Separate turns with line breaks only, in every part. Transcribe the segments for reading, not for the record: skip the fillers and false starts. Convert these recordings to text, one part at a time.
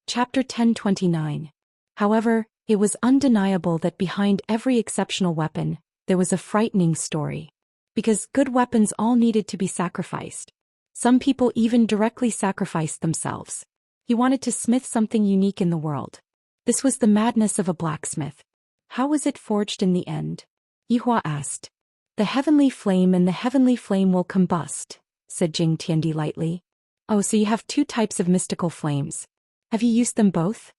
Chapter 1029. However, it was undeniable that behind every exceptional weapon, there was a frightening story. Because good weapons all needed to be sacrificed. Some people even directly sacrificed themselves. He wanted to smith something unique in the world. This was the madness of a blacksmith. How was it forged in the end? Yihua asked. The heavenly flame and the heavenly flame will combust, said Jing Tiandi lightly. Oh, so you have two types of mystical flames. Have you used them both?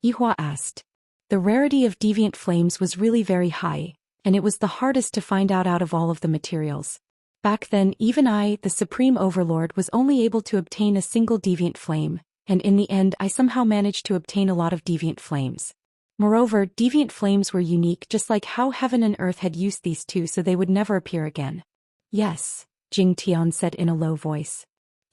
Yihua asked. The rarity of deviant flames was really very high, and it was the hardest to find out of all of the materials. Back then, even I, the Supreme Overlord, was only able to obtain a single deviant flame, and in the end I somehow managed to obtain a lot of deviant flames. Moreover, deviant flames were unique, just like how heaven and earth had used these two so they would never appear again. Yes, Jing Tian said in a low voice.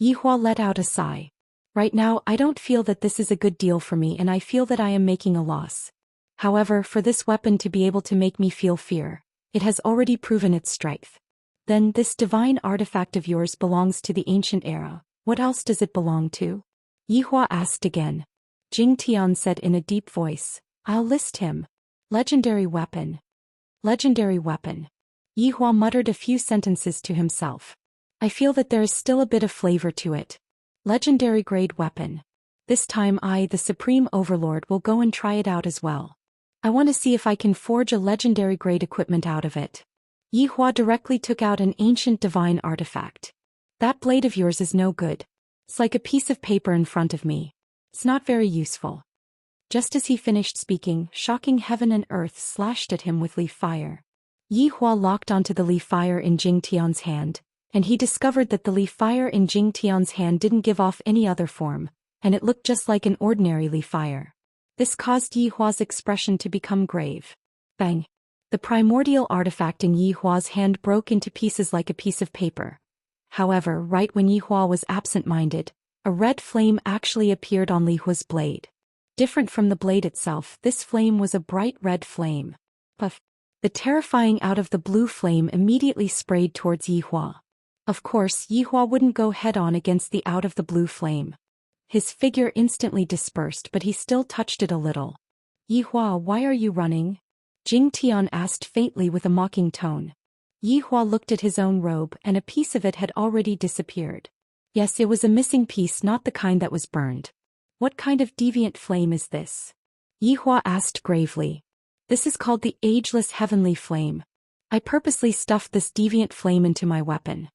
Yihua let out a sigh. Right now I don't feel that this is a good deal for me, and I feel that I am making a loss. However, for this weapon to be able to make me feel fear, it has already proven its strength. Then this divine artifact of yours belongs to the ancient era. What else does it belong to? Yihua asked again. Jing Tian said in a deep voice, I'll list him. Legendary weapon. Legendary weapon. Yihua muttered a few sentences to himself. I feel that there is still a bit of flavor to it. Legendary grade weapon. This time I, the Supreme Overlord, will go and try it out as well. I want to see if I can forge a legendary grade equipment out of it. Yihua directly took out an ancient divine artifact. That blade of yours is no good. It's like a piece of paper in front of me. It's not very useful. Just as he finished speaking, shocking heaven and earth slashed at him with leaf fire. Yihua locked onto the leaf fire in Jing Tian's hand, and he discovered that the leaf fire in Jing Tian's hand didn't give off any other form, and it looked just like an ordinary leaf fire. This caused Yihua's expression to become grave. Bang! The primordial artifact in Yihua's hand broke into pieces like a piece of paper. However, right when Yihua was absent-minded, a red flame actually appeared on Yihua's blade. Different from the blade itself, this flame was a bright red flame. Puff! The terrifying out-of-the-blue flame immediately sprayed towards Yihua. Of course, Yihua wouldn't go head-on against the out-of-the-blue flame. His figure instantly dispersed, but he still touched it a little. Yihua, why are you running? Jing Tian asked faintly with a mocking tone. Yihua looked at his own robe, and a piece of it had already disappeared. Yes, it was a missing piece, not the kind that was burned. What kind of deviant flame is this? Yihua asked gravely. This is called the Ageless Heavenly Flame. I purposely stuffed this deviant flame into my weapon.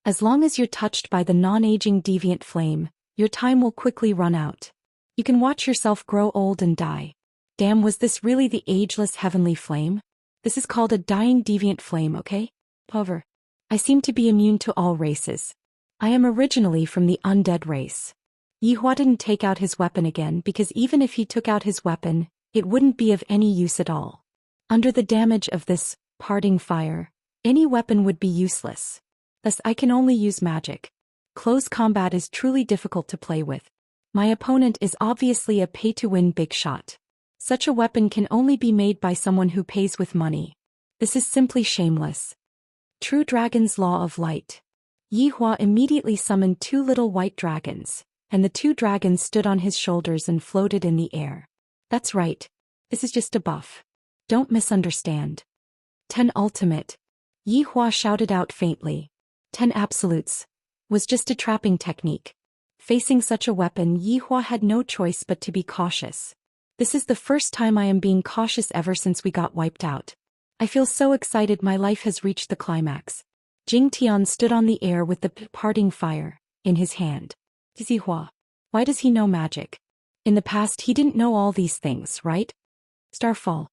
As long as you're touched by the non-aging deviant flame, your time will quickly run out. You can watch yourself grow old and die. Damn, was this really the Ageless Heavenly Flame? This is called a dying deviant flame, okay? However, I seem to be immune to all races. I am originally from the undead race. Yihua didn't take out his weapon again because even if he took out his weapon, it wouldn't be of any use at all. Under the damage of this parting fire, any weapon would be useless. Thus I can only use magic. Close combat is truly difficult to play with. My opponent is obviously a pay-to-win big shot. Such a weapon can only be made by someone who pays with money. This is simply shameless. True Dragon's Law of Light. Yihua immediately summoned two little white dragons, and the two dragons stood on his shoulders and floated in the air. That's right. This is just a buff. Don't misunderstand. 10 ultimate. Yihua shouted out faintly. 10 absolutes. Was just a trapping technique. Facing such a weapon, Yihua had no choice but to be cautious. This is the first time I am being cautious ever since we got wiped out. I feel so excited, my life has reached the climax. Jing Tian stood on the air with the parting fire in his hand. Yihua. Why does he know magic? In the past he didn't know all these things, right? Starfall.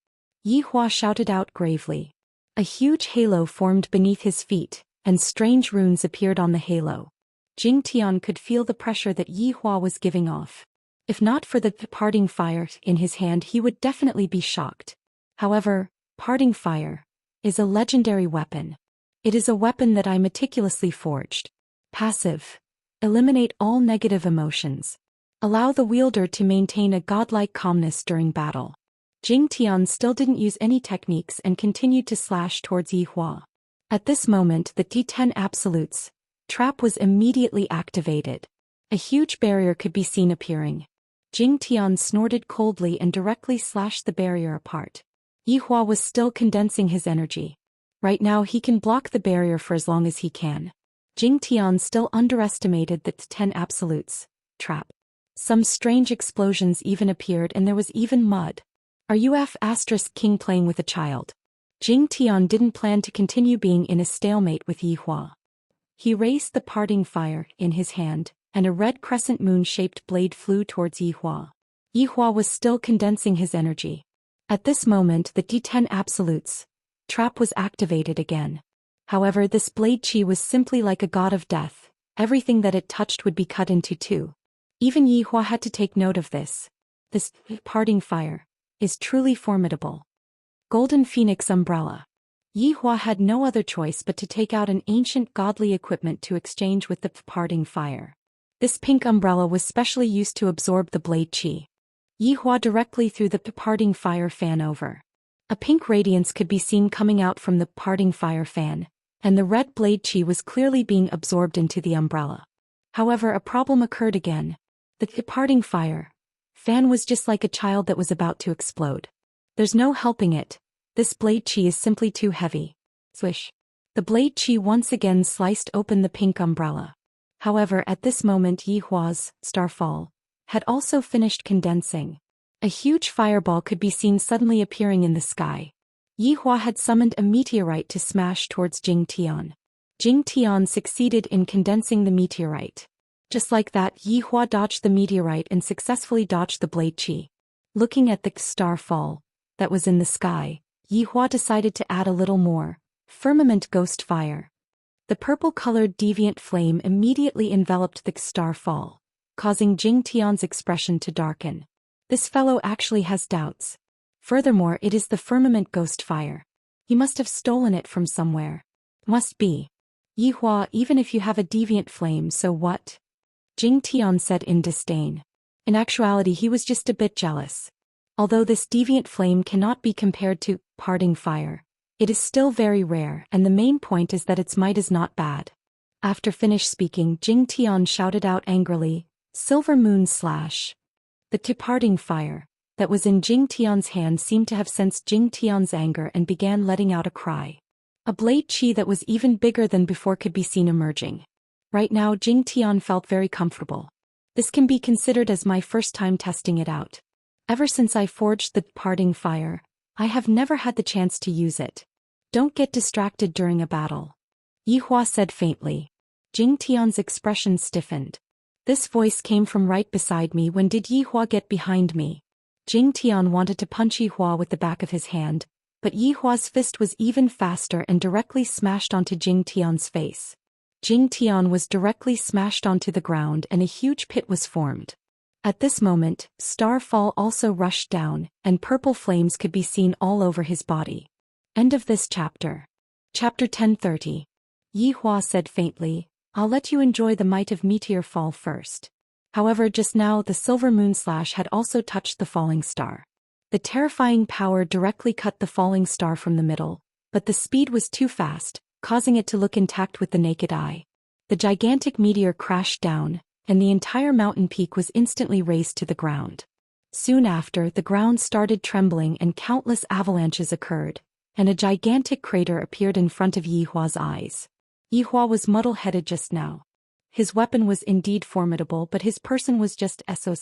Yihua shouted out gravely. A huge halo formed beneath his feet, and strange runes appeared on the halo. Jing Tian could feel the pressure that Yihua was giving off. If not for the parting fire in his hand, he would definitely be shocked. However, parting fire is a legendary weapon. It is a weapon that I meticulously forged. Passive. Eliminate all negative emotions. Allow the wielder to maintain a godlike calmness during battle. Jing Tian still didn't use any techniques and continued to slash towards Yihua. At this moment, the D10 absolutes trap was immediately activated. A huge barrier could be seen appearing. Jing Tian snorted coldly and directly slashed the barrier apart. Yihua was still condensing his energy. Right now he can block the barrier for as long as he can. Jing Tian still underestimated the 10 absolutes trap. Some strange explosions even appeared and there was even mud. Are you *King playing with a child? Jing Tian didn't plan to continue being in a stalemate with Yihua. He raised the parting fire in his hand, and a red crescent moon-shaped blade flew towards Yihua. Yihua was still condensing his energy. At this moment the D10 absolutes trap was activated again. However, this blade chi was simply like a god of death. Everything that it touched would be cut into two. Even Yihua had to take note of this. This parting fire is truly formidable. Golden Phoenix Umbrella. Yihua had no other choice but to take out an ancient godly equipment to exchange with the parting fire. This pink umbrella was specially used to absorb the blade chi. Yihua directly threw the parting fire fan over. A pink radiance could be seen coming out from the parting fire fan, and the red blade chi was clearly being absorbed into the umbrella. However, a problem occurred again. The parting fire fan was just like a child that was about to explode. There's no helping it. This blade chi is simply too heavy. Swish. The blade chi once again sliced open the pink umbrella. However, at this moment Yihua's starfall had also finished condensing. A huge fireball could be seen suddenly appearing in the sky. Yihua had summoned a meteorite to smash towards Jing Tian. Jing Tian succeeded in condensing the meteorite. Just like that, Yihua dodged the meteorite and successfully dodged the blade chi. Looking at the starfall that was in the sky, Yihua decided to add a little more. Firmament Ghost Fire. The purple-colored deviant flame immediately enveloped the starfall, causing Jing Tian's expression to darken. This fellow actually has doubts. Furthermore, it is the Firmament Ghost Fire. He must have stolen it from somewhere. Must be. Yihua, even if you have a deviant flame, so what? Jing Tian said in disdain. In actuality, he was just a bit jealous. Although this deviant flame cannot be compared to parting fire, it is still very rare, and the main point is that its might is not bad. After finished speaking, Jing Tian shouted out angrily, Silver Moon Slash. The departing fire that was in Jing Tian's hand seemed to have sensed Jing Tian's anger and began letting out a cry. A blade chi that was even bigger than before could be seen emerging. Right now Jing Tian felt very comfortable. This can be considered as my first time testing it out. Ever since I forged the parting fire, I have never had the chance to use it. Don't get distracted during a battle. Yihua said faintly. Jing Tian's expression stiffened. This voice came from right beside me. When did Yihua get behind me? Jing Tian wanted to punch Yihua with the back of his hand, but Yihua's fist was even faster and directly smashed onto Jing Tian's face. Jing Tian was directly smashed onto the ground and a huge pit was formed. At this moment, Starfall also rushed down, and purple flames could be seen all over his body. End of this chapter. Chapter 1030. Yihua said faintly, I'll let you enjoy the might of meteor fall first. However, just now the silver moon slash had also touched the falling star. The terrifying power directly cut the falling star from the middle, but the speed was too fast, causing it to look intact with the naked eye. The gigantic meteor crashed down, and the entire mountain peak was instantly razed to the ground. Soon after, the ground started trembling and countless avalanches occurred, and a gigantic crater appeared in front of Yihua's eyes. Yihua was muddle-headed just now. His weapon was indeed formidable, but his person was just so.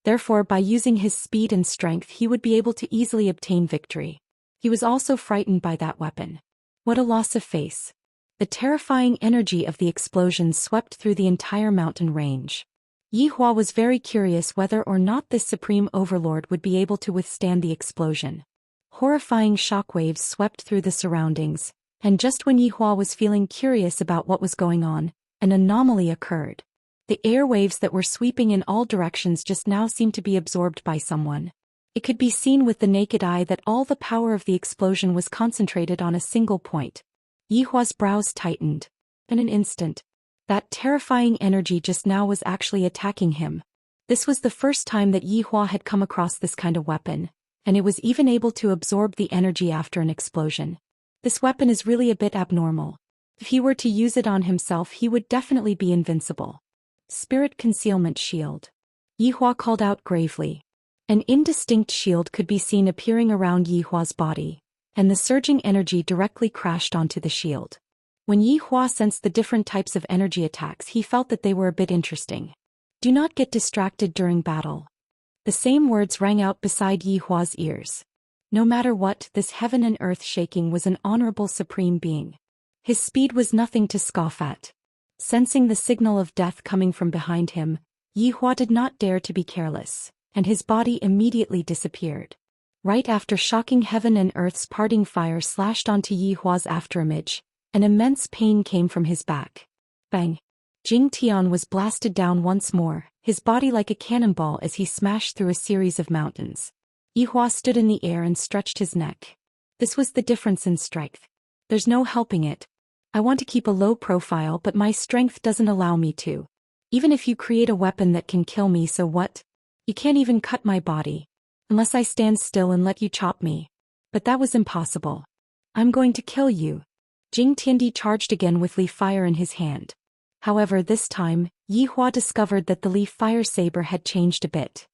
Therefore, by using his speed and strength, he would be able to easily obtain victory. He was also frightened by that weapon. What a loss of face. The terrifying energy of the explosion swept through the entire mountain range. Yihua was very curious whether or not this supreme overlord would be able to withstand the explosion. Horrifying shockwaves swept through the surroundings, and just when Yihua was feeling curious about what was going on, an anomaly occurred. The airwaves that were sweeping in all directions just now seemed to be absorbed by someone. It could be seen with the naked eye that all the power of the explosion was concentrated on a single point. Yihua's brows tightened. In an instant, that terrifying energy just now was actually attacking him. This was the first time that Yihua had come across this kind of weapon, and it was even able to absorb the energy after an explosion. This weapon is really a bit abnormal. If he were to use it on himself, he would definitely be invincible. Spirit Concealment Shield. Yihua called out gravely. An indistinct shield could be seen appearing around Yihua's body, and the surging energy directly crashed onto the shield. When Yihua sensed the different types of energy attacks, he felt that they were a bit interesting. Do not get distracted during battle. The same words rang out beside Yihua's ears. No matter what, this heaven and earth shaking was an honorable supreme being. His speed was nothing to scoff at. Sensing the signal of death coming from behind him, Yihua did not dare to be careless, and his body immediately disappeared. Right after shocking heaven and earth's parting fire slashed onto Yihua's afterimage, an immense pain came from his back. Bang! Jing Tian was blasted down once more, his body like a cannonball as he smashed through a series of mountains. Yihua stood in the air and stretched his neck. This was the difference in strength. There's no helping it. I want to keep a low profile, but my strength doesn't allow me to. Even if you create a weapon that can kill me, so what? You can't even cut my body. Unless I stand still and let you chop me. But that was impossible. I'm going to kill you. Jing Tiandi charged again with leaf fire in his hand. However, this time, Yihua discovered that the leaf fire saber had changed a bit.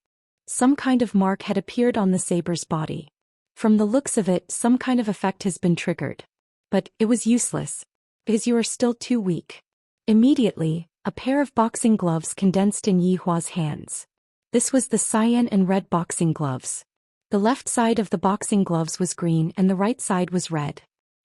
Some kind of mark had appeared on the saber's body. From the looks of it, some kind of effect has been triggered. But it was useless, because you are still too weak. Immediately, a pair of boxing gloves condensed in Yihua's hands. This was the cyan and red boxing gloves. The left side of the boxing gloves was green and the right side was red.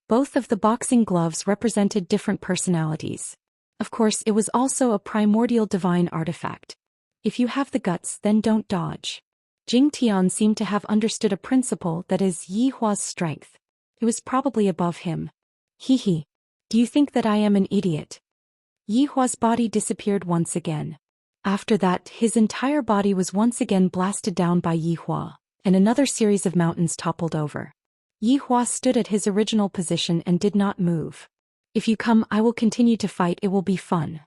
Both of the boxing gloves represented different personalities. Of course, it was also a primordial divine artifact. If you have the guts, then don't dodge. Jing Tian seemed to have understood a principle that is Yihua's strength. It was probably above him. Hee. Do you think that I am an idiot? Yihua's body disappeared once again. After that, his entire body was once again blasted down by Yihua, and another series of mountains toppled over. Yihua stood at his original position and did not move. If you come, I will continue to fight, it will be fun.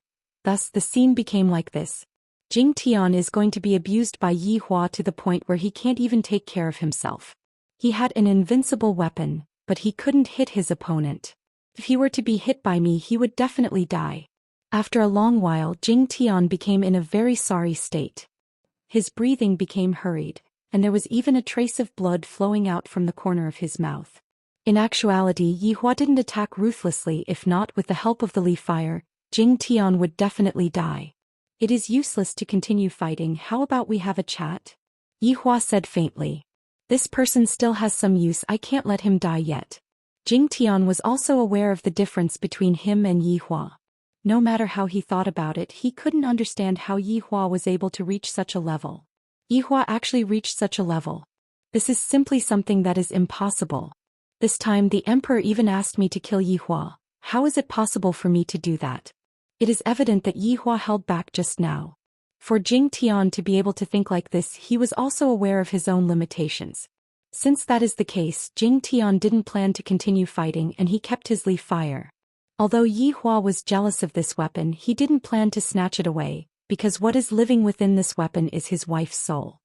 Thus, the scene became like this. Jing Tian is going to be abused by Yihua to the point where he can't even take care of himself. He had an invincible weapon, but he couldn't hit his opponent. If he were to be hit by me, he would definitely die. After a long while, Jing Tian became in a very sorry state. His breathing became hurried, and there was even a trace of blood flowing out from the corner of his mouth. In actuality, Yihua didn't attack ruthlessly. If not with the help of the leaf fire, Jing Tian would definitely die. It is useless to continue fighting. How about we have a chat? Yihua said faintly. This person still has some use, I can't let him die yet. Jing Tian was also aware of the difference between him and Yihua. No matter how he thought about it, he couldn't understand how Yihua was able to reach such a level. Yihua actually reached such a level. This is simply something that is impossible. This time the emperor even asked me to kill Yihua. How is it possible for me to do that? It is evident that Yihua held back just now. For Jing Tian to be able to think like this, he was also aware of his own limitations. Since that is the case, Jing Tian didn't plan to continue fighting and he kept his leaf fire. Although Yihua was jealous of this weapon, he didn't plan to snatch it away, because what is living within this weapon is his wife's soul.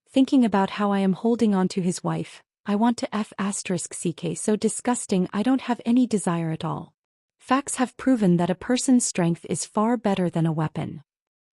Thinking about how I am holding on to his wife, I want to *CK so disgusting, I don't have any desire at all. Facts have proven that a person's strength is far better than a weapon.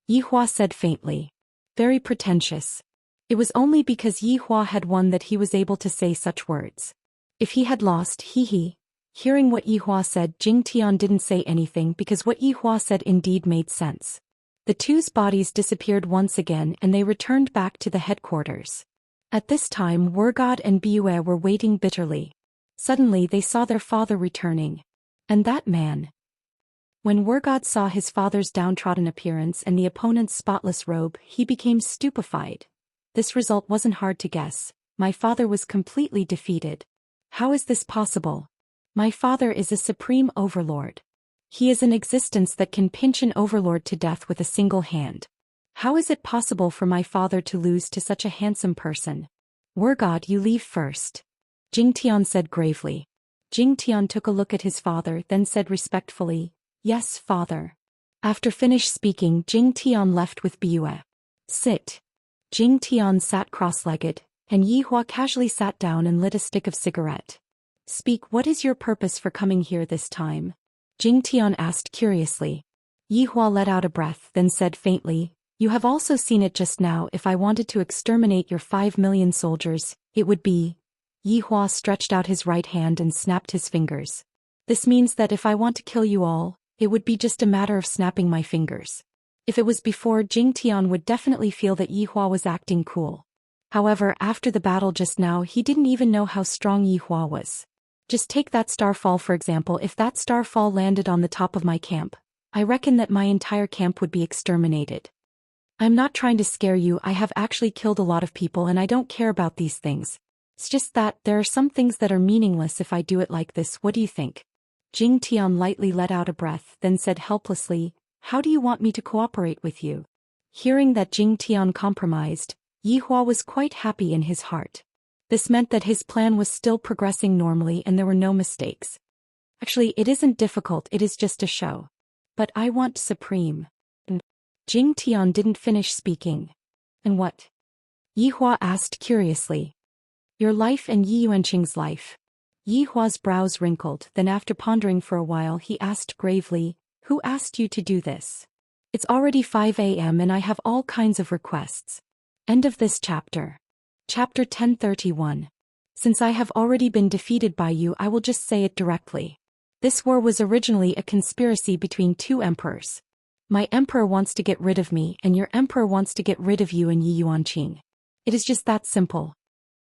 Yihua said faintly. Very pretentious. It was only because Yihua had won that he was able to say such words. If he had lost, hee. Hearing what Yihua said, Jing Tian didn't say anything because what Yihua said indeed made sense. The two's bodies disappeared once again and they returned back to the headquarters. At this time, Wergod and Bue were waiting bitterly. Suddenly they saw their father returning. And that man. When Wergod saw his father's downtrodden appearance and the opponent's spotless robe, he became stupefied. This result wasn't hard to guess. My father was completely defeated. How is this possible? My father is a supreme overlord. He is an existence that can pinch an overlord to death with a single hand. How is it possible for my father to lose to such a handsome person? Wergod, you leave first. Jing Tian said gravely. Jing Tian took a look at his father, then said respectfully, Yes, father. After finished speaking, Jing Tian left with Bue. Sit. Jing Tian sat cross-legged, and Yihua casually sat down and lit a stick of cigarette. Speak, what is your purpose for coming here this time? Jing Tian asked curiously. Yihua let out a breath, then said faintly, You have also seen it just now. If I wanted to exterminate your 5 million soldiers, it would be. Yi Hua stretched out his right hand and snapped his fingers. This means that if I want to kill you all, it would be just a matter of snapping my fingers. If it was before, Jing Tian would definitely feel that Yi Hua was acting cool. However, after the battle just now, he didn't even know how strong Yi Hua was. Just take that starfall for example. If that starfall landed on the top of my camp, I reckon that my entire camp would be exterminated. I'm not trying to scare you. I have actually killed a lot of people and I don't care about these things. It's just that there are some things that are meaningless if I do it like this. What do you think? Jing Tian lightly let out a breath, then said helplessly, how do you want me to cooperate with you? Hearing that Jing Tian compromised, Yi Hua was quite happy in his heart. This meant that his plan was still progressing normally and there were no mistakes. Actually, it isn't difficult, it is just a show. But I want supreme. Jing Tian didn't finish speaking. And what? Yi Hua asked curiously. Your life and Yi Yuanqing's life. Yi Hua's brows wrinkled, then after pondering for a while he asked gravely, who asked you to do this? It's already 5 a.m. and I have all kinds of requests. End of this chapter. Chapter 1031. Since I have already been defeated by you, I will just say it directly. This war was originally a conspiracy between two emperors. My emperor wants to get rid of me and your emperor wants to get rid of you and Yi Yuanqing. It is just that simple.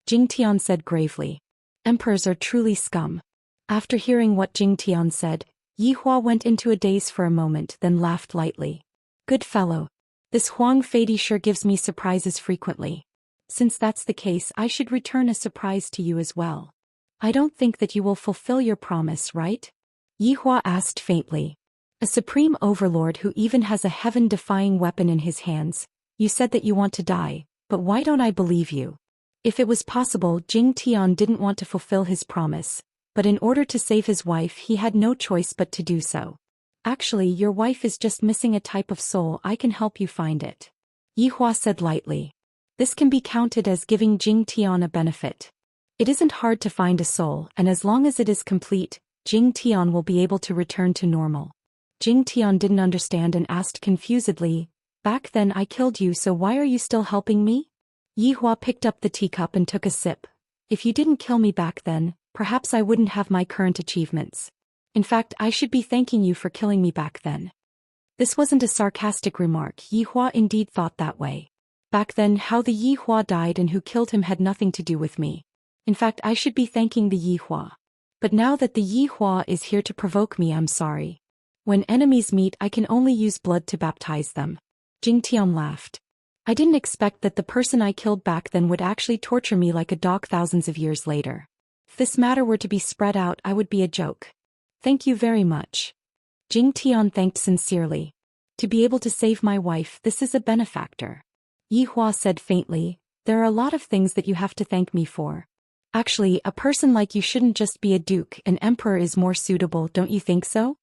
Jing Tian said gravely. Emperors are truly scum. After hearing what Jing Tian said, Yi Hua went into a daze for a moment, then laughed lightly. Good fellow. This Huang Fei sure gives me surprises frequently. Since that's the case, I should return a surprise to you as well. I don't think that you will fulfill your promise, right? Yi Hua asked faintly. A supreme overlord who even has a heaven-defying weapon in his hands. You said that you want to die, but why don't I believe you? If it was possible, Jing Tian didn't want to fulfill his promise, but in order to save his wife he had no choice but to do so. Actually, your wife is just missing a type of soul. I can help you find it. Yi Hua said lightly. This can be counted as giving Jing Tian a benefit. It isn't hard to find a soul, and as long as it is complete, Jing Tian will be able to return to normal. Jing Tian didn't understand and asked confusedly, back then I killed you, so why are you still helping me? Yi Hua picked up the teacup and took a sip. If you didn't kill me back then, perhaps I wouldn't have my current achievements. In fact, I should be thanking you for killing me back then. This wasn't a sarcastic remark. Yi Hua indeed thought that way. Back then, how the Yi Hua died and who killed him had nothing to do with me. In fact, I should be thanking the Yi Hua. But now that the Yi Hua is here to provoke me, I'm sorry. When enemies meet, I can only use blood to baptize them. Jing Tian laughed. I didn't expect that the person I killed back then would actually torture me like a dog thousands of years later. If this matter were to be spread out, I would be a joke. Thank you very much. Jing Tian thanked sincerely. To be able to save my wife, this is a benefactor. Yi Hua said faintly, there are a lot of things that you have to thank me for. Actually, a person like you shouldn't just be a duke, an emperor is more suitable, don't you think so?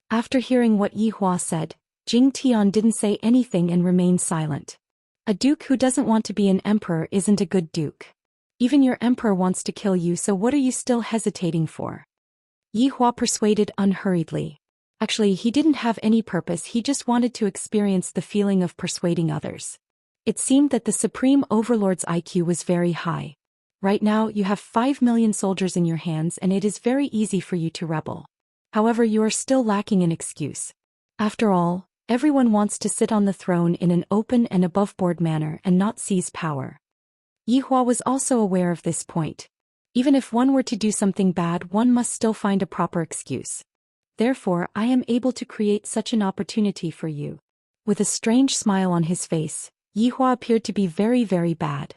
After hearing what Yi Hua said, Jing Tian didn't say anything and remained silent. A duke who doesn't want to be an emperor isn't a good duke. Even your emperor wants to kill you, so what are you still hesitating for? Yi Hua persuaded unhurriedly. Actually, he didn't have any purpose, he just wanted to experience the feeling of persuading others. It seemed that the Supreme Overlord's IQ was very high. Right now, you have 5 million soldiers in your hands and it is very easy for you to rebel. However, you are still lacking an excuse. After all, everyone wants to sit on the throne in an open and above-board manner and not seize power. Yi Hua was also aware of this point. Even if one were to do something bad, one must still find a proper excuse. Therefore, I am able to create such an opportunity for you. With a strange smile on his face, Yi Hua appeared to be very, very bad.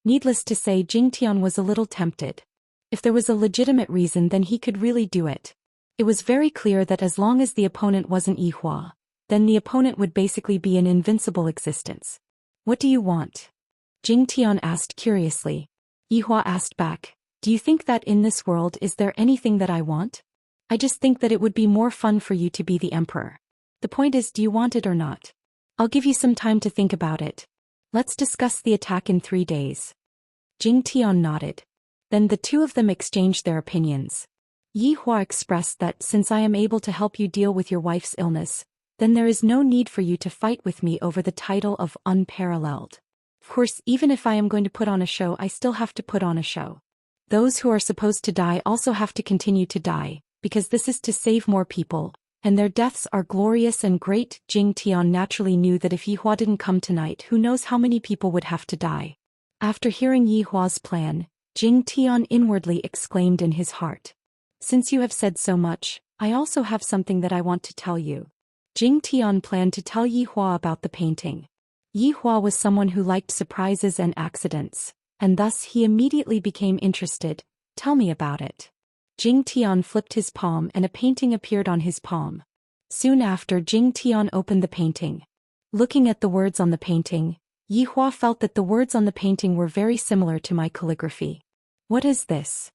Needless to say, Jing Tian was a little tempted. If there was a legitimate reason, then he could really do it. It was very clear that as long as the opponent wasn't Yi Hua, then the opponent would basically be an invincible existence. What do you want? Jing Tian asked curiously. Yi Hua asked back, do you think that in this world is there anything that I want? I just think that it would be more fun for you to be the emperor. The point is, do you want it or not? I'll give you some time to think about it. Let's discuss the attack in 3 days. Jing Tian nodded. Then the two of them exchanged their opinions. Yi Hua expressed that since I am able to help you deal with your wife's illness, then there is no need for you to fight with me over the title of unparalleled. Of course, even if I am going to put on a show, I still have to put on a show. Those who are supposed to die also have to continue to die, because this is to save more people, and their deaths are glorious and great. Jing Tian naturally knew that if Yi Hua didn't come tonight, who knows how many people would have to die. After hearing Yi Hua's plan, Jing Tian inwardly exclaimed in his heart. Since you have said so much, I also have something that I want to tell you. Jing Tian planned to tell Yi Hua about the painting. Yi Hua was someone who liked surprises and accidents, and thus he immediately became interested. Tell me about it. Jing Tian flipped his palm and a painting appeared on his palm. Soon after, Jing Tian opened the painting. Looking at the words on the painting, Yi Hua felt that the words on the painting were very similar to my calligraphy. What is this?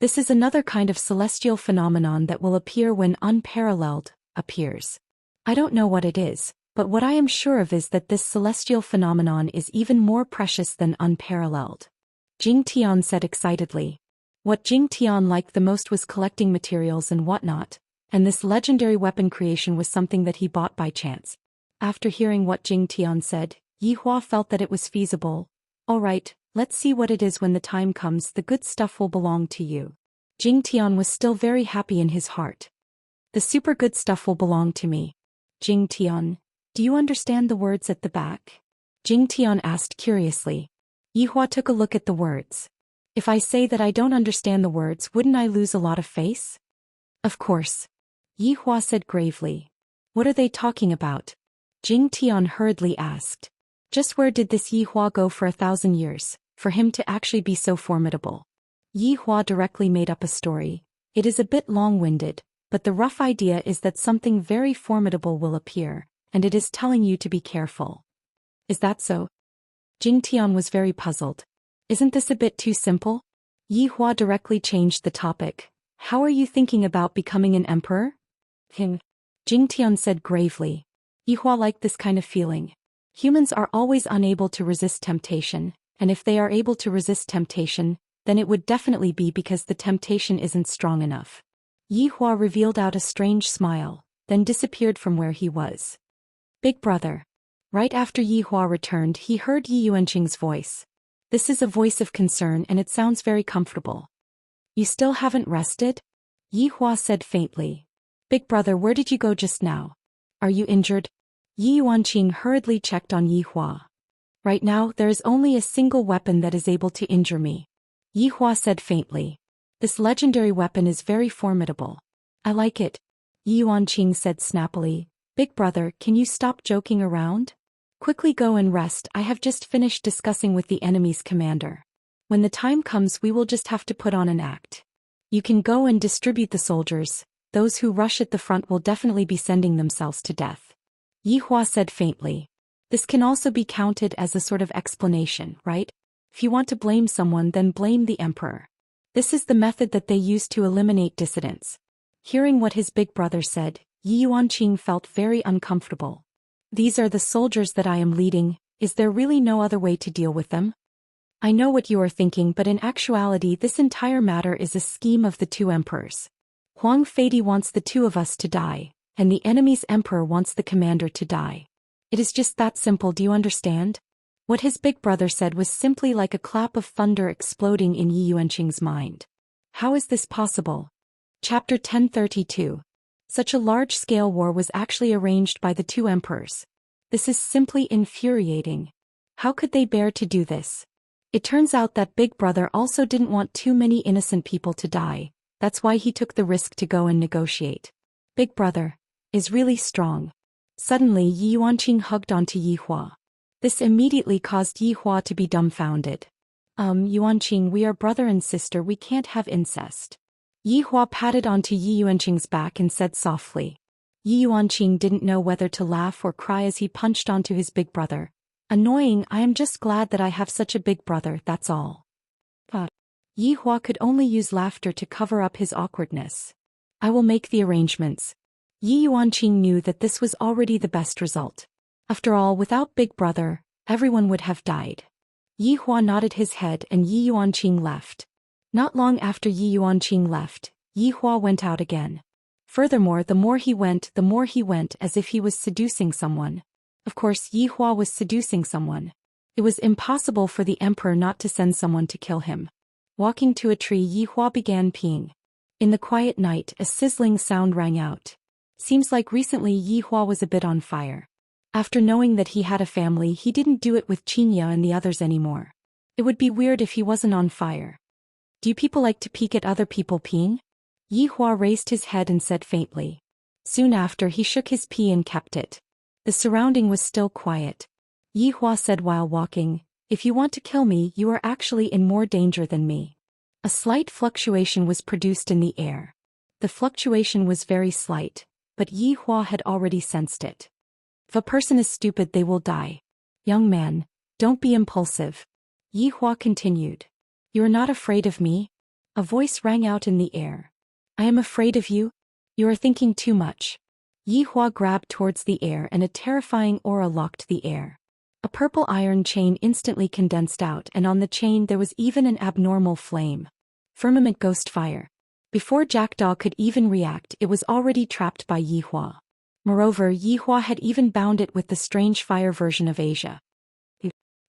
This is another kind of celestial phenomenon that will appear when unparalleled appears. I don't know what it is, but what I am sure of is that this celestial phenomenon is even more precious than unparalleled. Jing Tian said excitedly. What Jing Tian liked the most was collecting materials and whatnot, and this legendary weapon creation was something that he bought by chance. After hearing what Jing Tian said, Yi Hua felt that it was feasible. All right, let's see what it is when the time comes. The good stuff will belong to you. Jing Tian was still very happy in his heart. The super good stuff will belong to me. Jing Tian, do you understand the words at the back? Jing Tian asked curiously. Yi Hua took a look at the words. If I say that I don't understand the words, wouldn't I lose a lot of face? Of course. Yi Hua said gravely. What are they talking about? Jing Tian hurriedly asked. Just where did this Yi Hua go for 1,000 years, for him to actually be so formidable? Yi Hua directly made up a story. It is a bit long-winded, but the rough idea is that something very formidable will appear, and it is telling you to be careful. Is that so? Jing Tian was very puzzled. Isn't this a bit too simple? Yi Hua directly changed the topic. How are you thinking about becoming an emperor? Jing Tian said gravely. Yi Hua liked this kind of feeling. Humans are always unable to resist temptation, and if they are able to resist temptation, then it would definitely be because the temptation isn't strong enough. Yi Hua revealed out a strange smile, then disappeared from where he was. Big brother. Right after Yi Hua returned, he heard Yi Yuanqing's voice. This is a voice of concern and it sounds very comfortable. You still haven't rested? Yi Hua said faintly. Big brother, where did you go just now? Are you injured? Yi Yuanqing hurriedly checked on Yi Hua. Right now, there is only a single weapon that is able to injure me. Yi Hua said faintly. This legendary weapon is very formidable. I like it. Yi Yuanqing said snappily. Big brother, can you stop joking around? Quickly go and rest. I have just finished discussing with the enemy's commander. When the time comes, we will just have to put on an act. You can go and distribute the soldiers. Those who rush at the front will definitely be sending themselves to death. Yi Hua said faintly. This can also be counted as a sort of explanation, right? If you want to blame someone, then blame the emperor. This is the method that they use to eliminate dissidents. Hearing what his big brother said, Yi Yuanqing felt very uncomfortable. These are the soldiers that I am leading. Is there really no other way to deal with them? I know what you are thinking, but in actuality this entire matter is a scheme of the two emperors. Huang Feidi wants the two of us to die, and the enemy's emperor wants the commander to die. It is just that simple, do you understand? What his big brother said was simply like a clap of thunder exploding in Yi Yuanqing's mind. How is this possible? Chapter 1032. Such a large-scale war was actually arranged by the two emperors. This is simply infuriating. How could they bear to do this? It turns out that Big Brother also didn't want too many innocent people to die. That's why he took the risk to go and negotiate. Big Brother is really strong. Suddenly Yi Yuanqing hugged onto Yi Hua. This immediately caused Yi Hua to be dumbfounded. Yuanqing, we are brother and sister, we can't have incest. Yi Hua patted onto Yi Yuanqing's back and said softly. Yi Yuanqing didn't know whether to laugh or cry as he punched onto his big brother. Annoying, I am just glad that I have such a big brother, that's all. But Yi Hua could only use laughter to cover up his awkwardness. I will make the arrangements. Yi Yuanqing knew that this was already the best result. After all, without Big Brother, everyone would have died. Yi Hua nodded his head and Yi Yuanqing left. Not long after Yi Yuanqing left, Yi Hua went out again. Furthermore, the more he went as if he was seducing someone. Of course, Yi Hua was seducing someone. It was impossible for the emperor not to send someone to kill him. Walking to a tree, Yi Hua began peeing. In the quiet night, a sizzling sound rang out. Seems like recently Yi Hua was a bit on fire. After knowing that he had a family, he didn't do it with Xianxia and the others anymore. It would be weird if he wasn't on fire. Do you people like to peek at other people peeing? Yi Hua raised his head and said faintly. Soon after, he shook his pee and kept it. The surrounding was still quiet. Yi Hua said while walking, "If you want to kill me, you are actually in more danger than me." A slight fluctuation was produced in the air. The fluctuation was very slight, but Yi Hua had already sensed it. If a person is stupid, they will die. Young man, don't be impulsive. Yi Hua continued. You are not afraid of me? A voice rang out in the air. I am afraid of you? You are thinking too much. Yi Hua grabbed towards the air and a terrifying aura locked the air. A purple iron chain instantly condensed out, and on the chain there was even an abnormal flame. Firmament ghost fire. Before Jackdaw could even react, it was already trapped by Yi Hua. Moreover, Yi Hua had even bound it with the strange fire version of Asia.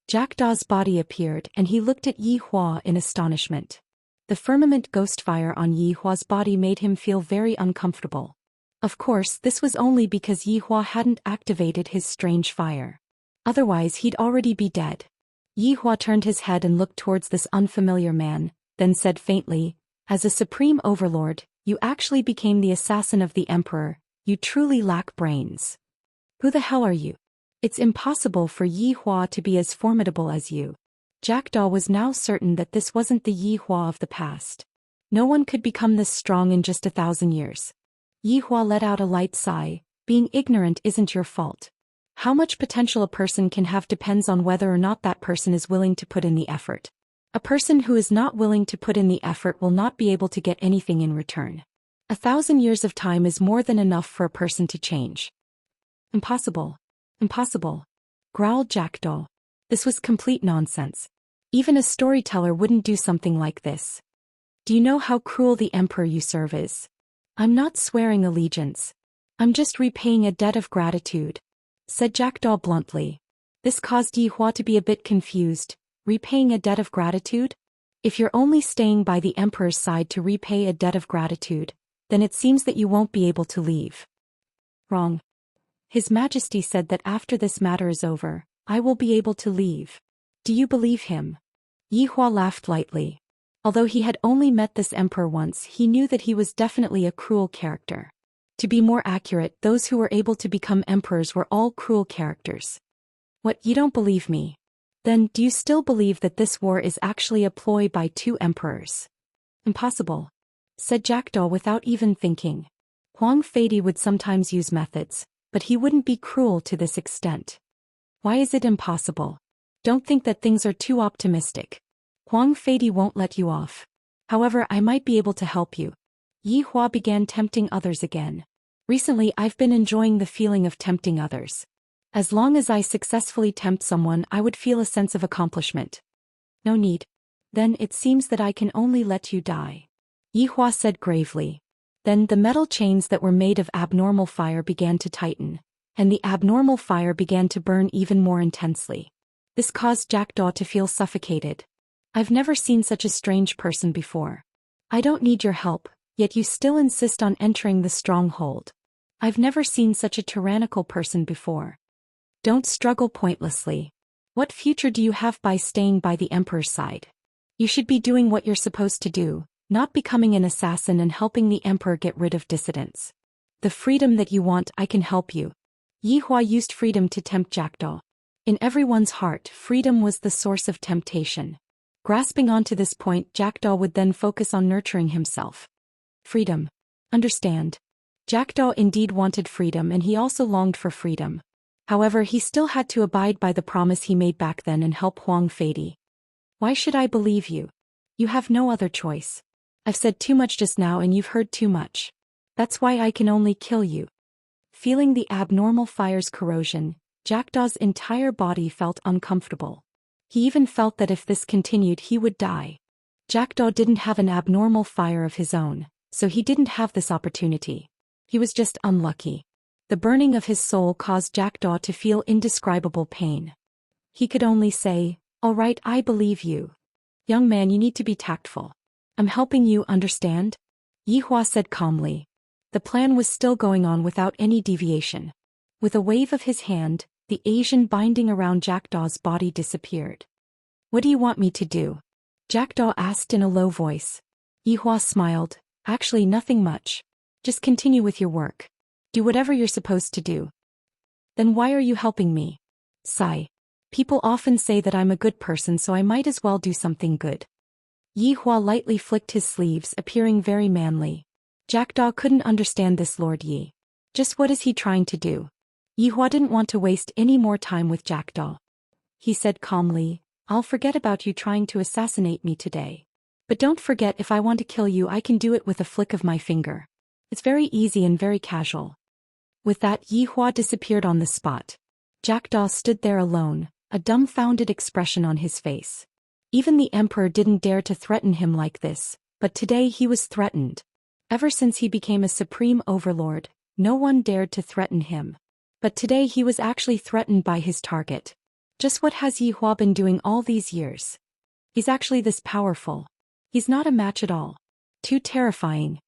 Jackdaw's body appeared, and he looked at Yi Hua in astonishment. The firmament ghost fire on Yi Hua's body made him feel very uncomfortable. Of course, this was only because Yi Hua hadn't activated his strange fire. Otherwise, he'd already be dead. Yi Hua turned his head and looked towards this unfamiliar man, then said faintly, "As a supreme overlord, you actually became the assassin of the emperor. You truly lack brains. Who the hell are you? It's impossible for Yi Hua to be as formidable as you." Jackdaw was now certain that this wasn't the Yi Hua of the past. No one could become this strong in just 1,000 years. Yi Hua let out a light sigh. Being ignorant isn't your fault. How much potential a person can have depends on whether or not that person is willing to put in the effort. A person who is not willing to put in the effort will not be able to get anything in return. 1,000 years of time is more than enough for a person to change. Impossible. Impossible. Growled Jackdaw. This was complete nonsense. Even a storyteller wouldn't do something like this. Do you know how cruel the emperor you serve is? I'm not swearing allegiance. I'm just repaying a debt of gratitude, said Jackdaw bluntly. This caused Yi Hua to be a bit confused. Repaying a debt of gratitude? If you're only staying by the emperor's side to repay a debt of gratitude, then it seems that you won't be able to leave. Wrong. His Majesty said that after this matter is over, I will be able to leave. Do you believe him? Yi Hua laughed lightly. Although he had only met this emperor once, he knew that he was definitely a cruel character. To be more accurate, those who were able to become emperors were all cruel characters. What, you don't believe me? Then, do you still believe that this war is actually a ploy by two emperors? Impossible, said Jackdaw without even thinking. Huang Feiди would sometimes use methods, but he wouldn't be cruel to this extent. Why is it impossible? Don't think that things are too optimistic. Huang Feidi won't let you off. However, I might be able to help you. Yi Hua began tempting others again. Recently, I've been enjoying the feeling of tempting others. As long as I successfully tempt someone, I would feel a sense of accomplishment. No need. Then it seems that I can only let you die. Yi Hua said gravely. Then the metal chains that were made of abnormal fire began to tighten, and the abnormal fire began to burn even more intensely. This caused Jackdaw to feel suffocated. I've never seen such a strange person before. I don't need your help, yet you still insist on entering the stronghold. I've never seen such a tyrannical person before. Don't struggle pointlessly. What future do you have by staying by the emperor's side? You should be doing what you're supposed to do, not becoming an assassin and helping the emperor get rid of dissidents. The freedom that you want, I can help you. Yi Hua used freedom to tempt Jackdaw. In everyone's heart, freedom was the source of temptation. Grasping onto this point, Jackdaw would then focus on nurturing himself. Freedom. Understand. Jackdaw indeed wanted freedom, and he also longed for freedom. However, he still had to abide by the promise he made back then and help Huang Feidi. Why should I believe you? You have no other choice. I've said too much just now and you've heard too much. That's why I can only kill you. Feeling the abnormal fire's corrosion, Jackdaw's entire body felt uncomfortable. He even felt that if this continued he would die. Jackdaw didn't have an abnormal fire of his own, so he didn't have this opportunity. He was just unlucky. The burning of his soul caused Jackdaw to feel indescribable pain. He could only say, "All right, I believe you. Young man, you need to be tactful. I'm helping you, understand?" Yihua said calmly. The plan was still going on without any deviation. With a wave of his hand, the Asian binding around Jackdaw's body disappeared. "What do you want me to do?" Jackdaw asked in a low voice. Yihua smiled. "Actually, nothing much. Just continue with your work. Do whatever you're supposed to do." "Then why are you helping me?" Sigh. "People often say that I'm a good person, so I might as well do something good." Yihua lightly flicked his sleeves, appearing very manly. Jackdaw couldn't understand this Lord Yi. Just what is he trying to do? Yihua didn't want to waste any more time with Jackdaw. He said calmly, "I'll forget about you trying to assassinate me today. But don't forget, if I want to kill you, I can do it with a flick of my finger. It's very easy and very casual." With that, Yihua disappeared on the spot. Jackdaw stood there alone, a dumbfounded expression on his face. Even the emperor didn't dare to threaten him like this, but today he was threatened. Ever since he became a supreme overlord, no one dared to threaten him. But today he was actually threatened by his target. Just what has Yihua been doing all these years? He's actually this powerful. He's not a match at all. Too terrifying.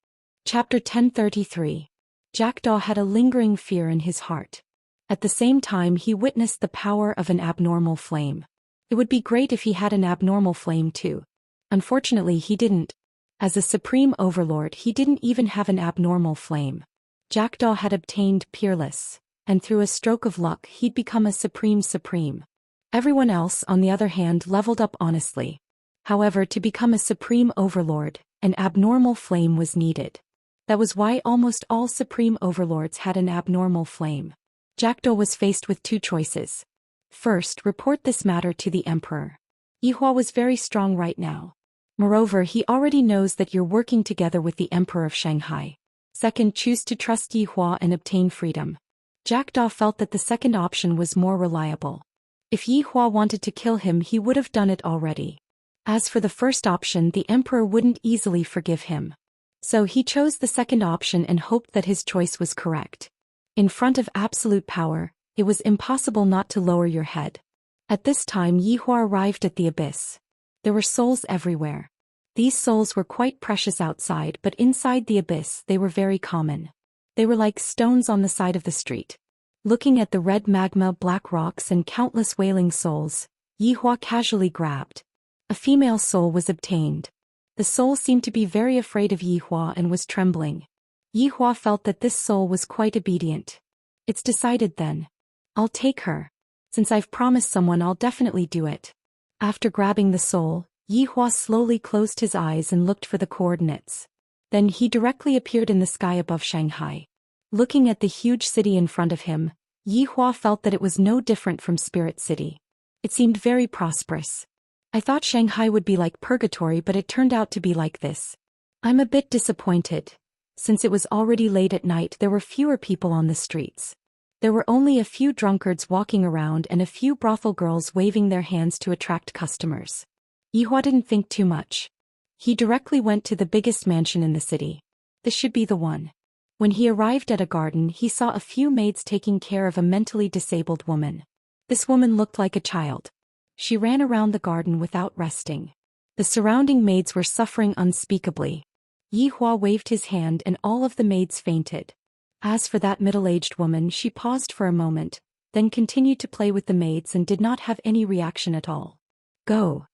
Chapter 1033. Jackdaw had a lingering fear in his heart. At the same time, he witnessed the power of an abnormal flame. It would be great if he had an abnormal flame too. Unfortunately, he didn't. As a supreme overlord, he didn't even have an abnormal flame. Jackdaw had obtained Peerless, and through a stroke of luck he'd become a supreme. Everyone else, on the other hand, leveled up honestly. However, to become a supreme overlord, an abnormal flame was needed. That was why almost all supreme overlords had an abnormal flame. Jackdaw was faced with two choices. First, report this matter to the emperor. Yihua was very strong right now. Moreover, he already knows that you're working together with the emperor of Shanghai. Second, choose to trust Yihua and obtain freedom. Jackdaw felt that the second option was more reliable. If Yihua wanted to kill him, he would have done it already. As for the first option, the emperor wouldn't easily forgive him. So he chose the second option and hoped that his choice was correct. In front of absolute power, it was impossible not to lower your head. At this time, Yihua arrived at the abyss. There were souls everywhere. These souls were quite precious outside, but inside the abyss they were very common. They were like stones on the side of the street. Looking at the red magma, black rocks and countless wailing souls, Yihua casually grabbed. A female soul was obtained. The soul seemed to be very afraid of Yihua and was trembling. Yihua felt that this soul was quite obedient. "It's decided then. I'll take her. Since I've promised someone, I'll definitely do it." After grabbing the soul, Yihua slowly closed his eyes and looked for the coordinates. Then he directly appeared in the sky above Shanghai. Looking at the huge city in front of him, Yihua felt that it was no different from Spirit City. It seemed very prosperous. "I thought Shanghai would be like purgatory, but it turned out to be like this. I'm a bit disappointed." Since it was already late at night, there were fewer people on the streets. There were only a few drunkards walking around and a few brothel girls waving their hands to attract customers. Yihua didn't think too much. He directly went to the biggest mansion in the city. This should be the one. When he arrived at a garden, he saw a few maids taking care of a mentally disabled woman. This woman looked like a child. She ran around the garden without resting. The surrounding maids were suffering unspeakably. Yihua waved his hand and all of the maids fainted. As for that middle-aged woman, she paused for a moment, then continued to play with the maids and did not have any reaction at all. "Go."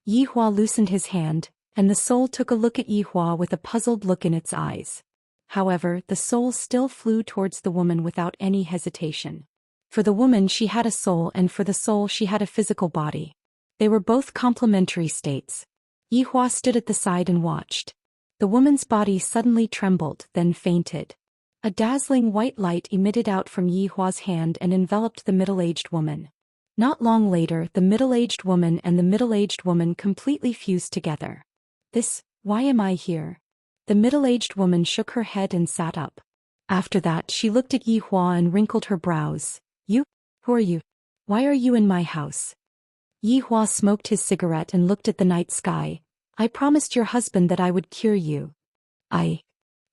Yihua loosened his hand, and the soul took a look at Yihua with a puzzled look in its eyes. However, the soul still flew towards the woman without any hesitation. For the woman, she had a soul, and for the soul, she had a physical body. They were both complementary states. Yihua stood at the side and watched. The woman's body suddenly trembled, then fainted. A dazzling white light emitted out from Yihua's hand and enveloped the middle-aged woman. Not long later, the middle-aged woman and the middle-aged woman completely fused together. Why am I here?" The middle-aged woman shook her head and sat up. After that, she looked at Yihua and wrinkled her brows. "You? Who are you? Why are you in my house?" Yihua smoked his cigarette and looked at the night sky. "I promised your husband that I would cure you."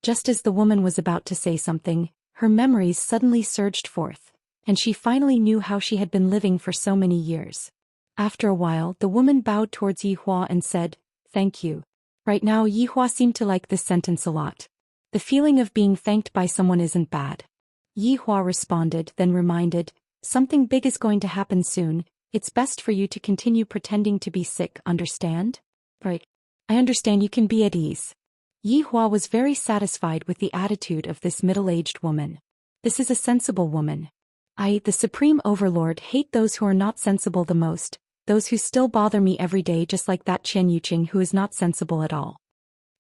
Just as the woman was about to say something, her memories suddenly surged forth, and she finally knew how she had been living for so many years. After a while, the woman bowed towards Yihua and said, "Thank you." Right now, Yihua seemed to like this sentence a lot. The feeling of being thanked by someone isn't bad. Yihua responded, then reminded, "Something big is going to happen soon. It's best for you to continue pretending to be sick, understand?" "Right. I understand, you can be at ease." Yihua was very satisfied with the attitude of this middle-aged woman. This is a sensible woman. I, the Supreme Overlord, hate those who are not sensible the most, those who still bother me every day, just like that Chen Yuqing who is not sensible at all.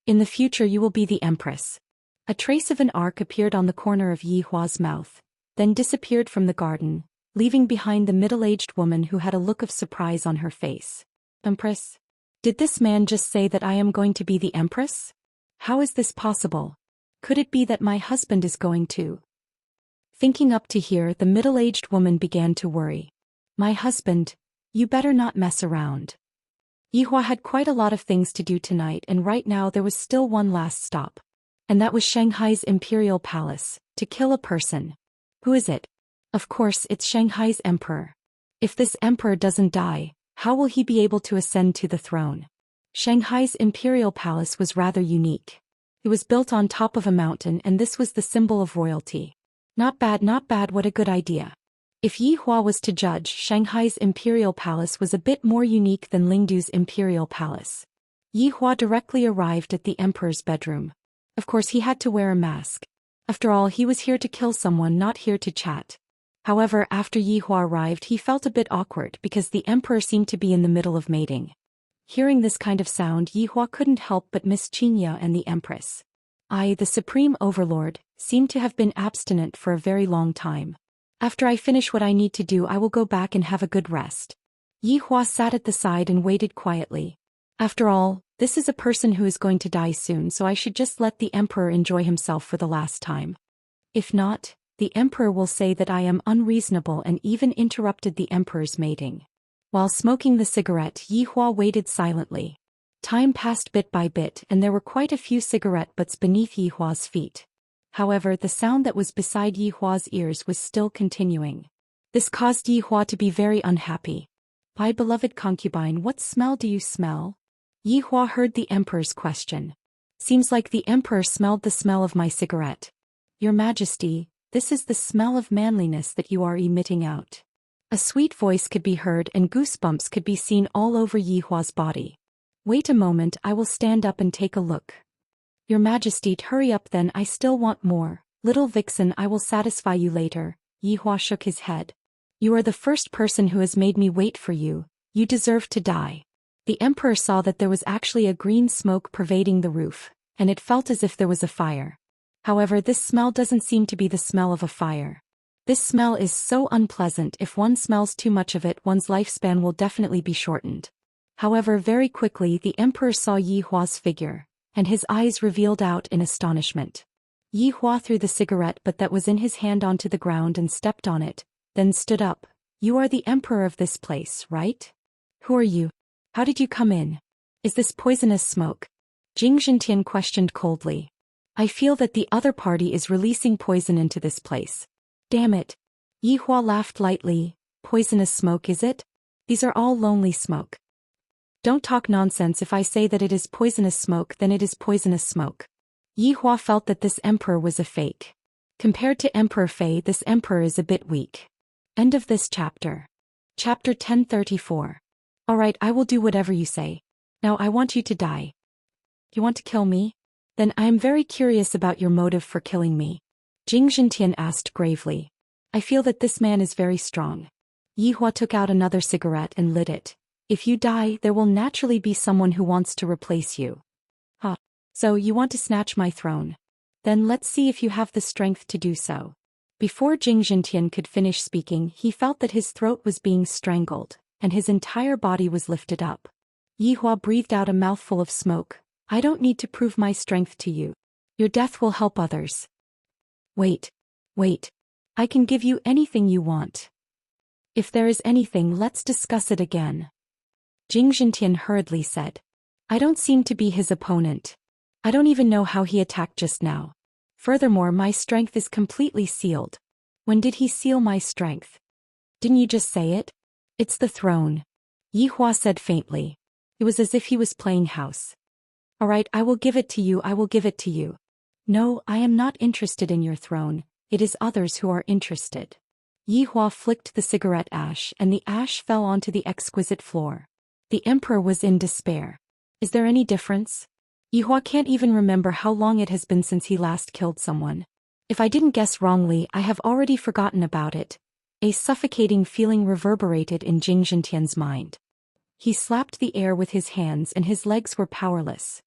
In the future you will be the Empress. A trace of an arc appeared on the corner of Yihua's mouth, then disappeared from the garden, leaving behind the middle-aged woman who had a look of surprise on her face. "Empress? Did this man just say that I am going to be the Empress? How is this possible? Could it be that my husband is going to?" Thinking up to here, the middle-aged woman began to worry. "My husband? You better not mess around." Yihua had quite a lot of things to do tonight, and right now there was still one last stop. And that was Shanghai's Imperial Palace, to kill a person. Who is it? Of course, it's Shanghai's emperor. If this emperor doesn't die, how will he be able to ascend to the throne? Shanghai's Imperial Palace was rather unique. It was built on top of a mountain, and this was the symbol of royalty. Not bad, what a good idea. If Yihua was to judge, Shanghai's Imperial Palace was a bit more unique than Lingdu's Imperial Palace. Yihua directly arrived at the emperor's bedroom. Of course he had to wear a mask. After all, he was here to kill someone, not here to chat. However, after Yihua arrived, he felt a bit awkward because the emperor seemed to be in the middle of mating. Hearing this kind of sound, Yihua couldn't help but miss Xianxia and the empress. I, the Supreme Overlord, seem to have been abstinent for a very long time. After I finish what I need to do, I will go back and have a good rest. Yihua sat at the side and waited quietly. After all, this is a person who is going to die soon, so I should just let the emperor enjoy himself for the last time. If not, the emperor will say that I am unreasonable and even interrupted the emperor's mating. While smoking the cigarette, Yihua waited silently. Time passed bit by bit, and there were quite a few cigarette butts beneath Yihua's feet. However, the sound that was beside Yihua's ears was still continuing. This caused Yihua to be very unhappy. "My beloved concubine, what smell do you smell?" Yihua heard the emperor's question. "Seems like the emperor smelled the smell of my cigarette." "Your Majesty, this is the smell of manliness that you are emitting out." A sweet voice could be heard and goosebumps could be seen all over Yihua's body. "Wait a moment, I will stand up and take a look." "Your Majesty, hurry up then, I still want more. Little vixen, I will satisfy you later." Yihua shook his head. "You are the first person who has made me wait for you. You deserve to die." The emperor saw that there was actually a green smoke pervading the roof, and it felt as if there was a fire. However, this smell doesn't seem to be the smell of a fire. This smell is so unpleasant. If one smells too much of it, one's lifespan will definitely be shortened. However, very quickly the emperor saw Yihua's figure, and his eyes revealed out in astonishment. Yihua threw the cigarette butt that was in his hand onto the ground and stepped on it, then stood up. "You are the emperor of this place, right? Who are you? How did you come in? Is this poisonous smoke?" Jing Zhentian questioned coldly. "I feel that the other party is releasing poison into this place." "Damn it." Yihua laughed lightly. "Poisonous smoke, is it? These are all lonely smoke. Don't talk nonsense. If I say that it is poisonous smoke, then it is poisonous smoke." Yihua felt that this emperor was a fake. Compared to Emperor Fei, this emperor is a bit weak. End of this chapter. Chapter 1034. Alright, I will do whatever you say. Now I want you to die. You want to kill me? Then I am very curious about your motive for killing me. Jing Zhentian asked gravely. "I feel that this man is very strong." Yihua took out another cigarette and lit it. "If you die, there will naturally be someone who wants to replace you." "Huh. So you want to snatch my throne? Then let's see if you have the strength to do so." Before Jing Zhentian could finish speaking, he felt that his throat was being strangled, and his entire body was lifted up. Yihua breathed out a mouthful of smoke. "I don't need to prove my strength to you. Your death will help others." Wait. I can give you anything you want. If there is anything, let's discuss it again." Jing Zhentian hurriedly said. "I don't seem to be his opponent. I don't even know how he attacked just now. Furthermore, my strength is completely sealed. When did he seal my strength? Didn't you just say it? It's the throne. Yi Hua said faintly. It was as if he was playing house. All right, I will give it to you, I will give it to you. No, I am not interested in your throne, it is others who are interested. Yi Hua flicked the cigarette ash and the ash fell onto the exquisite floor. The emperor was in despair. Is there any difference? Yi Hua can't even remember how long it has been since he last killed someone. If I didn't guess wrongly, I have already forgotten about it. A suffocating feeling reverberated in Jing Zhentian's mind. He slapped the air with his hands and his legs were powerless.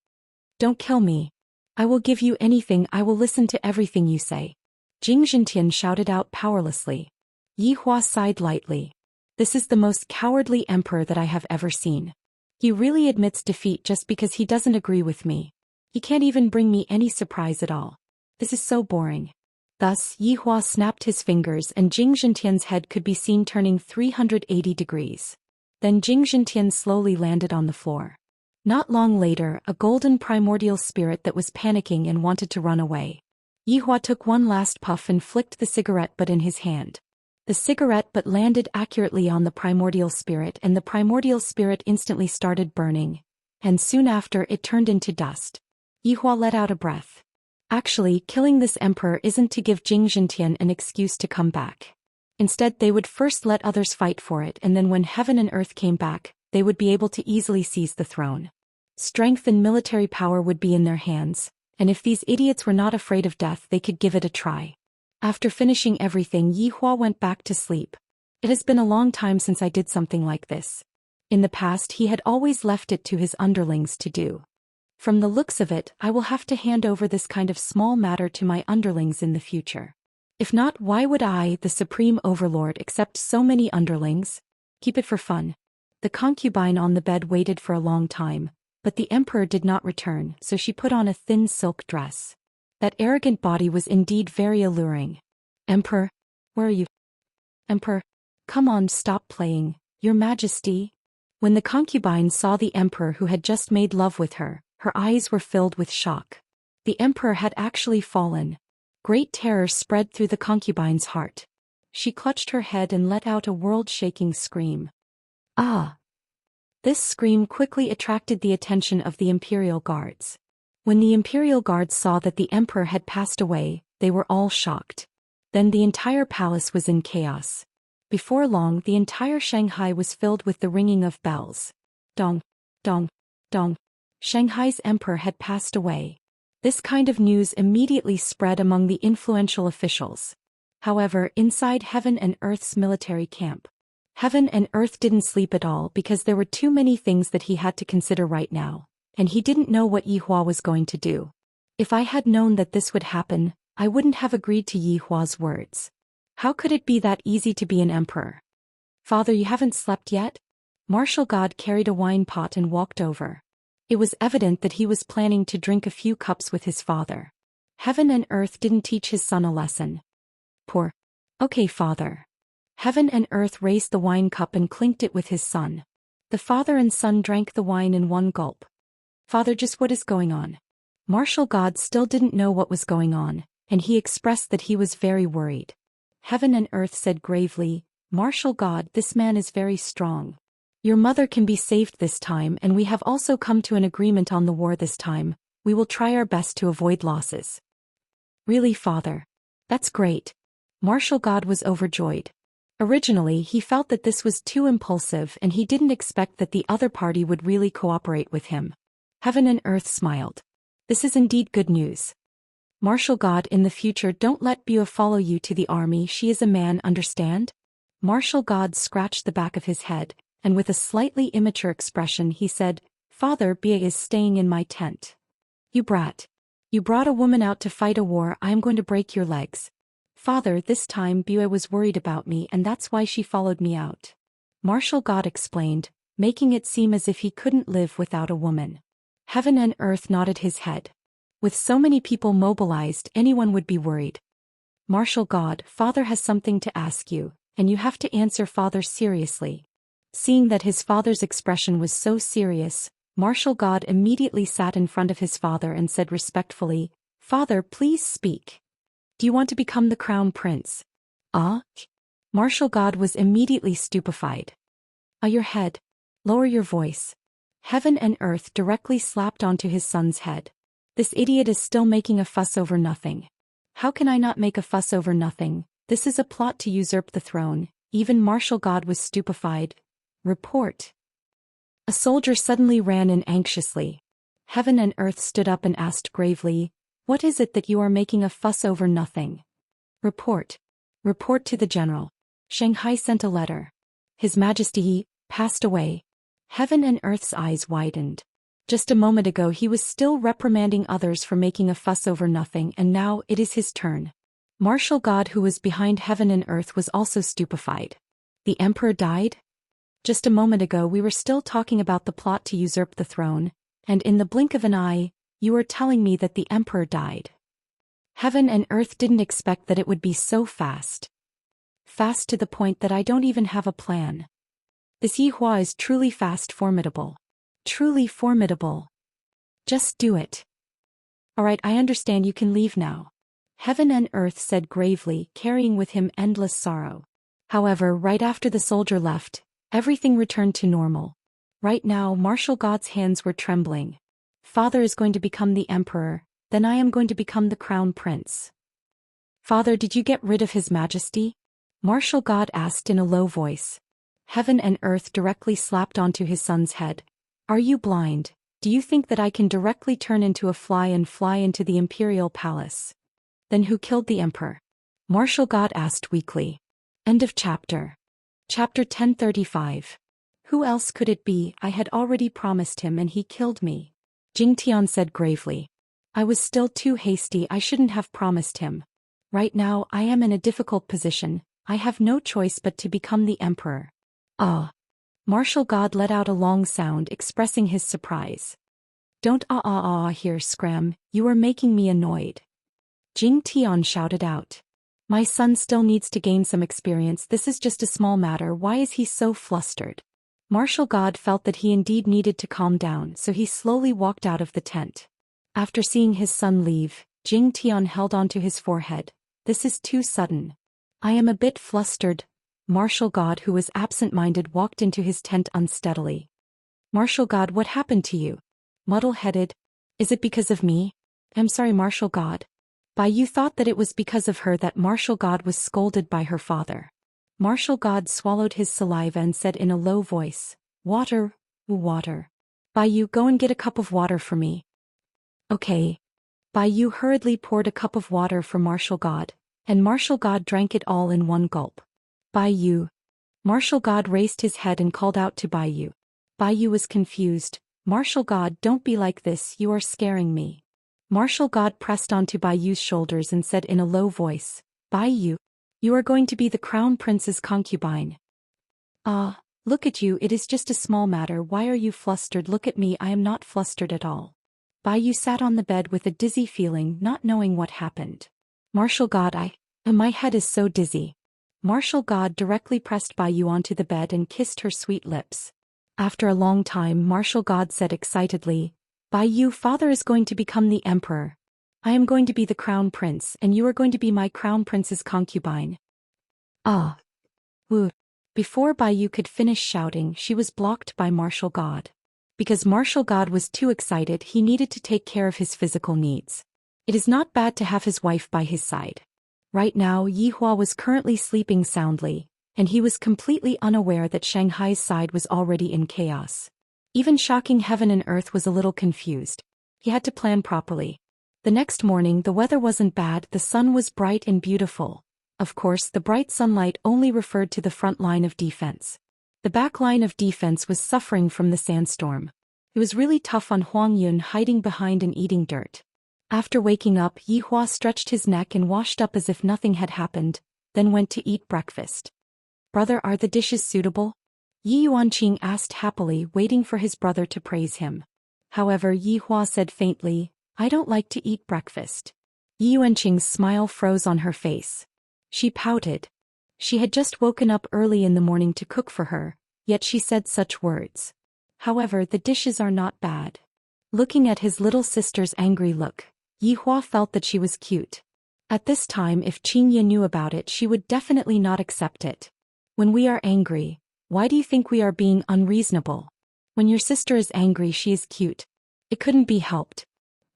Don't kill me. I will give you anything, I will listen to everything you say. Jing Zhentian shouted out powerlessly. Yi Hua sighed lightly. This is the most cowardly emperor that I have ever seen. He really admits defeat just because he doesn't agree with me. He can't even bring me any surprise at all. This is so boring. Thus, Yi Hua snapped his fingers and Jing Zhentian's head could be seen turning 380 degrees. Then Jing Zhentian slowly landed on the floor. Not long later, a golden primordial spirit that was panicking and wanted to run away. Yi Hua took one last puff and flicked the cigarette butt in his hand. The cigarette butt landed accurately on the primordial spirit and the primordial spirit instantly started burning. And soon after it turned into dust. Yi Hua let out a breath. Actually, killing this emperor isn't to give Jing Zhentian an excuse to come back. Instead, they would first let others fight for it and then when heaven and earth came back, they would be able to easily seize the throne. Strength and military power would be in their hands, and if these idiots were not afraid of death, they could give it a try. After finishing everything, Yi Hua went back to sleep. It has been a long time since I did something like this. In the past, he had always left it to his underlings to do. From the looks of it, I will have to hand over this kind of small matter to my underlings in the future. If not, why would I, the supreme overlord, accept so many underlings? Keep it for fun. The concubine on the bed waited for a long time, but the emperor did not return, so she put on a thin silk dress. That arrogant body was indeed very alluring. Emperor? Where are you? Emperor? Come on, stop playing, Your Majesty. When the concubine saw the emperor who had just made love with her, her eyes were filled with shock. The emperor had actually fallen. Great terror spread through the concubine's heart. She clutched her head and let out a world-shaking scream. Ah! This scream quickly attracted the attention of the imperial guards. When the imperial guards saw that the emperor had passed away, they were all shocked. Then the entire palace was in chaos. Before long, the entire Shanghai was filled with the ringing of bells. Dong, dong, dong. Shanghai's emperor had passed away. This kind of news immediately spread among the influential officials. However, inside Heaven and Earth's military camp, Heaven and Earth didn't sleep at all because there were too many things that he had to consider right now, and he didn't know what Yi Hua was going to do. If I had known that this would happen, I wouldn't have agreed to Yi Hua's words. How could it be that easy to be an emperor? Father, you haven't slept yet? Martial God carried a wine pot and walked over. It was evident that he was planning to drink a few cups with his father. Heaven and Earth didn't teach his son a lesson. Poor. Okay, father. Heaven and Earth raised the wine cup and clinked it with his son. The father and son drank the wine in one gulp. Father, just what is going on? Martial God still didn't know what was going on, and he expressed that he was very worried. Heaven and Earth said gravely, Martial God, this man is very strong. Your mother can be saved this time, and we have also come to an agreement on the war this time. We will try our best to avoid losses. Really, father? That's great. Martial God was overjoyed. Originally, he felt that this was too impulsive and he didn't expect that the other party would really cooperate with him. Heaven and Earth smiled. This is indeed good news. Martial God, in the future don't let Bua follow you to the army, she is a man, understand? Martial God scratched the back of his head, and with a slightly immature expression he said, Father, Bua is staying in my tent. You brat. You brought a woman out to fight a war, I am going to break your legs. Father, this time Bua was worried about me and that's why she followed me out. Martial God explained, making it seem as if he couldn't live without a woman. Heaven and Earth nodded his head. With so many people mobilized, anyone would be worried. Martial God, Father has something to ask you, and you have to answer Father seriously. Seeing that his father's expression was so serious, Martial God immediately sat in front of his father and said respectfully, Father, please speak. Do you want to become the crown prince? Ah? Martial God was immediately stupefied. Your head. Lower your voice. Heaven and earth directly slapped onto his son's head. This idiot is still making a fuss over nothing. How can I not make a fuss over nothing? This is a plot to usurp the throne. Even Martial God was stupefied. Report. A soldier suddenly ran in anxiously. Heaven and earth stood up and asked gravely, "What is it that you are making a fuss over nothing?" Report. Report to the general. Shanghai sent a letter. His Majesty passed away. Heaven and earth's eyes widened. Just a moment ago he was still reprimanding others for making a fuss over nothing, and now it is his turn. Martial God, who was behind heaven and earth, was also stupefied. The emperor died? Just a moment ago we were still talking about the plot to usurp the throne, and in the blink of an eye, you are telling me that the emperor died. Heaven and earth didn't expect that it would be so fast. Fast to the point that I don't even have a plan. This Yihua is truly fast, formidable. Truly formidable. Just do it. Alright, I understand, you can leave now. Heaven and earth said gravely, carrying with him endless sorrow. However, right after the soldier left, everything returned to normal. Right now, Martial God's hands were trembling. Father is going to become the emperor, then I am going to become the crown prince. Father, did you get rid of his majesty? Martial God asked in a low voice. Heaven and earth directly slapped onto his son's head. Are you blind? Do you think that I can directly turn into a fly and fly into the imperial palace? Then who killed the emperor? Martial God asked weakly. End of chapter. Chapter 1035. Who else could it be? I had already promised him and he killed me. Jing Tian said gravely. I was still too hasty, I shouldn't have promised him. Right now I am in a difficult position, I have no choice but to become the emperor. Ah. Martial God let out a long sound expressing his surprise. Don't here, Scram, you are making me annoyed. Jing Tian shouted out. My son still needs to gain some experience, this is just a small matter, why is he so flustered? Martial God felt that he indeed needed to calm down, so he slowly walked out of the tent. After seeing his son leave, Jing Tian held onto his forehead. This is too sudden. I am a bit flustered. Martial God, who was absent-minded, walked into his tent unsteadily. Martial God, what happened to you? Muddle-headed. Is it because of me? I'm sorry, Martial God. You thought that it was because of her that Martial God was scolded by her father. Martial God swallowed his saliva and said in a low voice, Water, water. You go and get a cup of water for me. Okay. You hurriedly poured a cup of water for Martial God, and Martial God drank it all in one gulp. Martial God raised his head and called out to Bai Yu was confused. Martial God, don't be like this, you are scaring me. Martial God pressed onto Bai Yu's shoulders and said in a low voice, Bai Yu, you are going to be the crown prince's concubine. Look at you, it is just a small matter, why are you flustered? Look at me, I am not flustered at all. Bai Yu sat on the bed with a dizzy feeling, not knowing what happened. Martial God, my head is so dizzy. Martial God directly pressed Bai Yu onto the bed and kissed her sweet lips. After a long time, Martial God said excitedly, Bai Yu, father is going to become the emperor. I am going to be the crown prince, and you are going to be my crown prince's concubine. Woo. Before Bai Yu could finish shouting, she was blocked by Martial God. Because Martial God was too excited, he needed to take care of his physical needs. It is not bad to have his wife by his side. Right now, Yihua was currently sleeping soundly, and he was completely unaware that Shanghai's side was already in chaos. Even shocking heaven and earth was a little confused. He had to plan properly. The next morning the weather wasn't bad, the sun was bright and beautiful. Of course, the bright sunlight only referred to the front line of defense. The back line of defense was suffering from the sandstorm. It was really tough on Huang Yun hiding behind and eating dirt. After waking up, Yihua stretched his neck and washed up as if nothing had happened, then went to eat breakfast. Brother, are the dishes suitable? Yi Yuanqing asked happily, waiting for his brother to praise him. However, Yihua said faintly, I don't like to eat breakfast. Yi Yuanqing's smile froze on her face. She pouted. She had just woken up early in the morning to cook for her, yet she said such words. However, the dishes are not bad. Looking at his little sister's angry look, Yi Hua felt that she was cute. At this time, if Qingye knew about it, she would definitely not accept it. When we are angry, why do you think we are being unreasonable? When your sister is angry, she is cute. It couldn't be helped.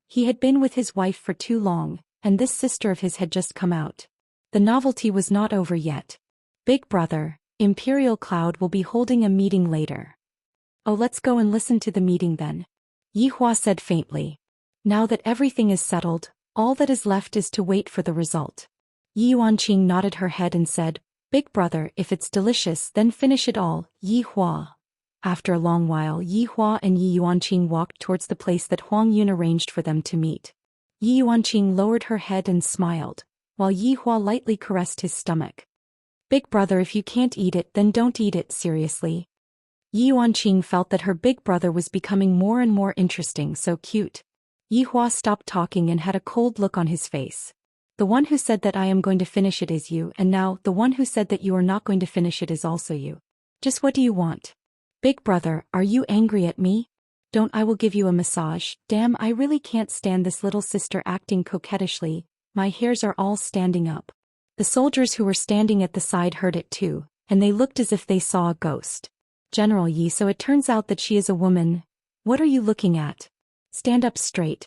He had been with his wife for too long, and this sister of his had just come out. The novelty was not over yet. Big brother, Imperial Cloud will be holding a meeting later. Oh, let's go and listen to the meeting then. Yi Hua said faintly. Now that everything is settled, all that is left is to wait for the result. Yi Yuanqing nodded her head and said, Big brother, if it's delicious, then finish it all, Yi Hua. After a long while, Yi Hua and Yi Yuanqing walked towards the place that Huang Yun arranged for them to meet. Yi Yuanqing lowered her head and smiled, while Yi Hua lightly caressed his stomach. Big brother, if you can't eat it, then don't eat it, seriously. Yi Yuanqing felt that her big brother was becoming more and more interesting, so cute. Yi Hua stopped talking and had a cold look on his face. The one who said that I am going to finish it is you, and now the one who said that you are not going to finish it is also you. Just what do you want? Big brother, are you angry at me? Don't, I will give you a massage. Damn, I really can't stand this little sister acting coquettishly. My hairs are all standing up. The soldiers who were standing at the side heard it too, and they looked as if they saw a ghost. General Yi, so it turns out that she is a woman. What are you looking at? Stand up straight.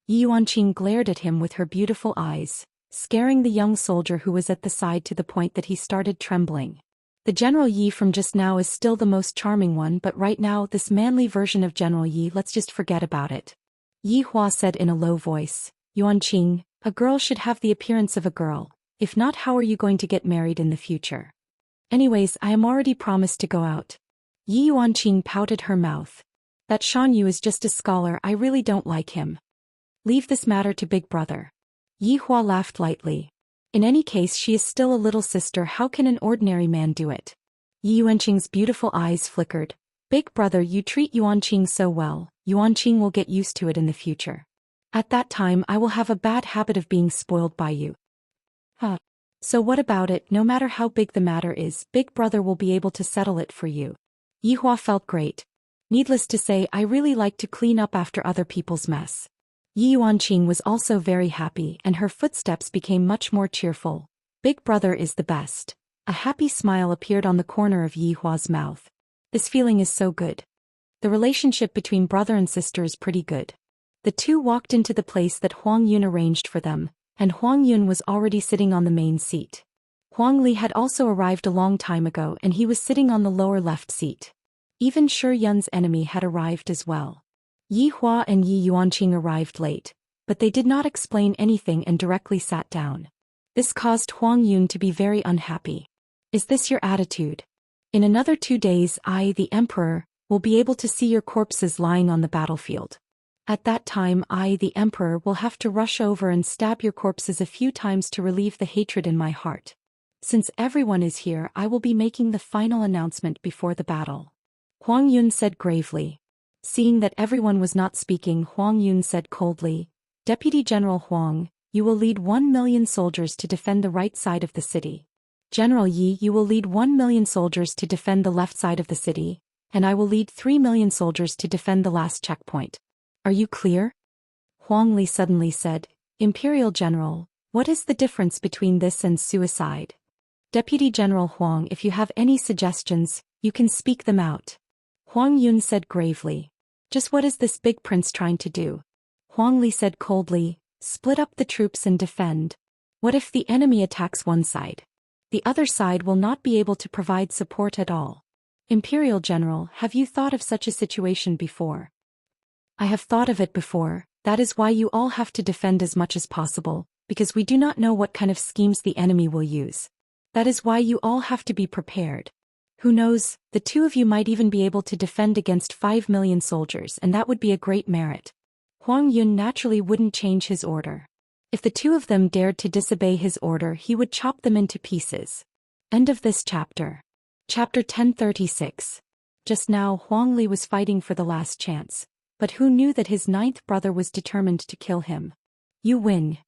Yi Yuanqing glared at him with her beautiful eyes, scaring the young soldier who was at the side to the point that he started trembling. The General Yi from just now is still the most charming one, but right now this manly version of General Yi, let's just forget about it. Yi Hua said in a low voice, Yuanqing, a girl should have the appearance of a girl. If not, how are you going to get married in the future? Anyways, I am already promised to go out. Yi Yuanqing pouted her mouth. That Shan Yu is just a scholar, I really don't like him. Leave this matter to big brother. Yi Hua laughed lightly. In any case, she is still a little sister, how can an ordinary man do it? Yi Yuanqing's beautiful eyes flickered. Big brother, you treat Yuanqing so well, Yuanqing will get used to it in the future. At that time I will have a bad habit of being spoiled by you. So what about it? No matter how big the matter is, big brother will be able to settle it for you. Yi Hua felt great. Needless to say, I really like to clean up after other people's mess. Yi Yuanqing was also very happy, and her footsteps became much more cheerful. Big brother is the best. A happy smile appeared on the corner of Yi Hua's mouth. This feeling is so good. The relationship between brother and sister is pretty good. The two walked into the place that Huang Yun arranged for them, and Huang Yun was already sitting on the main seat. Huang Li had also arrived a long time ago, and he was sitting on the lower left seat. Even Shi Yun's enemy had arrived as well. Yi Hua and Yi Yuanqing arrived late, but they did not explain anything and directly sat down. This caused Huang Yun to be very unhappy. Is this your attitude? In another 2 days I, the Emperor, will be able to see your corpses lying on the battlefield. At that time I, the Emperor, will have to rush over and stab your corpses a few times to relieve the hatred in my heart. Since everyone is here, I will be making the final announcement before the battle. Huang Yun said gravely. Seeing that everyone was not speaking, Huang Yun said coldly, Deputy General Huang, you will lead 1 million soldiers to defend the right side of the city. General Yi, you will lead 1 million soldiers to defend the left side of the city, and I will lead 3 million soldiers to defend the last checkpoint. Are you clear? Huang Li suddenly said, Imperial General, what is the difference between this and suicide? Deputy General Huang, if you have any suggestions, you can speak them out. Huang Yun said gravely. Just what is this big prince trying to do? Huang Li said coldly, split up the troops and defend. What if the enemy attacks one side? The other side will not be able to provide support at all. Imperial General, have you thought of such a situation before? I have thought of it before. That is why you all have to defend as much as possible, because we do not know what kind of schemes the enemy will use. That is why you all have to be prepared. Who knows, the two of you might even be able to defend against 5 million soldiers, and that would be a great merit. Huang Yun naturally wouldn't change his order. If the two of them dared to disobey his order, he would chop them into pieces. End of this chapter. Chapter 1036. Just now Huang Li was fighting for the last chance, but who knew that his 9th brother was determined to kill him? You win.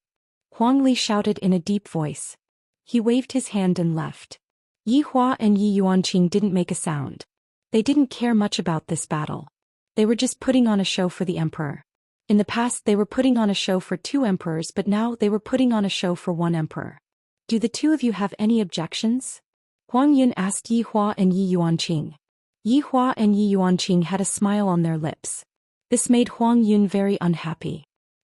Huang Li shouted in a deep voice. He waved his hand and left. Yi Hua and Yi Yuanqing didn't make a sound. They didn't care much about this battle. They were just putting on a show for the emperor. In the past they were putting on a show for 2 emperors, but now they were putting on a show for 1 emperor. Do the 2 of you have any objections? Huang Yun asked Yi Hua and Yi Yuanqing. Yi Hua and Yi Yuanqing had a smile on their lips. This made Huang Yun very unhappy.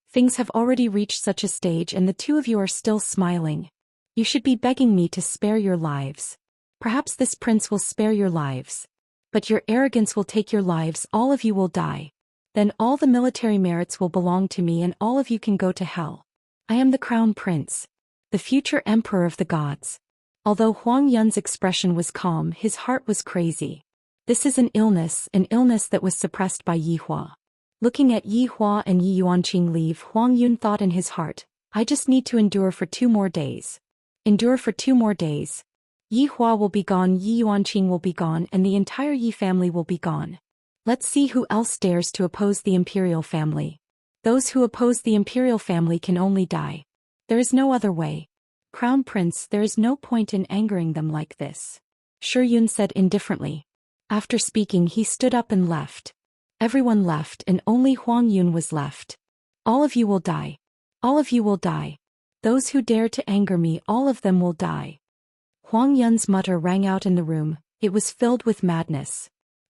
Things have already reached such a stage and the 2 of you are still smiling. You should be begging me to spare your lives. Perhaps this prince will spare your lives. But your arrogance will take your lives, all of you will die. Then all the military merits will belong to me and all of you can go to hell. I am the crown prince, the future emperor of the gods. Although Huang Yun's expression was calm, his heart was crazy. This is an illness that was suppressed by Yi Hua. Looking at Yi Hua and Yi Yuanqing leave, Huang Yun thought in his heart, I just need to endure for 2 more days. Endure for 2 more days. Yi Hua will be gone, Yi Yuanqing will be gone, and the entire Yi family will be gone. Let's see who else dares to oppose the imperial family. Those who oppose the imperial family can only die. There is no other way. Crown Prince, there is no point in angering them like this. Shi Yun said indifferently. After speaking, he stood up and left. Everyone left and only Huang Yun was left. All of you will die. All of you will die. Those who dare to anger me, all of them will die. Huang Yun's mutter rang out in the room. It was filled with madness.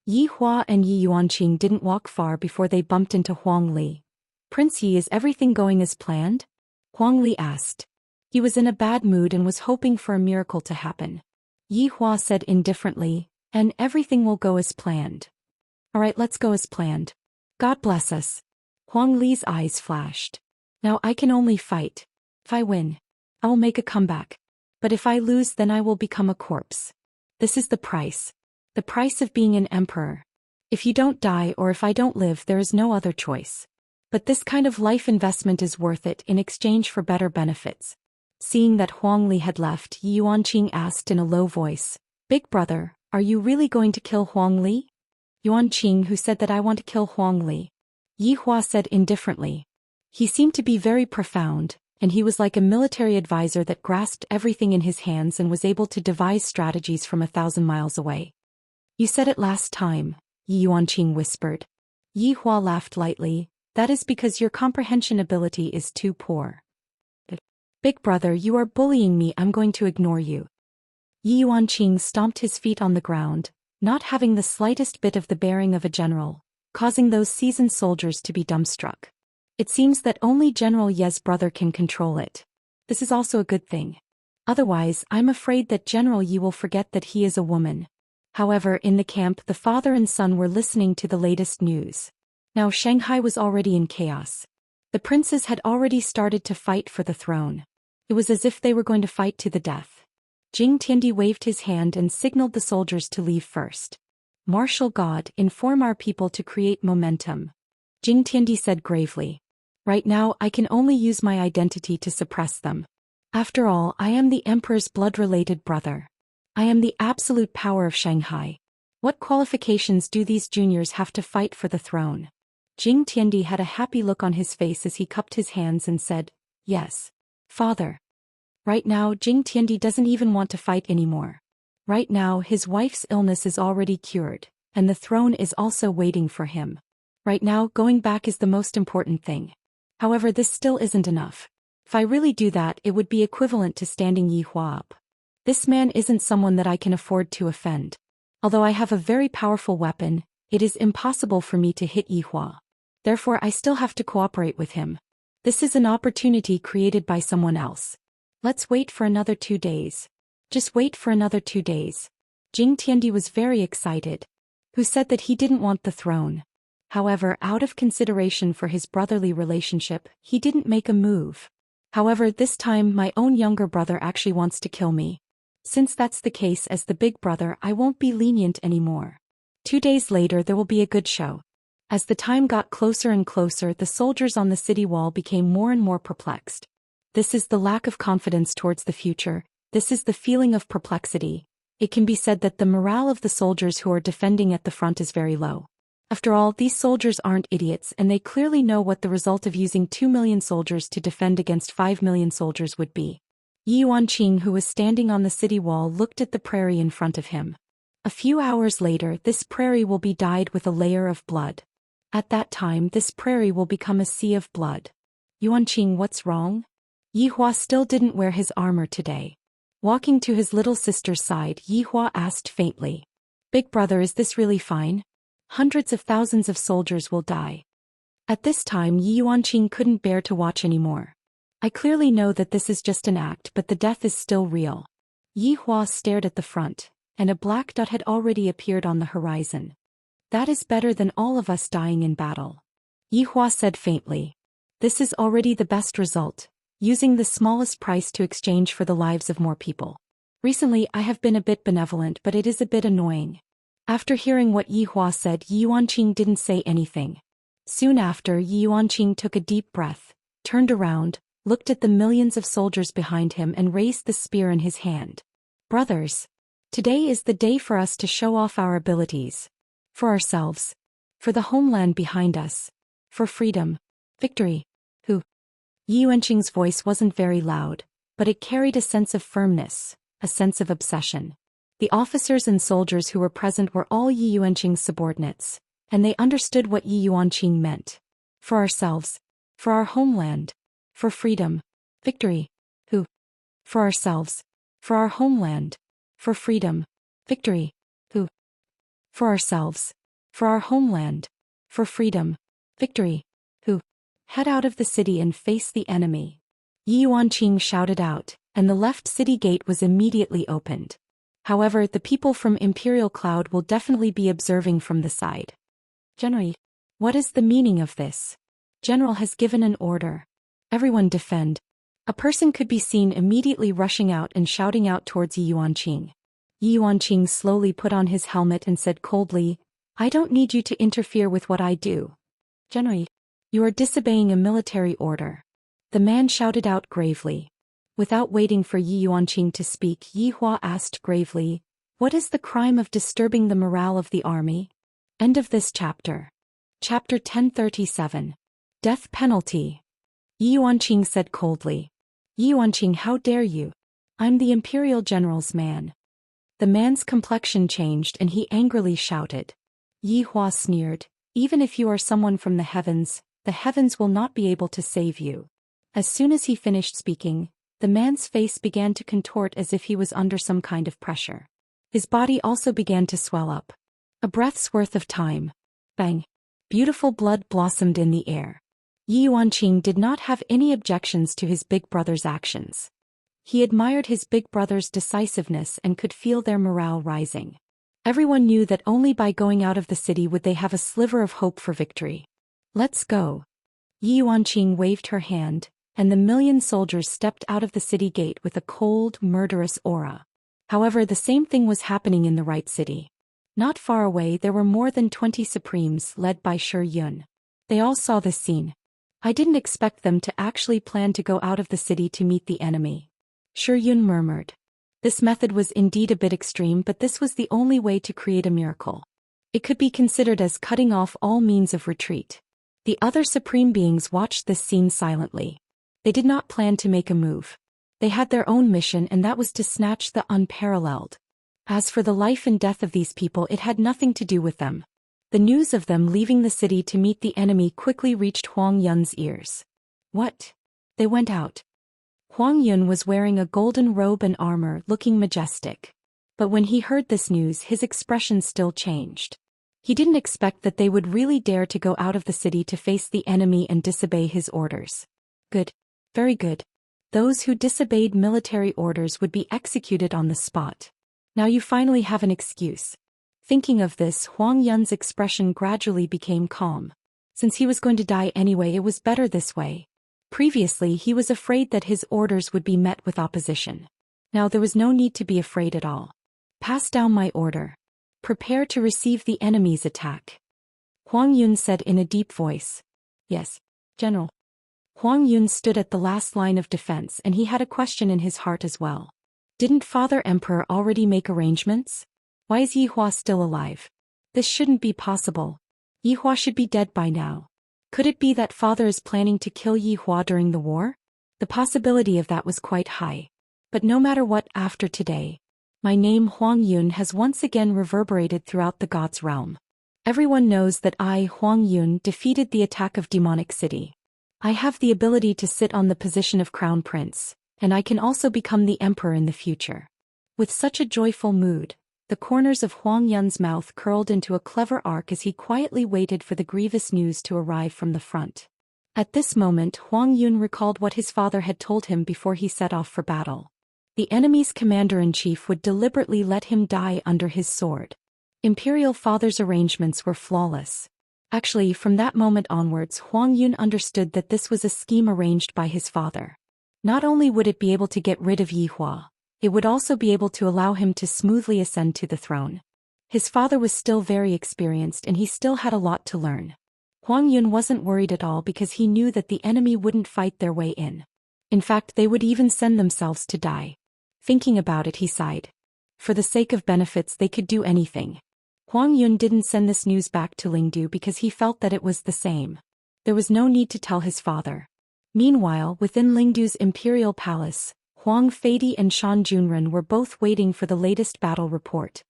Yi Hua and Yi Yuanqing didn't walk far before they bumped into Huang Li. Prince Yi, is everything going as planned? Huang Li asked. He was in a bad mood and was hoping for a miracle to happen. Yi Hua said indifferently, and everything will go as planned. Alright, let's go as planned. God bless us. Huang Li's eyes flashed. Now I can only fight. If I win, I will make a comeback. But if I lose, then I will become a corpse. This is the price. The price of being an emperor. If you don't die or if I don't live, there is no other choice. But this kind of life investment is worth it in exchange for better benefits. Seeing that Huang Li had left, Yi Yuanqing asked in a low voice, Big brother, are you really going to kill Huang Li? Yuanqing, who said that I want to kill Huang Li? Yi Hua said indifferently. He seemed to be very profound, and he was like a military advisor that grasped everything in his hands and was able to devise strategies from 1,000 miles away. You said it last time, Yi Yuanqing whispered. Yi Hua laughed lightly. That is because your comprehension ability is too poor. Big brother, you are bullying me, I'm going to ignore you. Yi Yuanqing stomped his feet on the ground, not having the slightest bit of the bearing of a general, causing those seasoned soldiers to be dumbstruck. It seems that only General Ye's brother can control it. This is also a good thing. Otherwise, I'm afraid that General Yi will forget that he is a woman. However, in the camp, the father and son were listening to the latest news. Now Shanghai was already in chaos. The princes had already started to fight for the throne. It was as if they were going to fight to the death. Jing Tiandi waved his hand and signaled the soldiers to leave first. Martial God, inform our people to create momentum. Jing Tiandi said gravely. Right now I can only use my identity to suppress them. After all, I am the emperor's blood-related brother. I am the absolute power of Shanghai. What qualifications do these juniors have to fight for the throne? Jing Tiandi had a happy look on his face as he cupped his hands and said, Yes, father. Right now Jing Tiandi doesn't even want to fight anymore. Right now his wife's illness is already cured, and the throne is also waiting for him. Right now going back is the most important thing. However, this still isn't enough. If I really do that, it would be equivalent to standing Yi Hua up. This man isn't someone that I can afford to offend. Although I have a very powerful weapon, it is impossible for me to hit Yi Hua. Therefore I still have to cooperate with him. This is an opportunity created by someone else. Let's wait for another 2 days. Just wait for another 2 days. Jing Tiandi was very excited. Who said that he didn't want the throne? However, out of consideration for his brotherly relationship, he didn't make a move. However, this time my own younger brother actually wants to kill me. Since that's the case, as the big brother, I won't be lenient anymore. 2 days later there will be a good show. As the time got closer and closer, the soldiers on the city wall became more and more perplexed. This is the lack of confidence towards the future. This is the feeling of perplexity. It can be said that the morale of the soldiers who are defending at the front is very low. After all, these soldiers aren't idiots, and they clearly know what the result of using 2 million soldiers to defend against 5 million soldiers would be. Yi Yuanqing, who was standing on the city wall, looked at the prairie in front of him. A few hours later, this prairie will be dyed with a layer of blood. At that time this prairie will become a sea of blood. Yuanqing, what's wrong? Yihua still didn't wear his armor today. Walking to his little sister's side, Yihua asked faintly. Big brother, is this really fine? Hundreds of thousands of soldiers will die. At this time Yuanqing couldn't bear to watch anymore. I clearly know that this is just an act, but the death is still real. Yihua stared at the front, and a black dot had already appeared on the horizon. That is better than all of us dying in battle. Yihua said faintly. This is already the best result, using the smallest price to exchange for the lives of more people. Recently I have been a bit benevolent, but it is a bit annoying. After hearing what Yihua said, Yuanqing didn't say anything. Soon after, Yuanqing took a deep breath, turned around, looked at the millions of soldiers behind him and raised the spear in his hand. Brothers, today is the day for us to show off our abilities. For ourselves. For the homeland behind us. For freedom. Victory. Who? Yuanqing's voice wasn't very loud, but it carried a sense of firmness, a sense of obsession. The officers and soldiers who were present were all Yuanqing's subordinates, and they understood what Yuanqing meant. For ourselves. For our homeland. For freedom. Victory. Who? For ourselves. For our homeland. For freedom. Victory. Who? For ourselves. For our homeland. For freedom. Victory. Who? Head out of the city and face the enemy. Yuanqing shouted out, and the left city gate was immediately opened. However, the people from Imperial Cloud will definitely be observing from the side. General, what is the meaning of this? General has given an order. Everyone defend. A person could be seen immediately rushing out and shouting out towards Yuanqing. Yuanqing slowly put on his helmet and said coldly, I don't need you to interfere with what I do. General, you are disobeying a military order. The man shouted out gravely. Without waiting for Yuanqing to speak, Yihua asked gravely, what is the crime of disturbing the morale of the army? End of this chapter. Chapter 1037. Death penalty. Yuanqing said coldly. Yuanqing, how dare you? I'm the Imperial General's man. The man's complexion changed and he angrily shouted. Yihua sneered, even if you are someone from the heavens will not be able to save you. As soon as he finished speaking, the man's face began to contort as if he was under some kind of pressure. His body also began to swell up. A breath's worth of time. Bang. Beautiful blood blossomed in the air. Yuanqing did not have any objections to his big brother's actions. He admired his big brother's decisiveness and could feel their morale rising. Everyone knew that only by going out of the city would they have a sliver of hope for victory. Let's go. Yuanqing waved her hand, and the million soldiers stepped out of the city gate with a cold, murderous aura. However, the same thing was happening in the right city. Not far away there were more than 20 Supremes led by Zhou Xian. They all saw this scene. I didn't expect them to actually plan to go out of the city to meet the enemy. Zhou Xian murmured. This method was indeed a bit extreme, but this was the only way to create a miracle. It could be considered as cutting off all means of retreat. The other supreme beings watched this scene silently. They did not plan to make a move. They had their own mission, and that was to snatch the unparalleled. As for the life and death of these people, it had nothing to do with them. The news of them leaving the city to meet the enemy quickly reached Huang Yun's ears. What? They went out. Huang Yun was wearing a golden robe and armor, looking majestic. But when he heard this news, his expression still changed. He didn't expect that they would really dare to go out of the city to face the enemy and disobey his orders. Good. Very good. Those who disobeyed military orders would be executed on the spot. Now you finally have an excuse. Thinking of this, Huang Yun's expression gradually became calm. Since he was going to die anyway, it was better this way. Previously, he was afraid that his orders would be met with opposition. Now there was no need to be afraid at all. Pass down my order. Prepare to receive the enemy's attack. Huang Yun said in a deep voice. Yes, General. Huang Yun stood at the last line of defense, and he had a question in his heart as well. Didn't Father Emperor already make arrangements? Why is Yihua still alive? This shouldn't be possible. Yihua should be dead by now. Could it be that Father is planning to kill Yihua during the war? The possibility of that was quite high. But no matter what, after today, my name Huang Yun has once again reverberated throughout the gods' realm. Everyone knows that I, Huang Yun, defeated the attack of Demonic City. I have the ability to sit on the position of Crown Prince, and I can also become the Emperor in the future." With such a joyful mood, the corners of Huang Yun's mouth curled into a clever arc as he quietly waited for the grievous news to arrive from the front. At this moment, Huang Yun recalled what his father had told him before he set off for battle. The enemy's commander-in-chief would deliberately let him die under his sword. Imperial father's arrangements were flawless. Actually, from that moment onwards, Huang Yun understood that this was a scheme arranged by his father. Not only would it be able to get rid of Yi Hua, it would also be able to allow him to smoothly ascend to the throne. His father was still very experienced and he still had a lot to learn. Huang Yun wasn't worried at all because he knew that the enemy wouldn't fight their way in. In fact, they would even send themselves to die. Thinking about it, he sighed. For the sake of benefits, they could do anything. Huang Yun didn't send this news back to Lingdu because he felt that it was the same. There was no need to tell his father. Meanwhile, within Lingdu's imperial palace, Huang Feidi and Shan Junren were both waiting for the latest battle report.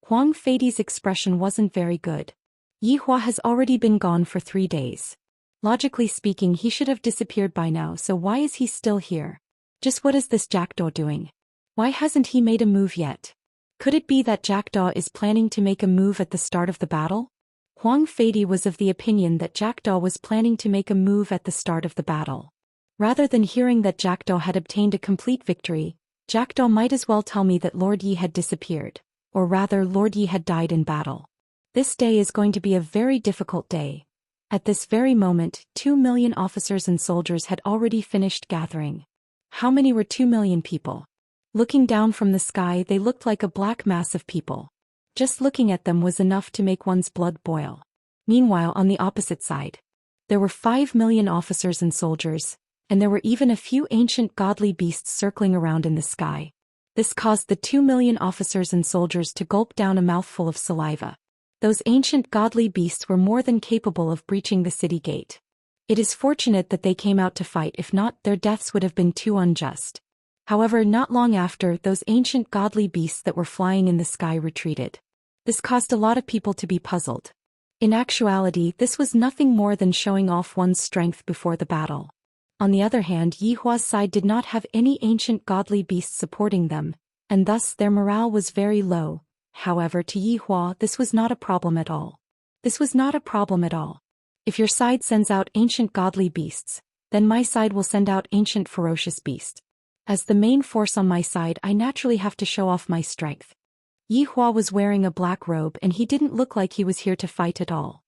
Huang Feidi's expression wasn't very good. Yi Hua has already been gone for 3 days. Logically speaking, he should have disappeared by now, so why is he still here? Just what is this Jackdaw doing? Why hasn't he made a move yet? Could it be that Jackdaw is planning to make a move at the start of the battle? Huang Feidi was of the opinion that Jackdaw was planning to make a move at the start of the battle. Rather than hearing that Jackdaw had obtained a complete victory, Jackdaw might as well tell me that Lord Yi had disappeared, or rather Lord Yi had died in battle. This day is going to be a very difficult day. At this very moment, 2 million officers and soldiers had already finished gathering. How many were 2 million people? Looking down from the sky, they looked like a black mass of people. Just looking at them was enough to make one's blood boil. Meanwhile, on the opposite side, there were 5 million officers and soldiers, and there were even a few ancient godly beasts circling around in the sky. This caused the 2 million officers and soldiers to gulp down a mouthful of saliva. Those ancient godly beasts were more than capable of breaching the city gate. It is fortunate that they came out to fight, if not, their deaths would have been too unjust. However, not long after, those ancient godly beasts that were flying in the sky retreated. This caused a lot of people to be puzzled. In actuality, this was nothing more than showing off one's strength before the battle. On the other hand, Yi Hua's side did not have any ancient godly beasts supporting them, and thus their morale was very low. However, to Yi Hua, this was not a problem at all. This was not a problem at all. If your side sends out ancient godly beasts, then my side will send out ancient ferocious beasts. As the main force on my side, I naturally have to show off my strength. Yi Hua was wearing a black robe and he didn't look like he was here to fight at all.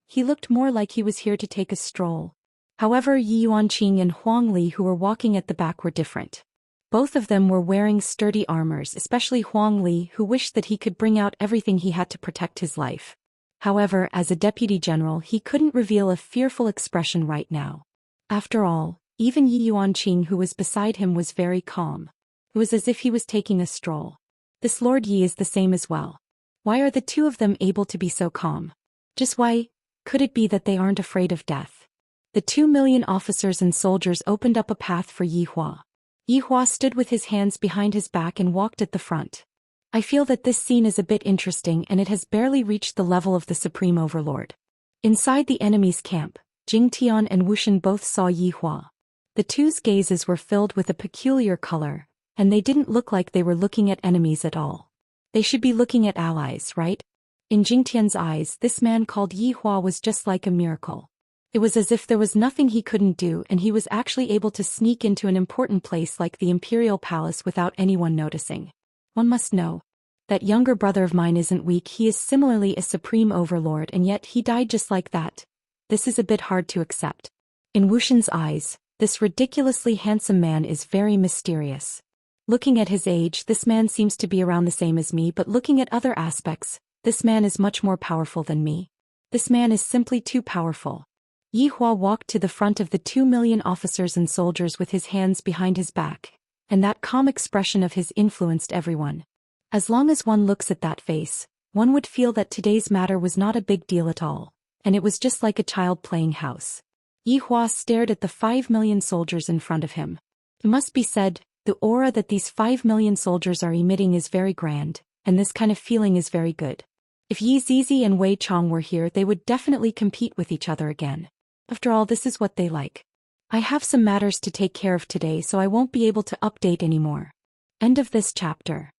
He looked more like he was here to take a stroll. However, Yi Yuanqing and Huang Li, who were walking at the back, were different. Both of them were wearing sturdy armors, especially Huang Li, who wished that he could bring out everything he had to protect his life. However, as a deputy general, he couldn't reveal a fearful expression right now. After all, even Yi Yuanqing, who was beside him, was very calm. It was as if he was taking a stroll. This Lord Yi is the same as well. Why are the two of them able to be so calm? Just why? Could it be that they aren't afraid of death? The 2 million officers and soldiers opened up a path for Yi Hua. Yi Hua stood with his hands behind his back and walked at the front. I feel that this scene is a bit interesting and it has barely reached the level of the Supreme Overlord. Inside the enemy's camp, Jing Tian and Wu Shen both saw Yi Hua. The two's gazes were filled with a peculiar color, and they didn't look like they were looking at enemies at all. They should be looking at allies, right? In Jing Tian's eyes, this man called Yi Hua was just like a miracle. It was as if there was nothing he couldn't do, and he was actually able to sneak into an important place like the Imperial Palace without anyone noticing. One must know. That younger brother of mine isn't weak, he is similarly a supreme overlord, and yet he died just like that. This is a bit hard to accept. In Wu Shen's eyes, this ridiculously handsome man is very mysterious. Looking at his age, this man seems to be around the same as me, but looking at other aspects, this man is much more powerful than me. This man is simply too powerful. Yi Hua walked to the front of the 2 million officers and soldiers with his hands behind his back, and that calm expression of his influenced everyone. As long as one looks at that face, one would feel that today's matter was not a big deal at all, and it was just like a child playing house. Yi Hua stared at the 5 million soldiers in front of him. It must be said, the aura that these 5 million soldiers are emitting is very grand, and this kind of feeling is very good. If Yi Zizi and Wei Chong were here, they would definitely compete with each other again. After all, this is what they like. I have some matters to take care of today, so I won't be able to update anymore. End of this chapter.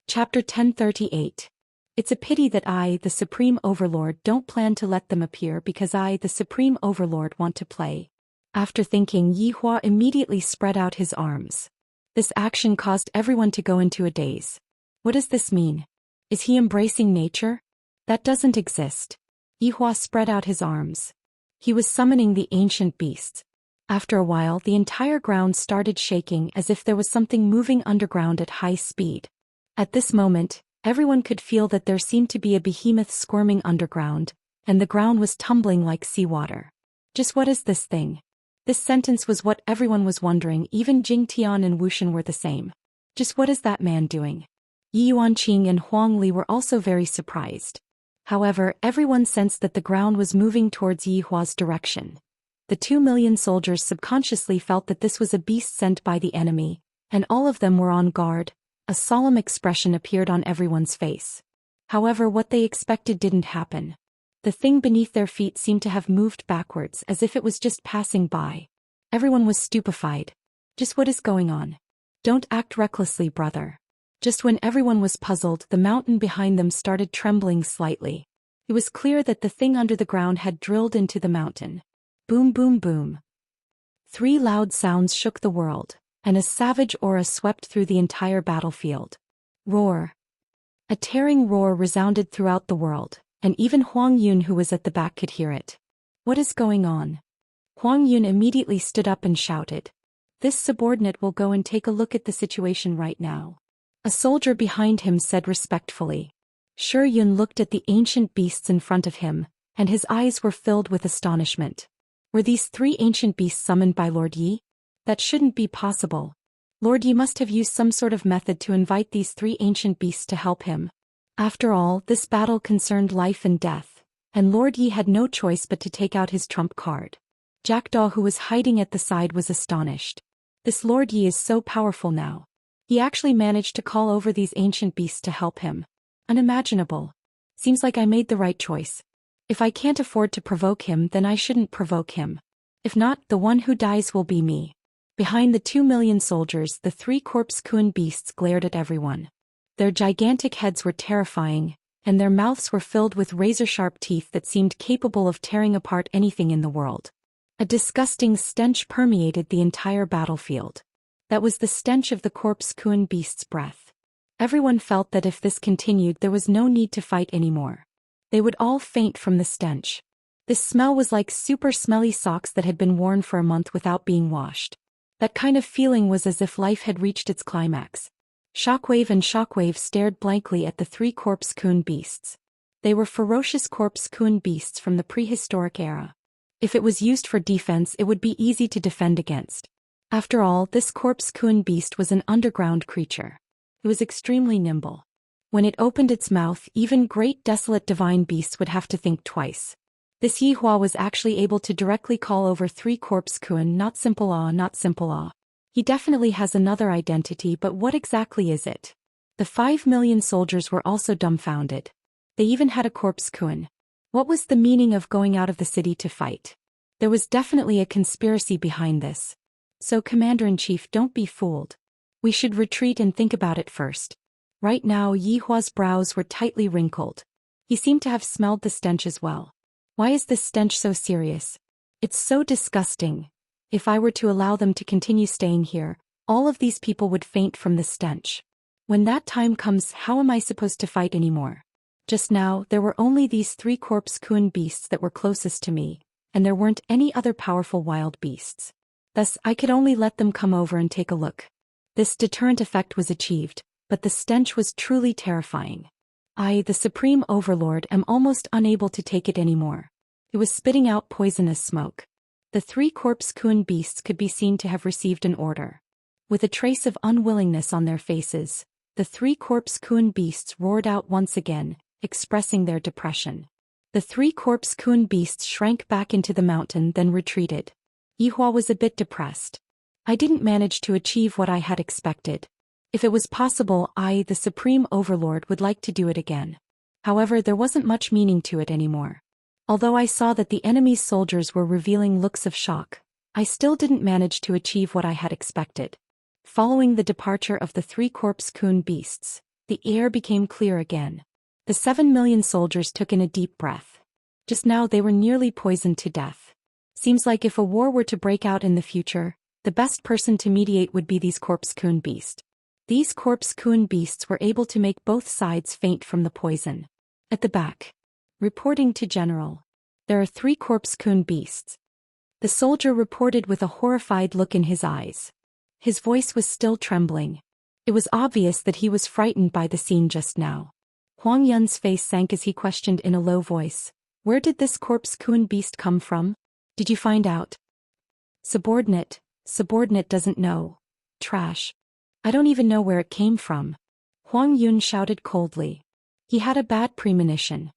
Chapter 1038. It's a pity that I, the Supreme Overlord, don't plan to let them appear because I, the Supreme Overlord, want to play. After thinking, Yi Hua immediately spread out his arms. This action caused everyone to go into a daze. What does this mean? Is he embracing nature? That doesn't exist. Yi Hua spread out his arms. He was summoning the ancient beasts. After a while, the entire ground started shaking as if there was something moving underground at high speed. At this moment, everyone could feel that there seemed to be a behemoth squirming underground, and the ground was tumbling like seawater. Just what is this thing? This sentence was what everyone was wondering. Even Jing Tian and Wu Shen were the same. Just what is that man doing? Yi Yuanqing and Huang Li were also very surprised. However, everyone sensed that the ground was moving towards Yi Hua's direction. The 2 million soldiers subconsciously felt that this was a beast sent by the enemy, and all of them were on guard. A solemn expression appeared on everyone's face. However, what they expected didn't happen. The thing beneath their feet seemed to have moved backwards as if it was just passing by. Everyone was stupefied. Just what is going on? Don't act recklessly, brother. Just when everyone was puzzled, the mountain behind them started trembling slightly. It was clear that the thing under the ground had drilled into the mountain. Boom, boom, boom. 3 loud sounds shook the world, and a savage aura swept through the entire battlefield. Roar. A tearing roar resounded throughout the world, and even Huang Yun, who was at the back, could hear it. What is going on? Huang Yun immediately stood up and shouted. This subordinate will go and take a look at the situation right now. A soldier behind him said respectfully. Shi Yun looked at the ancient beasts in front of him, and his eyes were filled with astonishment. Were these 3 ancient beasts summoned by Lord Yi? That shouldn't be possible. Lord Yi must have used some sort of method to invite these 3 ancient beasts to help him. After all, this battle concerned life and death, and Lord Yi had no choice but to take out his trump card. Jackdaw, who was hiding at the side, was astonished. This Lord Yi is so powerful now. He actually managed to call over these ancient beasts to help him. Unimaginable. Seems like I made the right choice. If I can't afford to provoke him, then I shouldn't provoke him. If not, the one who dies will be me. Behind the 2 million soldiers, the 3 corpse Kun beasts glared at everyone. Their gigantic heads were terrifying, and their mouths were filled with razor-sharp teeth that seemed capable of tearing apart anything in the world. A disgusting stench permeated the entire battlefield. That was the stench of the corpse Kun beast's breath. Everyone felt that if this continued, there was no need to fight anymore. They would all faint from the stench. This smell was like super smelly socks that had been worn for a month without being washed. That kind of feeling was as if life had reached its climax. Shockwave and Shockwave stared blankly at the 3 corpse Kun beasts. They were ferocious corpse Kun beasts from the prehistoric era. If it was used for defense, it would be easy to defend against. After all, this corpse Kun beast was an underground creature. It was extremely nimble. When it opened its mouth, even great desolate divine beasts would have to think twice. This Yi Hua was actually able to directly call over 3 corpse Kun, not simple ah, not simple ah. He definitely has another identity, but what exactly is it? The 5 million soldiers were also dumbfounded. They even had a corpse Kun. What was the meaning of going out of the city to fight? There was definitely a conspiracy behind this. So Commander-in-Chief, don't be fooled. We should retreat and think about it first. Right now, Yi Hua's brows were tightly wrinkled. He seemed to have smelled the stench as well. Why is this stench so serious? It's so disgusting. If I were to allow them to continue staying here, all of these people would faint from the stench. When that time comes, how am I supposed to fight anymore? Just now, there were only these 3 corpse Kun beasts that were closest to me, and there weren't any other powerful wild beasts. Thus, I could only let them come over and take a look. This deterrent effect was achieved, but the stench was truly terrifying. I, the Supreme Overlord, am almost unable to take it anymore. It was spitting out poisonous smoke. The 3 corpse Kun beasts could be seen to have received an order. With a trace of unwillingness on their faces, the 3 corpse Kun beasts roared out once again, expressing their depression. The 3 corpse Kun beasts shrank back into the mountain, then retreated. Yi Hua was a bit depressed. I didn't manage to achieve what I had expected. If it was possible, I, the Supreme Overlord, would like to do it again. However, there wasn't much meaning to it anymore. Although I saw that the enemy's soldiers were revealing looks of shock, I still didn't manage to achieve what I had expected. Following the departure of the 3 corpse coon beasts, the air became clear again. The 7 million soldiers took in a deep breath. Just now they were nearly poisoned to death. Seems like if a war were to break out in the future, the best person to mediate would be these corpse coon beasts. These corpse coon beasts were able to make both sides faint from the poison. At the back. Reporting to General. There are 3 corpse coon beasts. The soldier reported with a horrified look in his eyes. His voice was still trembling. It was obvious that he was frightened by the scene just now. Huang Yun's face sank as he questioned in a low voice, "Where did this corpse coon beast come from? Did you find out?" Subordinate doesn't know. Trash. I don't even know where it came from. Huang Yun shouted coldly. He had a bad premonition.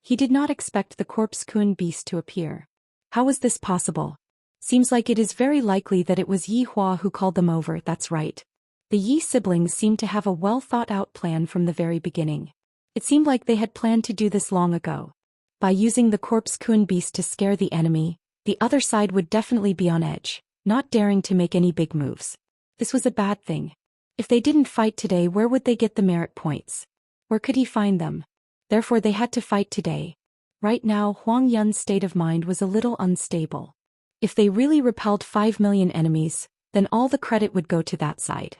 He did not expect the corpse coon beast to appear. How was this possible? Seems like it is very likely that it was Yi Hua who called them over, that's right. The Yi siblings seemed to have a well-thought-out plan from the very beginning. It seemed like they had planned to do this long ago. By using the corpse coon beast to scare the enemy, the other side would definitely be on edge, not daring to make any big moves. This was a bad thing. If they didn't fight today, where would they get the merit points? Where could he find them? Therefore they had to fight today. Right now Huang Yun's state of mind was a little unstable. If they really repelled 5 million enemies, then all the credit would go to that side.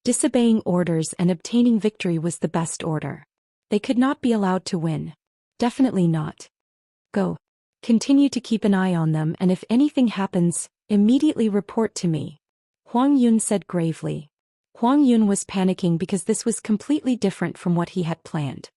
Disobeying orders and obtaining victory was the best order. They could not be allowed to win. Definitely not. Go. Continue to keep an eye on them, and if anything happens, immediately report to me. Huang Yun said gravely. Huang Yun was panicking because this was completely different from what he had planned.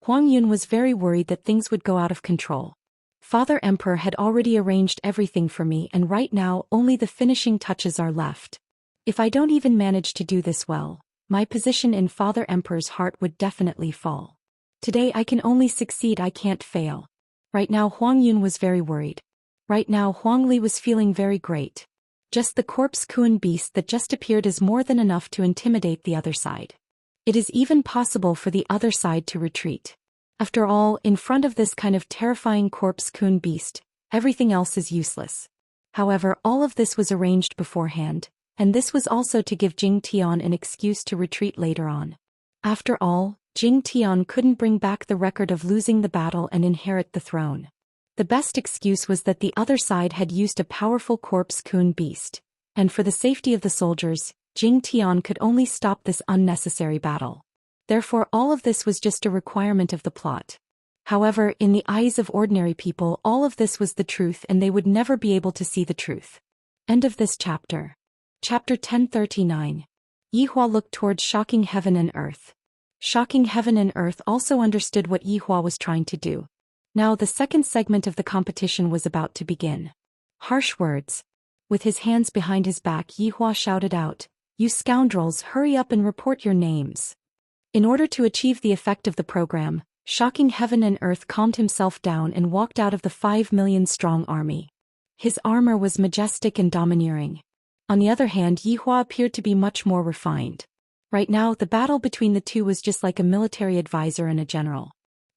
Huang Yun was very worried that things would go out of control. Father Emperor had already arranged everything for me, and right now only the finishing touches are left. If I don't even manage to do this well, my position in Father Emperor's heart would definitely fall. Today I can only succeed, I can't fail. Right now Huang Yun was very worried. Right now Huang Li was feeling very great. Just the corpse coon beast that just appeared is more than enough to intimidate the other side. It is even possible for the other side to retreat. After all, in front of this kind of terrifying corpse coon beast, everything else is useless. However, all of this was arranged beforehand, and this was also to give Jing Tian an excuse to retreat later on. After all, Jing Tian couldn't bring back the record of losing the battle and inherit the throne. The best excuse was that the other side had used a powerful corpse coon beast, and for the safety of the soldiers, Jing Tian could only stop this unnecessary battle. Therefore all of this was just a requirement of the plot. However, in the eyes of ordinary people all of this was the truth, and they would never be able to see the truth. End of this chapter. Chapter 1039. Yi Hua looked towards Shocking Heaven and Earth. Shocking Heaven and Earth also understood what Yi Hua was trying to do. Now the second segment of the competition was about to begin. Harsh words. With his hands behind his back, Yi Hua shouted out, "You scoundrels, hurry up and report your names." In order to achieve the effect of the program, Shocking Heaven and Earth calmed himself down and walked out of the 5 million strong army. His armor was majestic and domineering. On the other hand, Yi Hua appeared to be much more refined. Right now, the battle between the two was just like a military advisor and a general.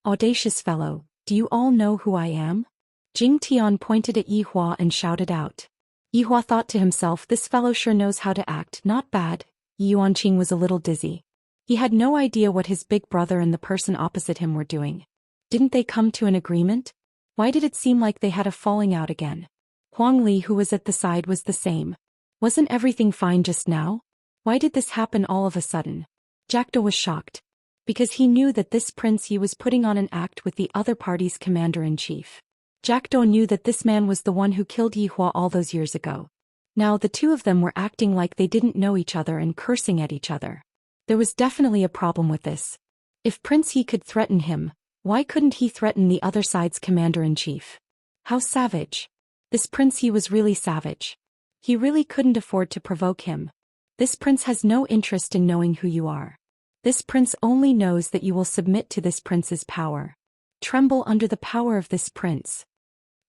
"Audacious fellow, do you all know who I am?" Jing Tian pointed at Yi Hua and shouted out. Yi Hua thought to himself, this fellow sure knows how to act, not bad. Yi Yuanqing was a little dizzy. He had no idea what his big brother and the person opposite him were doing. Didn't they come to an agreement? Why did it seem like they had a falling out again? Huang Li, who was at the side, was the same. Wasn't everything fine just now? Why did this happen all of a sudden? Jackdaw was shocked. Because he knew that this Prince Yi was putting on an act with the other party's commander-in-chief. Jackdaw knew that this man was the one who killed Yi Hua all those years ago. Now the two of them were acting like they didn't know each other and cursing at each other. There was definitely a problem with this. If Prince Yi could threaten him, why couldn't he threaten the other side's commander-in-chief? How savage. This Prince Yi was really savage. He really couldn't afford to provoke him. This prince has no interest in knowing who you are. This prince only knows that you will submit to this prince's power. Tremble under the power of this prince.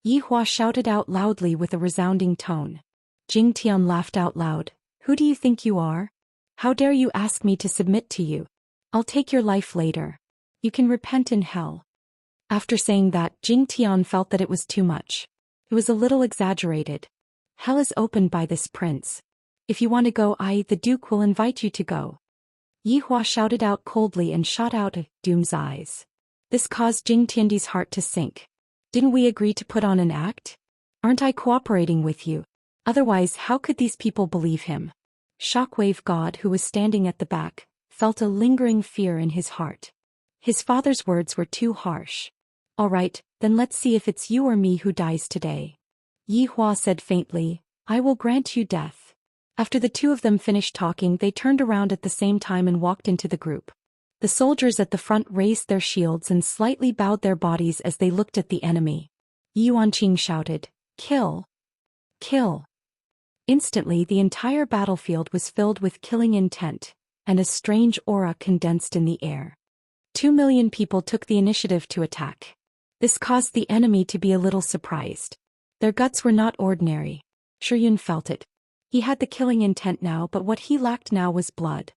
Yi Hua shouted out loudly with a resounding tone. Jing Tian laughed out loud. Who do you think you are? How dare you ask me to submit to you? I'll take your life later. You can repent in hell. After saying that, Jing Tian felt that it was too much. It was a little exaggerated. Hell is opened by this prince. If you want to go, the Duke, will invite you to go. Yi Hua shouted out coldly and shot out of Doom's eyes. This caused Jing Tiandi's heart to sink. Didn't we agree to put on an act? Aren't I cooperating with you? Otherwise, how could these people believe him? Shockwave God, who was standing at the back, felt a lingering fear in his heart. His father's words were too harsh. All right, then let's see if it's you or me who dies today. Yi Hua said faintly, I will grant you death. After the two of them finished talking, they turned around at the same time and walked into the group. The soldiers at the front raised their shields and slightly bowed their bodies as they looked at the enemy. Yuanqing shouted, Kill! Kill! Instantly, the entire battlefield was filled with killing intent, and a strange aura condensed in the air. 2 million people took the initiative to attack. This caused the enemy to be a little surprised. Their guts were not ordinary. Zhou Xian felt it. He had the killing intent now, but what he lacked now was blood.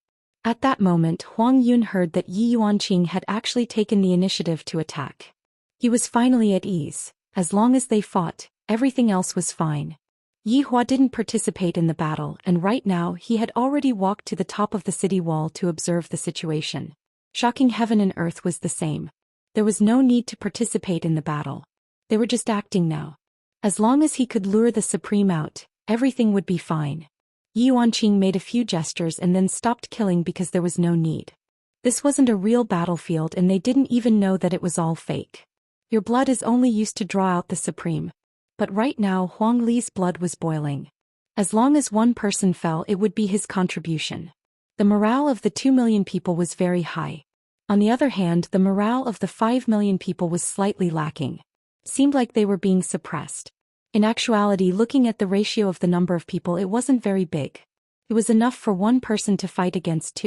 At that moment, Huang Yun heard that Yi Yuanqing had actually taken the initiative to attack. He was finally at ease. As long as they fought, everything else was fine. Yi Hua didn't participate in the battle, and right now he had already walked to the top of the city wall to observe the situation. Shocking heaven and earth was the same. There was no need to participate in the battle. They were just acting now. As long as he could lure the Supreme out, everything would be fine. Yi Yuanqing made a few gestures and then stopped killing because there was no need. This wasn't a real battlefield and they didn't even know that it was all fake. Your blood is only used to draw out the Supreme. But right now Huang Li's blood was boiling. As long as one person fell, it would be his contribution. The morale of the 2 million people was very high. On the other hand, the morale of the 5 million people was slightly lacking. Seemed like they were being suppressed. In actuality, looking at the ratio of the number of people, it wasn't very big. It was enough for one person to fight against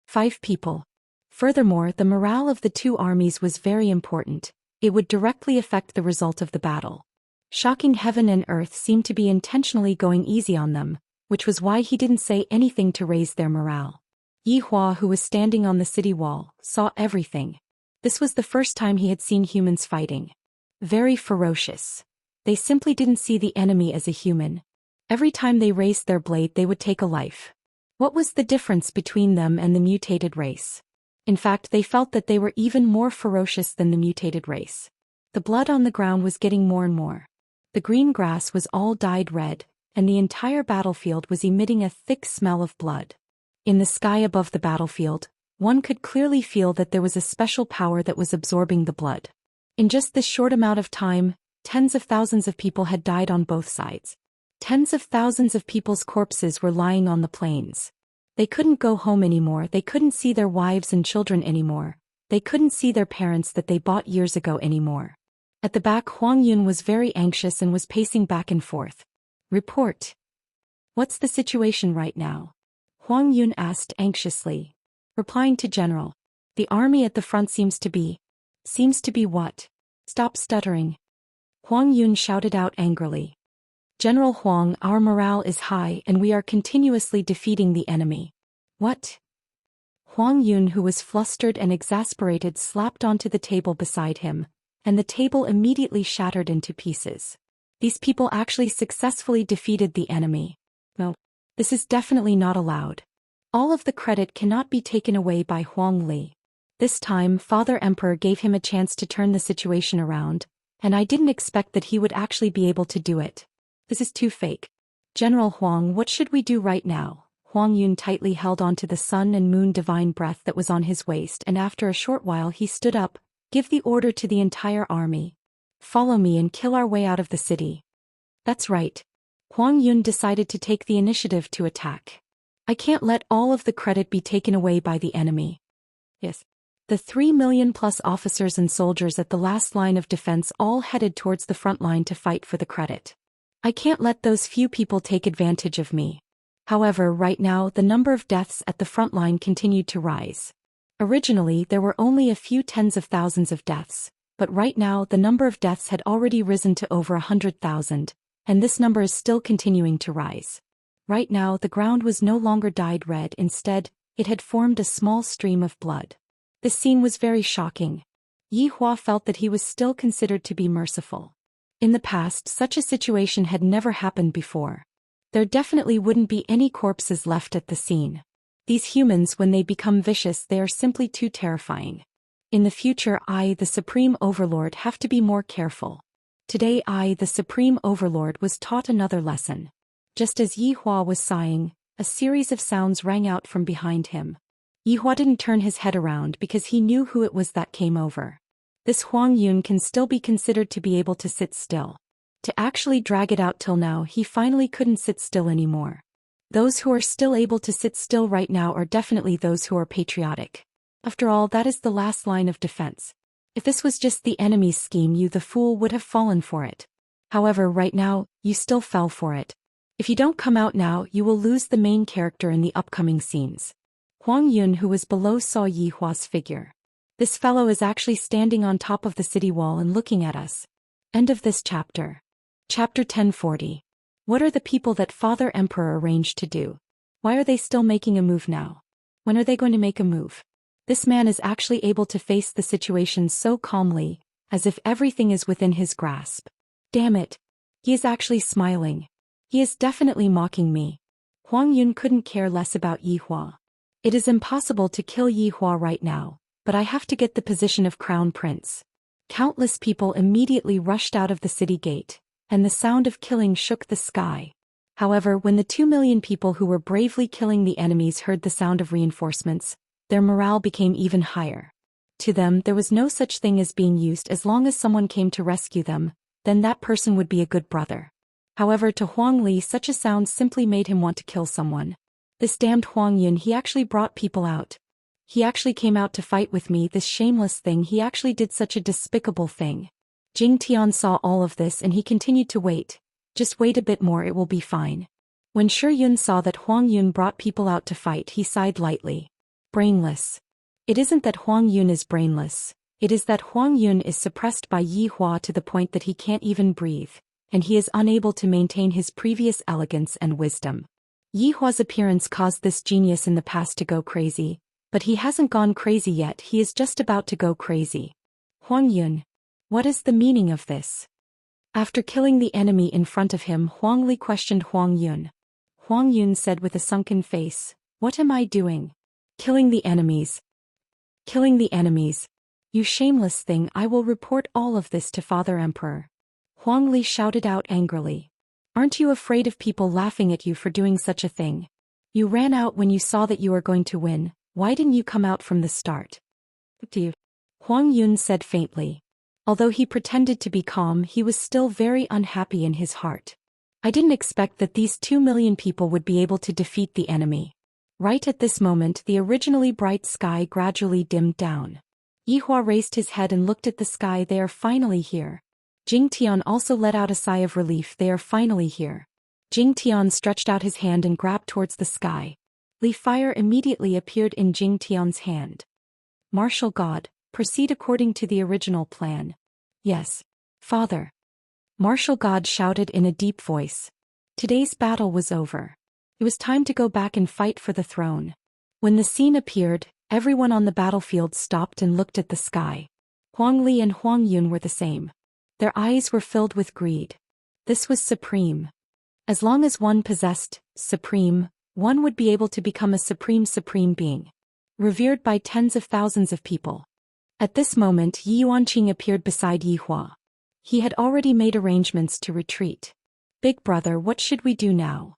5 people. Furthermore, the morale of the two armies was very important. It would directly affect the result of the battle. Shocking heaven and earth seemed to be intentionally going easy on them, which was why he didn't say anything to raise their morale. Yi Hua, who was standing on the city wall, saw everything. This was the first time he had seen humans fighting. Very ferocious. They simply didn't see the enemy as a human. Every time they raised their blade, they would take a life. What was the difference between them and the mutated race? In fact, they felt that they were even more ferocious than the mutated race. The blood on the ground was getting more and more. The green grass was all dyed red, and the entire battlefield was emitting a thick smell of blood. In the sky above the battlefield, one could clearly feel that there was a special power that was absorbing the blood. In just this short amount of time, tens of thousands of people had died on both sides. Tens of thousands of people's corpses were lying on the plains. They couldn't go home anymore, they couldn't see their wives and children anymore, they couldn't see their parents that they bought years ago anymore. At the back, Huang Yun was very anxious and was pacing back and forth. Report. What's the situation right now? Huang Yun asked anxiously. Replying to General. The army at the front seems to be what? Stop stuttering. Huang Yun shouted out angrily. General Huang, our morale is high and we are continuously defeating the enemy. What? Huang Yun, who was flustered and exasperated, slapped onto the table beside him, and the table immediately shattered into pieces. These people actually successfully defeated the enemy. No, this is definitely not allowed. All of the credit cannot be taken away by Huang Li. This time, Father Emperor gave him a chance to turn the situation around, and I didn't expect that he would actually be able to do it. This is too fake. General Huang, what should we do right now? Huang Yun tightly held onto the sun and moon divine breath that was on his waist, and after a short while he stood up. Give the order to the entire army. Follow me and kill our way out of the city. That's right. Huang Yun decided to take the initiative to attack. I can't let all of the credit be taken away by the enemy. Yes. The 3 million plus officers and soldiers at the last line of defense all headed towards the front line to fight for the credit. I can't let those few people take advantage of me. However, right now the number of deaths at the front line continued to rise. Originally, there were only a few tens of thousands of deaths, but right now the number of deaths had already risen to over 100,000, and this number is still continuing to rise. Right now the ground was no longer dyed red, instead, it had formed a small stream of blood. This scene was very shocking. Yi Hua felt that he was still considered to be merciful. In the past, such a situation had never happened before. There definitely wouldn't be any corpses left at the scene. These humans, when they become vicious, they are simply too terrifying. In the future, I, the Supreme Overlord, have to be more careful. Today I, the Supreme Overlord, was taught another lesson. Just as Yi Hua was sighing, a series of sounds rang out from behind him. Yi Hua didn't turn his head around because he knew who it was that came over. This Huang Yun can still be considered to be able to sit still. To actually drag it out till now, he finally couldn't sit still anymore. Those who are still able to sit still right now are definitely those who are patriotic. After all, that is the last line of defense. If this was just the enemy's scheme, you the fool would have fallen for it. However, right now, you still fell for it. If you don't come out now, you will lose the main character in the upcoming scenes. Huang Yun, who was below, saw Yi Hua's figure. This fellow is actually standing on top of the city wall and looking at us. End of this chapter. Chapter 1040. What are the people that Father Emperor arranged to do? Why are they still making a move now? When are they going to make a move? This man is actually able to face the situation so calmly, as if everything is within his grasp. Damn it. He is actually smiling. He is definitely mocking me. Huang Yun couldn't care less about Yi Hua. It is impossible to kill Yi Hua right now, but I have to get the position of Crown Prince. Countless people immediately rushed out of the city gate, and the sound of killing shook the sky. However, when the 2 million people who were bravely killing the enemies heard the sound of reinforcements, their morale became even higher. To them, there was no such thing as being used. As long as someone came to rescue them, then that person would be a good brother. However, to Huang Li, such a sound simply made him want to kill someone. This damned Huang Yun, he actually brought people out. He actually came out to fight with me, this shameless thing. He actually did such a despicable thing. Jing Tian saw all of this and he continued to wait. Just wait a bit more, it will be fine. When Shi Yun saw that Huang Yun brought people out to fight, he sighed lightly. Brainless. It isn't that Huang Yun is brainless, it is that Huang Yun is suppressed by Yi Hua to the point that he can't even breathe, and he is unable to maintain his previous elegance and wisdom. Yi Hua's appearance caused this genius in the past to go crazy, but he hasn't gone crazy yet, he is just about to go crazy. Huang Yun. What is the meaning of this? After killing the enemy in front of him, Huang Li questioned Huang Yun. Huang Yun said with a sunken face, "What am I doing? Killing the enemies. Killing the enemies. You shameless thing, I will report all of this to Father Emperor." Huang Li shouted out angrily. "Aren't you afraid of people laughing at you for doing such a thing? You ran out when you saw that you were going to win, why didn't you come out from the start?" Huang Yun said faintly. Although he pretended to be calm, he was still very unhappy in his heart. "I didn't expect that these 2 million people would be able to defeat the enemy." Right at this moment, the originally bright sky gradually dimmed down. Yi Hua raised his head and looked at the sky. They are finally here. Jing Tian also let out a sigh of relief. They are finally here. Jing Tian stretched out his hand and grabbed towards the sky. Fire immediately appeared in Jing Tian's hand. "Martial God, proceed according to the original plan." "Yes, Father." Martial God shouted in a deep voice. Today's battle was over. It was time to go back and fight for the throne. When the scene appeared, everyone on the battlefield stopped and looked at the sky. Huang Li and Huang Yun were the same. Their eyes were filled with greed. This was supreme. As long as one possessed supreme, one would be able to become a supreme being, revered by tens of thousands of people. At this moment, Yi Yuanqing appeared beside Yi Hua. He had already made arrangements to retreat. "Big brother, what should we do now?"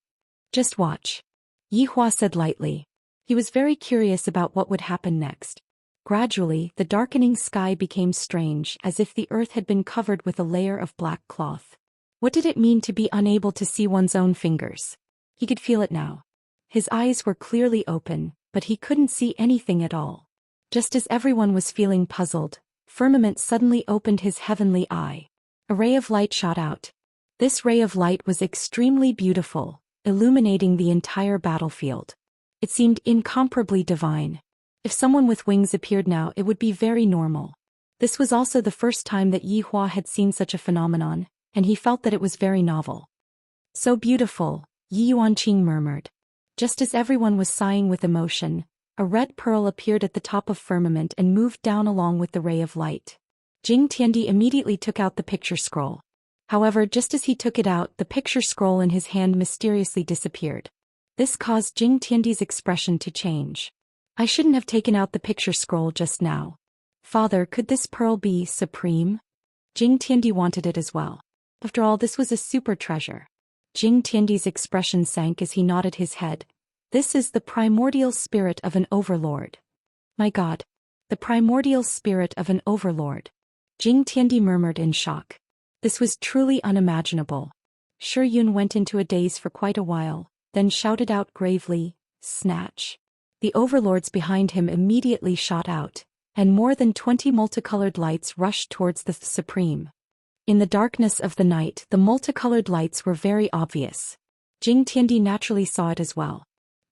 "Just watch," Yi Hua said lightly. He was very curious about what would happen next. Gradually, the darkening sky became strange, as if the earth had been covered with a layer of black cloth. What did it mean to be unable to see one's own fingers? He could feel it now. His eyes were clearly open, but he couldn't see anything at all. Just as everyone was feeling puzzled, Firmament suddenly opened his heavenly eye. A ray of light shot out. This ray of light was extremely beautiful, illuminating the entire battlefield. It seemed incomparably divine. If someone with wings appeared now, it would be very normal. This was also the first time that Yi Hua had seen such a phenomenon, and he felt that it was very novel. "So beautiful," Yi Yuanqing murmured. Just as everyone was sighing with emotion, a red pearl appeared at the top of Firmament and moved down along with the ray of light. Jing Tiandi immediately took out the picture scroll. However, just as he took it out, the picture scroll in his hand mysteriously disappeared. This caused Jing Tiandi's expression to change. I shouldn't have taken out the picture scroll just now. Father, could this pearl be supreme? Jing Tiandi wanted it as well. After all, this was a super treasure. Jing Tiandi's expression sank as he nodded his head. This is the primordial spirit of an overlord. My God. The primordial spirit of an overlord. Jing Tiandi murmured in shock. This was truly unimaginable. Shi Yun went into a daze for quite a while, then shouted out gravely, "Snatch." The overlords behind him immediately shot out, and more than 20 multicolored lights rushed towards the Supreme. In the darkness of the night, the multicolored lights were very obvious. Jing Tiandi naturally saw it as well.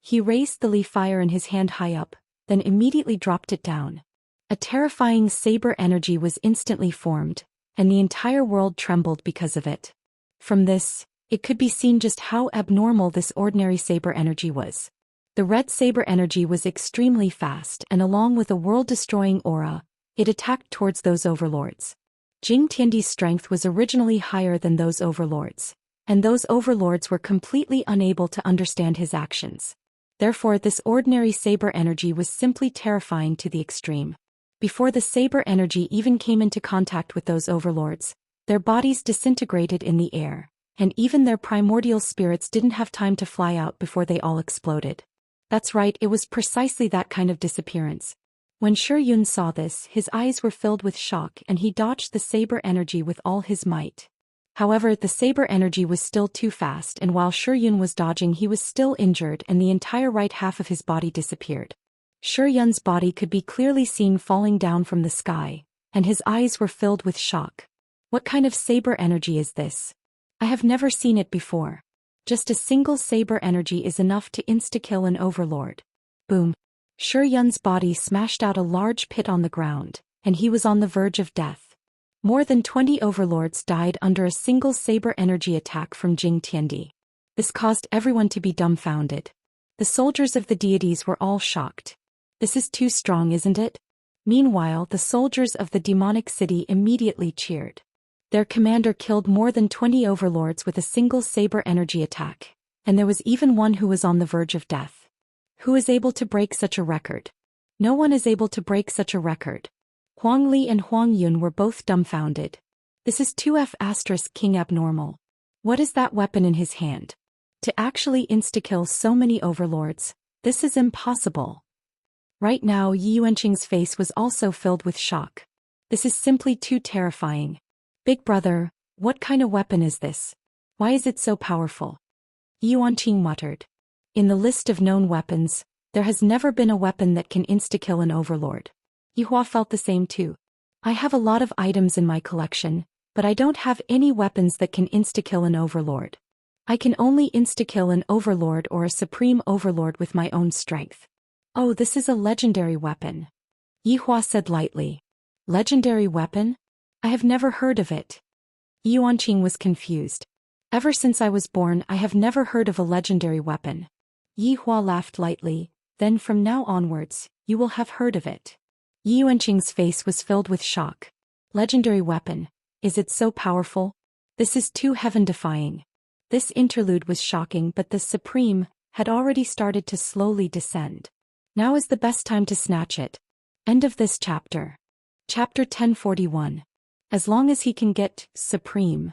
He raised the Li fire in his hand high up, then immediately dropped it down. A terrifying saber energy was instantly formed, and the entire world trembled because of it. From this, it could be seen just how abnormal this ordinary saber energy was. The red saber energy was extremely fast, and along with a world-destroying aura, it attacked towards those overlords. Jing Tiandi's strength was originally higher than those overlords, and those overlords were completely unable to understand his actions. Therefore, this ordinary saber energy was simply terrifying to the extreme. Before the saber energy even came into contact with those overlords, their bodies disintegrated in the air, and even their primordial spirits didn't have time to fly out before they all exploded. That's right, it was precisely that kind of disappearance. When Shi Yun saw this, his eyes were filled with shock and he dodged the saber energy with all his might. However, the saber energy was still too fast, and while Shi Yun was dodging, he was still injured and the entire right half of his body disappeared. Shi Yun's body could be clearly seen falling down from the sky, and his eyes were filled with shock. What kind of saber energy is this? I have never seen it before. Just a single saber energy is enough to insta-kill an overlord. Boom. Shi Yun's body smashed out a large pit on the ground, and he was on the verge of death. More than 20 overlords died under a single saber energy attack from Jing Tiandi. This caused everyone to be dumbfounded. The soldiers of the deities were all shocked. This is too strong, isn't it? Meanwhile, the soldiers of the demonic city immediately cheered. Their commander killed more than 20 overlords with a single saber energy attack, and there was even one who was on the verge of death. Who is able to break such a record? No one is able to break such a record. Huang Li and Huang Yun were both dumbfounded. This is 2F** King abnormal. What is that weapon in his hand? To actually insta-kill so many overlords, this is impossible. Right now, Yi Yuanqing's face was also filled with shock. This is simply too terrifying. Big brother, what kind of weapon is this? Why is it so powerful? Yi Yuanqing muttered. In the list of known weapons, there has never been a weapon that can insta-kill an overlord. Yihua felt the same too. I have a lot of items in my collection, but I don't have any weapons that can insta-kill an overlord. I can only insta-kill an overlord or a supreme overlord with my own strength. Oh, this is a legendary weapon. Yihua said lightly. Legendary weapon? I have never heard of it. Yi Yuanqing was confused. Ever since I was born, I have never heard of a legendary weapon. Yihua laughed lightly. Then from now onwards, you will have heard of it. Yi Yuanqing's face was filled with shock. Legendary weapon. Is it so powerful? This is too heaven-defying. This interlude was shocking, but the Supreme had already started to slowly descend. Now is the best time to snatch it. End of this chapter. Chapter 1041. As long as he can get Supreme,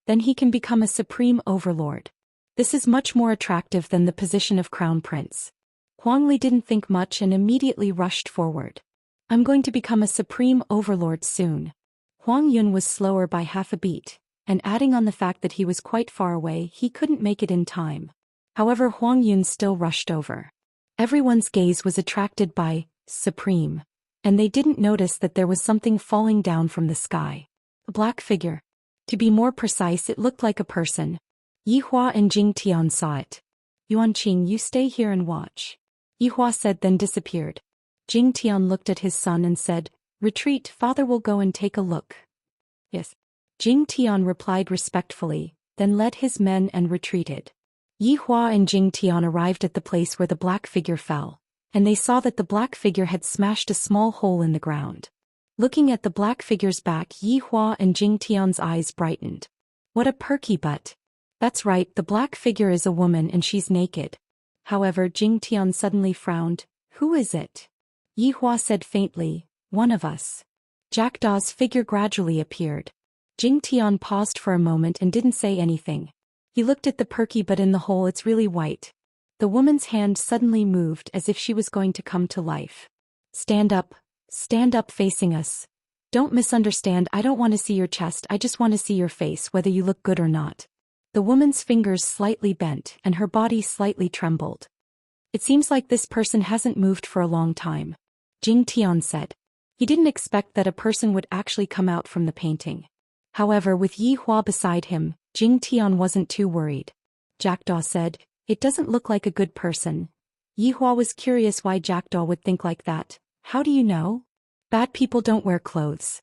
then he can become a Supreme Overlord. This is much more attractive than the position of Crown Prince. Huang Li didn't think much and immediately rushed forward. I'm going to become a Supreme Overlord soon. Huang Yun was slower by half a beat, and adding on the fact that he was quite far away, he couldn't make it in time. However, Huang Yun still rushed over. Everyone's gaze was attracted by Supreme, and they didn't notice that there was something falling down from the sky. A black figure. To be more precise, it looked like a person. Yihua and Jing Tian saw it. Yuanqing, you stay here and watch. Yihua said, then disappeared. Jing Tian looked at his son and said, retreat, father will go and take a look. Yes. Jing Tian replied respectfully, then led his men and retreated. Yihua and Jing Tian arrived at the place where the black figure fell, and they saw that the black figure had smashed a small hole in the ground. Looking at the black figure's back, Yi Hua and Jing Tian's eyes brightened. What a perky butt. That's right, the black figure is a woman and she's naked. However, Jing Tian suddenly frowned. Who is it? Yi Hua said faintly, one of us. Jackdaw's figure gradually appeared. Jing Tian paused for a moment and didn't say anything. He looked at the perky butt in the hole. It's really white. The woman's hand suddenly moved as if she was going to come to life. Stand up facing us. Don't misunderstand, I don't want to see your chest, I just want to see your face, whether you look good or not. The woman's fingers slightly bent and her body slightly trembled. It seems like this person hasn't moved for a long time, Jing Tian said. He didn't expect that a person would actually come out from the painting. However, with Yi Hua beside him, Jing Tian wasn't too worried. Jackdaw said, it doesn't look like a good person. Yi Hua was curious why Jackdaw would think like that. How do you know? Bad people don't wear clothes.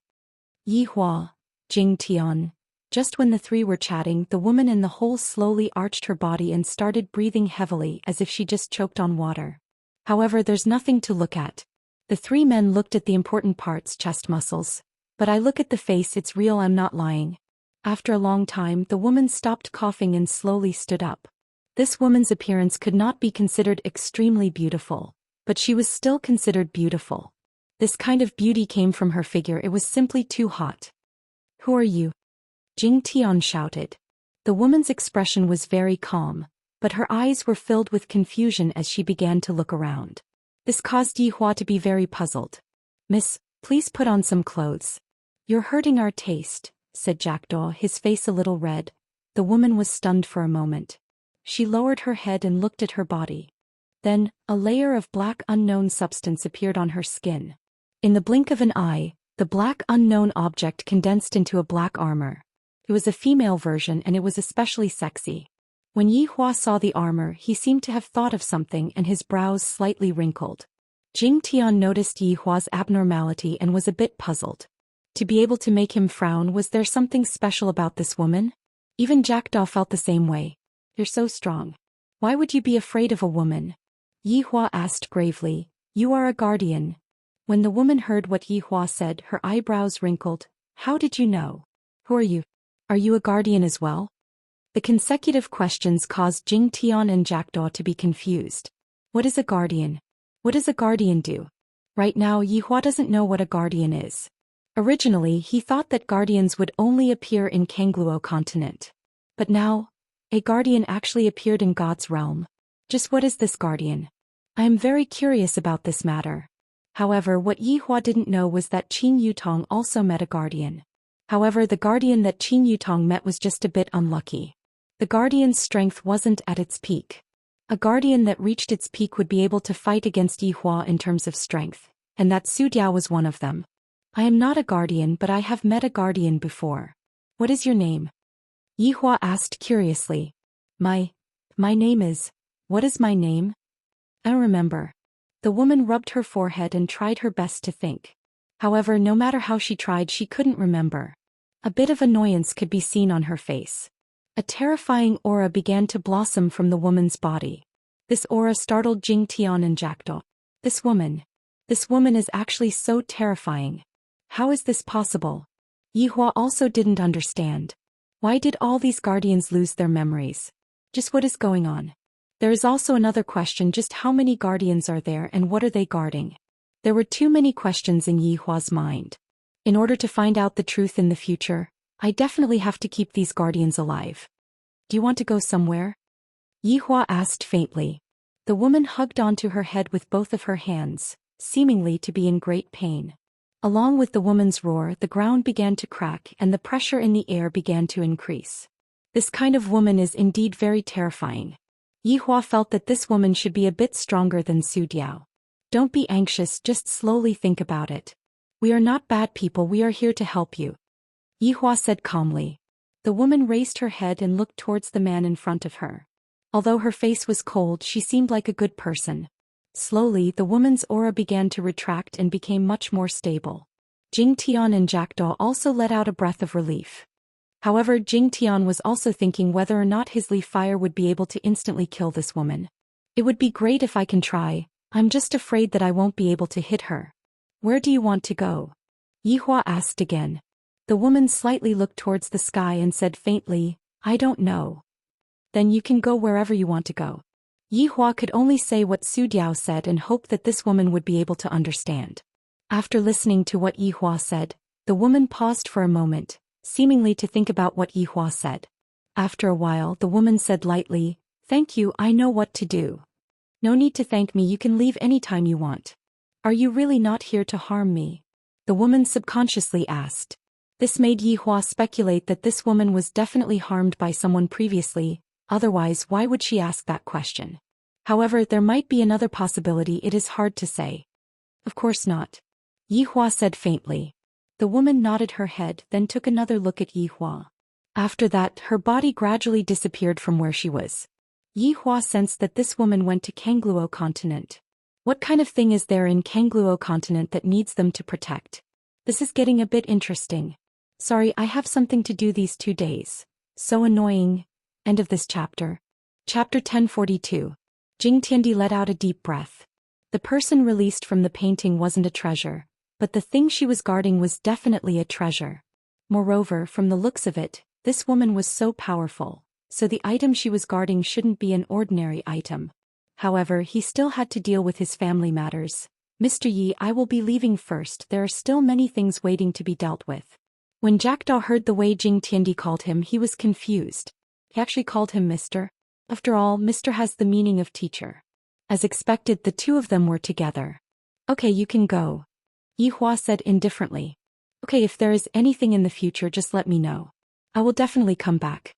Yi Hua, Jing Tian. Just when the three were chatting, the woman in the hole slowly arched her body and started breathing heavily as if she just choked on water. However, there's nothing to look at. The three men looked at the important parts, chest muscles. But I look at the face, it's real, I'm not lying. After a long time, the woman stopped coughing and slowly stood up. This woman's appearance could not be considered extremely beautiful, but she was still considered beautiful. This kind of beauty came from her figure, it was simply too hot. Who are you? Jing Tian shouted. The woman's expression was very calm, but her eyes were filled with confusion as she began to look around. This caused Yi Hua to be very puzzled. Miss, please put on some clothes. You're hurting our taste, said Jackdaw, his face a little red. The woman was stunned for a moment. She lowered her head and looked at her body. Then, a layer of black unknown substance appeared on her skin. In the blink of an eye, the black unknown object condensed into a black armor. It was a female version and it was especially sexy. When Yi Hua saw the armor, he seemed to have thought of something and his brows slightly wrinkled. Jing Tian noticed Yi Hua's abnormality and was a bit puzzled. To be able to make him frown, was there something special about this woman? Even Jackdaw felt the same way. You're so strong. Why would you be afraid of a woman? Yi Hua asked gravely. You are a guardian. When the woman heard what Yi Hua said, her eyebrows wrinkled. How did you know? Who are you? Are you a guardian as well? The consecutive questions caused Jing Tian and Jackdaw to be confused. What is a guardian? What does a guardian do? Right now, Yi Hua doesn't know what a guardian is. Originally, he thought that guardians would only appear in Kangluo continent. But now, a guardian actually appeared in God's realm. Just what is this guardian? I am very curious about this matter. However, what Yi Hua didn't know was that Qin Yutong also met a guardian. However, the guardian that Qin Yutong met was just a bit unlucky. The guardian's strength wasn't at its peak. A guardian that reached its peak would be able to fight against Yi Hua in terms of strength, and that Su Diao was one of them. I am not a guardian, but I have met a guardian before. What is your name? Yi Hua asked curiously. My name is... What is my name? I don't remember. The woman rubbed her forehead and tried her best to think. However, no matter how she tried, she couldn't remember. A bit of annoyance could be seen on her face. A terrifying aura began to blossom from the woman's body. This aura startled Jing Tian and Jackdaw. This woman is actually so terrifying. How is this possible? Yi Hua also didn't understand. Why did all these guardians lose their memories? Just what is going on? There is also another question, just how many guardians are there and what are they guarding? There were too many questions in Yi Hua's mind. In order to find out the truth in the future, I definitely have to keep these guardians alive. Do you want to go somewhere? Yi Hua asked faintly. The woman hugged onto her head with both of her hands, seemingly to be in great pain. Along with the woman's roar, the ground began to crack and the pressure in the air began to increase. This kind of woman is indeed very terrifying. Yi Hua felt that this woman should be a bit stronger than Su Diao. Don't be anxious, just slowly think about it. We are not bad people, we are here to help you. Yi Hua said calmly. The woman raised her head and looked towards the man in front of her. Although her face was cold, she seemed like a good person. Slowly, the woman's aura began to retract and became much more stable. Jing Tian and Jackdaw also let out a breath of relief. However, Jing Tian was also thinking whether or not his leaf fire would be able to instantly kill this woman. It would be great if I can try, I'm just afraid that I won't be able to hit her. Where do you want to go? Yihua asked again. The woman slightly looked towards the sky and said faintly, I don't know. Then you can go wherever you want to go. Yihua could only say what Su Diao said and hope that this woman would be able to understand. After listening to what Yihua said, the woman paused for a moment, seemingly to think about what Yihua said. After a while, the woman said lightly, Thank you, I know what to do. No need to thank me, you can leave anytime you want. Are you really not here to harm me? The woman subconsciously asked. This made Yihua speculate that this woman was definitely harmed by someone previously, otherwise why would she ask that question? However, there might be another possibility, it is hard to say. Of course not. Yihua said faintly. The woman nodded her head, then took another look at Yihua. After that, her body gradually disappeared from where she was. Yihua sensed that this woman went to Kangluo continent. What kind of thing is there in Kangluo continent that needs them to protect? This is getting a bit interesting. Sorry, I have something to do these 2 days. So annoying. End of this chapter. Chapter 1042. Jing Tiandi let out a deep breath. The person released from the painting wasn't a treasure, but the thing she was guarding was definitely a treasure. Moreover, from the looks of it, this woman was so powerful, so the item she was guarding shouldn't be an ordinary item. However, he still had to deal with his family matters. Mr. Yi, I will be leaving first, there are still many things waiting to be dealt with. When Jackdaw heard the way Jing Tiandi called him, he was confused. He actually called him Mr. After all, Mr. has the meaning of teacher. As expected, the two of them were together. Okay, you can go. Yihua said indifferently. Okay, if there is anything in the future, just let me know. I will definitely come back.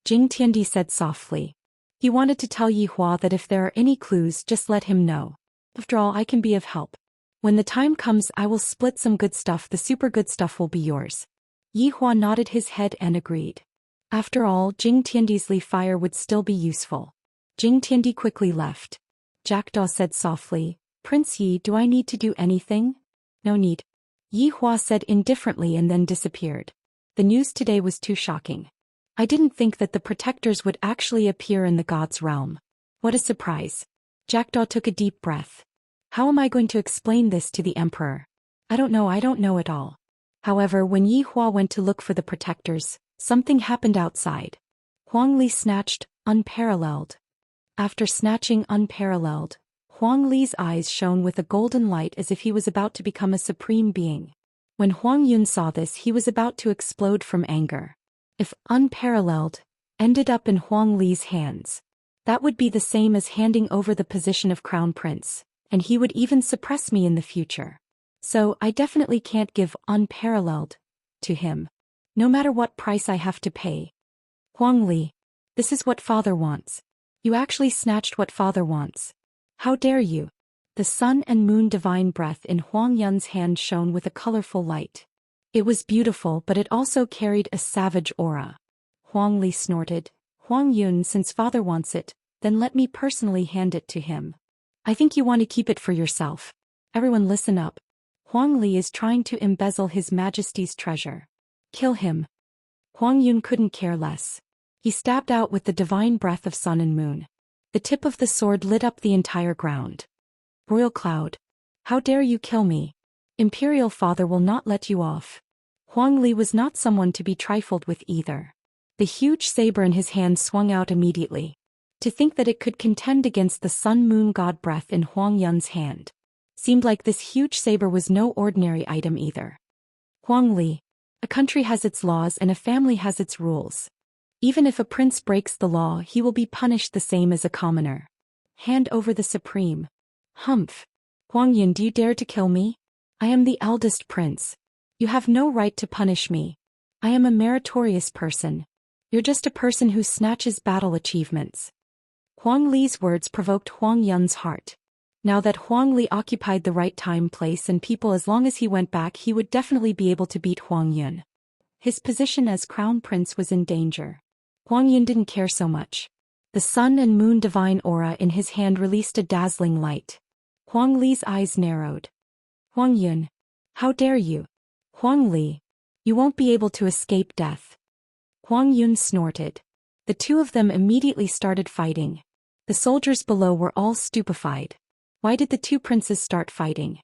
Jing Tiandi said softly. He wanted to tell Yihua that if there are any clues, just let him know. After all, I can be of help. When the time comes, I will split some good stuff, the super good stuff will be yours. Yihua nodded his head and agreed. After all, Jing Tiandi's leaf fire would still be useful. Jing Tiandi quickly left. Jackdaw said softly, Prince Yi, do I need to do anything? No need. Yihua said indifferently and then disappeared. The news today was too shocking. I didn't think that the protectors would actually appear in the gods' realm. What a surprise. Jackdaw took a deep breath. How am I going to explain this to the emperor? I don't know at all. However, when Yihua went to look for the protectors, something happened outside. Huang Li snatched, unparalleled. After snatching unparalleled, Huang Li's eyes shone with a golden light as if he was about to become a supreme being. When Huang Yun saw this, he was about to explode from anger. If unparalleled ended up in Huang Li's hands, that would be the same as handing over the position of crown prince, and he would even suppress me in the future. So I definitely can't give unparalleled to him, no matter what price I have to pay. Huang Li, this is what father wants. You actually snatched what father wants. How dare you? The sun and moon divine breath in Huang Yun's hand shone with a colorful light. It was beautiful, but it also carried a savage aura. Huang Li snorted. Huang Yun, since father wants it, then let me personally hand it to him. I think you want to keep it for yourself. Everyone listen up. Huang Li is trying to embezzle His Majesty's treasure. Kill him. Huang Yun couldn't care less. He stabbed out with the divine breath of sun and moon. The tip of the sword lit up the entire ground. Royal Cloud. How dare you kill me? Imperial father will not let you off. Huang Li was not someone to be trifled with either. The huge saber in his hand swung out immediately. To think that it could contend against the sun-moon god breath in Huang Yun's hand. Seemed like this huge saber was no ordinary item either. Huang Li. A country has its laws and a family has its rules. Even if a prince breaks the law, he will be punished the same as a commoner. Hand over the supreme. Humph. Huang Yun, do you dare to kill me? I am the eldest prince. You have no right to punish me. I am a meritorious person. You're just a person who snatches battle achievements. Huang Li's words provoked Huang Yun's heart. Now that Huang Li occupied the right time, place and people, as long as he went back, he would definitely be able to beat Huang Yun. His position as crown prince was in danger. Huang Yun didn't care so much. The sun and moon divine aura in his hand released a dazzling light. Huang Li's eyes narrowed. Huang Yun. How dare you? Huang Li. You won't be able to escape death. Huang Yun snorted. The two of them immediately started fighting. The soldiers below were all stupefied. Why did the two princes start fighting?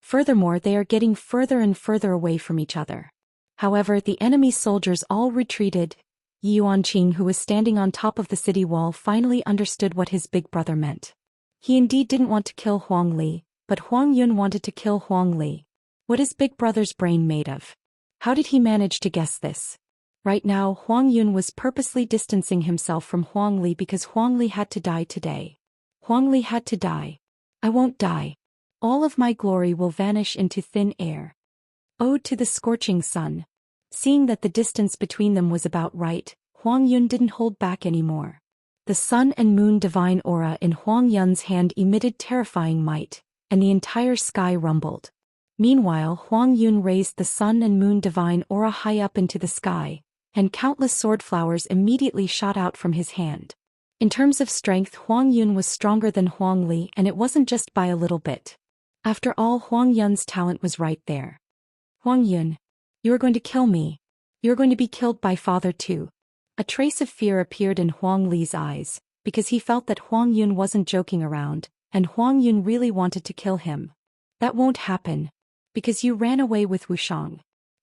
Furthermore, they are getting further and further away from each other. However, the enemy soldiers all retreated. Yi Yuanqing, who was standing on top of the city wall, finally understood what his big brother meant. He indeed didn't want to kill Huang Li, but Huang Yun wanted to kill Huang Li. What is big brother's brain made of? How did he manage to guess this? Right now, Huang Yun was purposely distancing himself from Huang Li because Huang Li had to die today. Huang Li had to die. I won't die. All of my glory will vanish into thin air. Ode to the scorching sun. Seeing that the distance between them was about right, Huang Yun didn't hold back anymore. The sun and moon divine aura in Huang Yun's hand emitted terrifying might, and the entire sky rumbled. Meanwhile, Huang Yun raised the sun and moon divine aura high up into the sky, and countless sword flowers immediately shot out from his hand. In terms of strength, Huang Yun was stronger than Huang Li, and it wasn't just by a little bit. After all, Huang Yun's talent was right there. Huang Yun, you are going to kill me. You are going to be killed by father too. A trace of fear appeared in Huang Li's eyes, because he felt that Huang Yun wasn't joking around, and Huang Yun really wanted to kill him. That won't happen. Because you ran away with Wuxiang.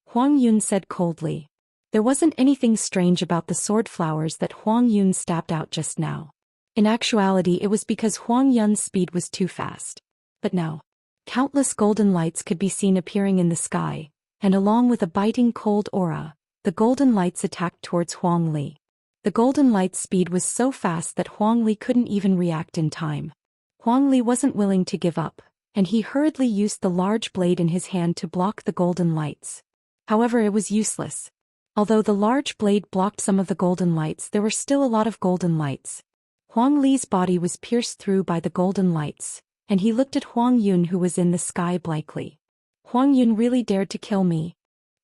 Huang Yun said coldly. There wasn't anything strange about the sword flowers that Huang Yun stabbed out just now. In actuality, it was because Huang Yun's speed was too fast. But now, countless golden lights could be seen appearing in the sky, and along with a biting cold aura, the golden lights attacked towards Huang Li. The golden light's speed was so fast that Huang Li couldn't even react in time. Huang Li wasn't willing to give up, and he hurriedly used the large blade in his hand to block the golden lights. However, it was useless. Although the large blade blocked some of the golden lights, there were still a lot of golden lights. Huang Li's body was pierced through by the golden lights, and he looked at Huang Yun, who was in the sky, blankly. Huang Yun really dared to kill me.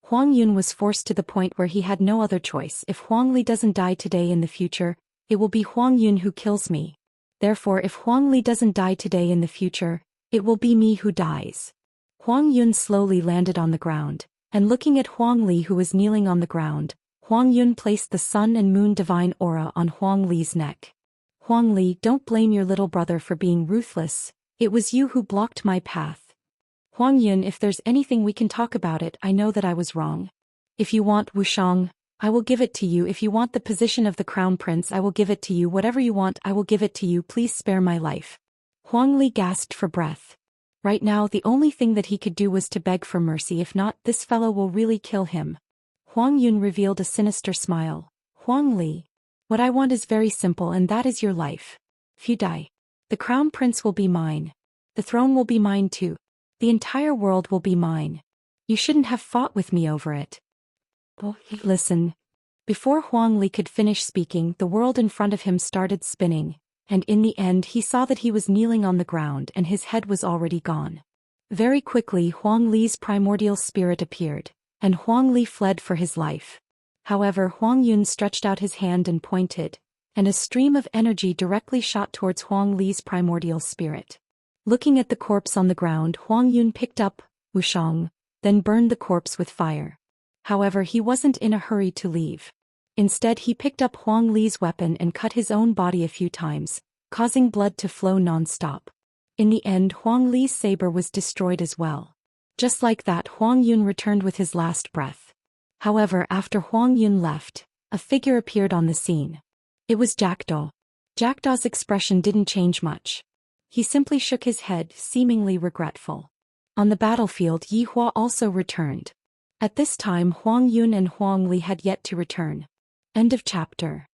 Huang Yun was forced to the point where he had no other choice. If Huang Li doesn't die today, in the future, it will be Huang Yun who kills me. Therefore, if Huang Li doesn't die today, in the future, it will be me who dies. Huang Yun slowly landed on the ground, and looking at Huang Li, who was kneeling on the ground, Huang Yun placed the sun and moon divine aura on Huang Li's neck. Huang Li, don't blame your little brother for being ruthless. It was you who blocked my path. Huang Yun, if there's anything we can talk about it, I know that I was wrong. If you want Wuxiang, I will give it to you. If you want the position of the crown prince, I will give it to you. Whatever you want, I will give it to you. Please spare my life. Huang Li gasped for breath. Right now, the only thing that he could do was to beg for mercy. If not, this fellow will really kill him. Huang Yun revealed a sinister smile. Huang Li, what I want is very simple, and that is your life. If you die, the crown prince will be mine. The throne will be mine too. The entire world will be mine. You shouldn't have fought with me over it. Listen. Before Huang Li could finish speaking, the world in front of him started spinning, and in the end he saw that he was kneeling on the ground and his head was already gone. Very quickly Huang Li's primordial spirit appeared, and Huang Li fled for his life. However, Huang Yun stretched out his hand and pointed, and a stream of energy directly shot towards Huang Li's primordial spirit. Looking at the corpse on the ground, Huang Yun picked up Wuxiang, then burned the corpse with fire. However, he wasn't in a hurry to leave. Instead, he picked up Huang Li's weapon and cut his own body a few times, causing blood to flow non-stop. In the end, Huang Li's saber was destroyed as well. Just like that, Huang Yun returned with his last breath. However, after Huang Yun left, a figure appeared on the scene. It was Jackdaw. Jackdaw's expression didn't change much. He simply shook his head, seemingly regretful. On the battlefield, Yi Hua also returned. At this time, Huang Yun and Huang Li had yet to return. End of chapter.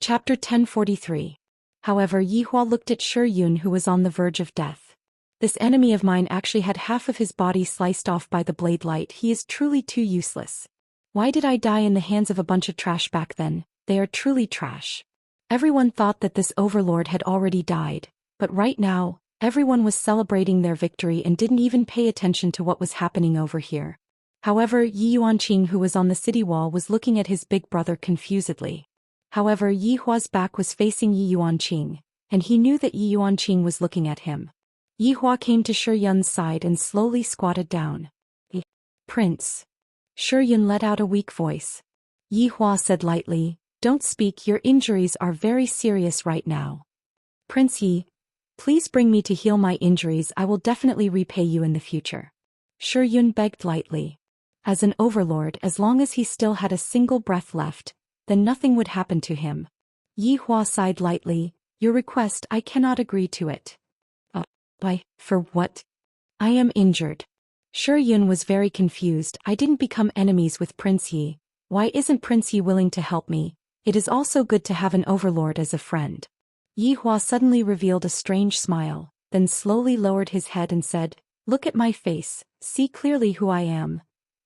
Chapter 1043. However, Yi Hua looked at Shi Yun, who was on the verge of death. This enemy of mine actually had half of his body sliced off by the blade light. He is truly too useless. Why did I die in the hands of a bunch of trash back then? They are truly trash. Everyone thought that this overlord had already died, but right now, everyone was celebrating their victory and didn't even pay attention to what was happening over here. However, Yi Yuanqing, who was on the city wall, was looking at his big brother confusedly. However, Yi Hua's back was facing Yi Yuanqing, and he knew that Yi Yuanqing was looking at him. Yi Hua came to Shi Yun's side and slowly squatted down. Prince. Shi Yun let out a weak voice. Yi Hua said lightly, "Don't speak, your injuries are very serious right now. Prince Yi, please bring me to heal my injuries. I will definitely repay you in the future." Shi Yun begged lightly. As an overlord, as long as he still had a single breath left, then nothing would happen to him. Yi Hua sighed lightly. Your request, I cannot agree to it. Why, for what? I am injured. Shi Yun was very confused. I didn't become enemies with Prince Yi. Why isn't Prince Yi willing to help me? It is also good to have an overlord as a friend. Yi Hua suddenly revealed a strange smile, then slowly lowered his head and said, Look at my face, see clearly who I am.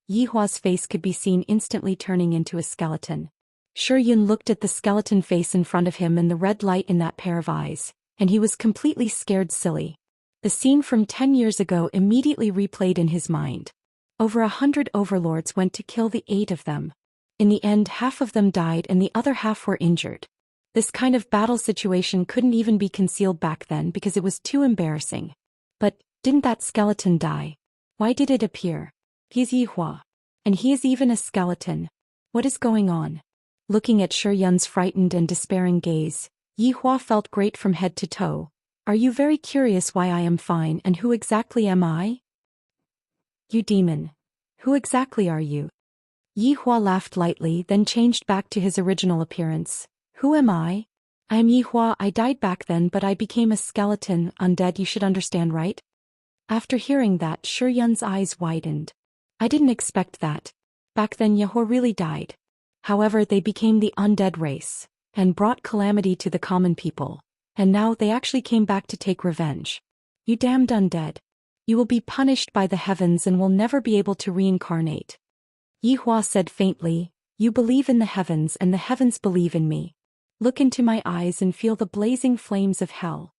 Yi Hua's face could be seen instantly turning into a skeleton. Shi Yun looked at the skeleton face in front of him and the red light in that pair of eyes, and he was completely scared silly. The scene from 10 years ago immediately replayed in his mind. Over 100 overlords went to kill the 8 of them. In the end, half of them died and the other half were injured. This kind of battle situation couldn't even be concealed back then because it was too embarrassing. But, didn't that skeleton die? Why did it appear? He's Yi Hua. And he is even a skeleton. What is going on? Looking at Shi Yun's frightened and despairing gaze, Yi Hua felt great from head to toe. Are you very curious why I am fine and who exactly am I? You demon. Who exactly are you? Yi Hua laughed lightly, then changed back to his original appearance. Who am I? I am Yi Hua. I died back then, but I became a skeleton, undead, you should understand, right? After hearing that, Shi Yun's eyes widened. I didn't expect that. Back then Yi Hua really died. However, they became the undead race, and brought calamity to the common people. And now they actually came back to take revenge. You damned undead. You will be punished by the heavens and will never be able to reincarnate. Yi Hua said faintly, You believe in the heavens and the heavens believe in me. Look into my eyes and feel the blazing flames of hell.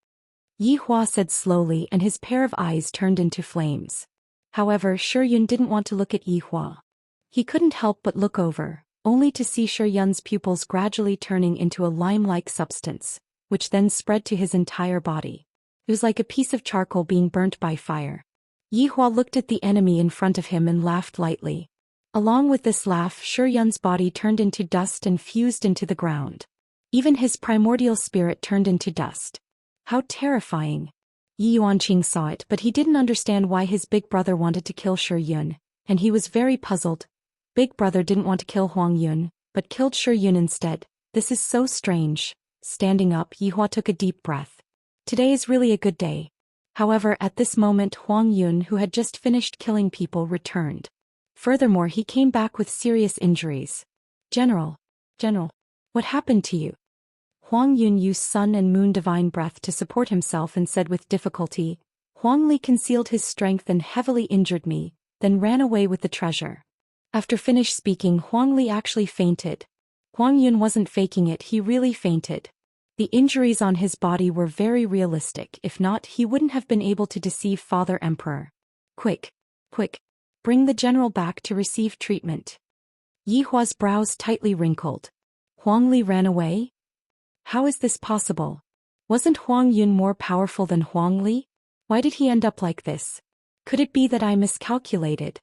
Yi Hua said slowly, and his pair of eyes turned into flames. However, Shi Yun didn't want to look at Yi Hua. He couldn't help but look over, only to see Shi Yun's pupils gradually turning into a lime-like substance, which then spread to his entire body. It was like a piece of charcoal being burnt by fire. Yi Hua looked at the enemy in front of him and laughed lightly. Along with this laugh, Shi Yun's body turned into dust and fused into the ground. Even his primordial spirit turned into dust. How terrifying. Yi Yuanqing saw it, but he didn't understand why his big brother wanted to kill Shi Yun, and he was very puzzled. Big brother didn't want to kill Huang Yun, but killed Shi Yun instead. This is so strange. Standing up, Yi Hua took a deep breath. Today is really a good day. However, at this moment Huang Yun, who had just finished killing people, returned. Furthermore, he came back with serious injuries. General, what happened to you? Huang Yun used sun and moon divine breath to support himself and said with difficulty, Huang Li concealed his strength and heavily injured me, then ran away with the treasure. After finished speaking, Huang Li actually fainted. Huang Yun wasn't faking it, he really fainted. The injuries on his body were very realistic, if not, he wouldn't have been able to deceive Father Emperor. Quick, bring the general back to receive treatment. Yi Hua's brows tightly wrinkled. Huang Li ran away? How is this possible? Wasn't Huang Yun more powerful than Huang Li? Why did he end up like this? Could it be that I miscalculated?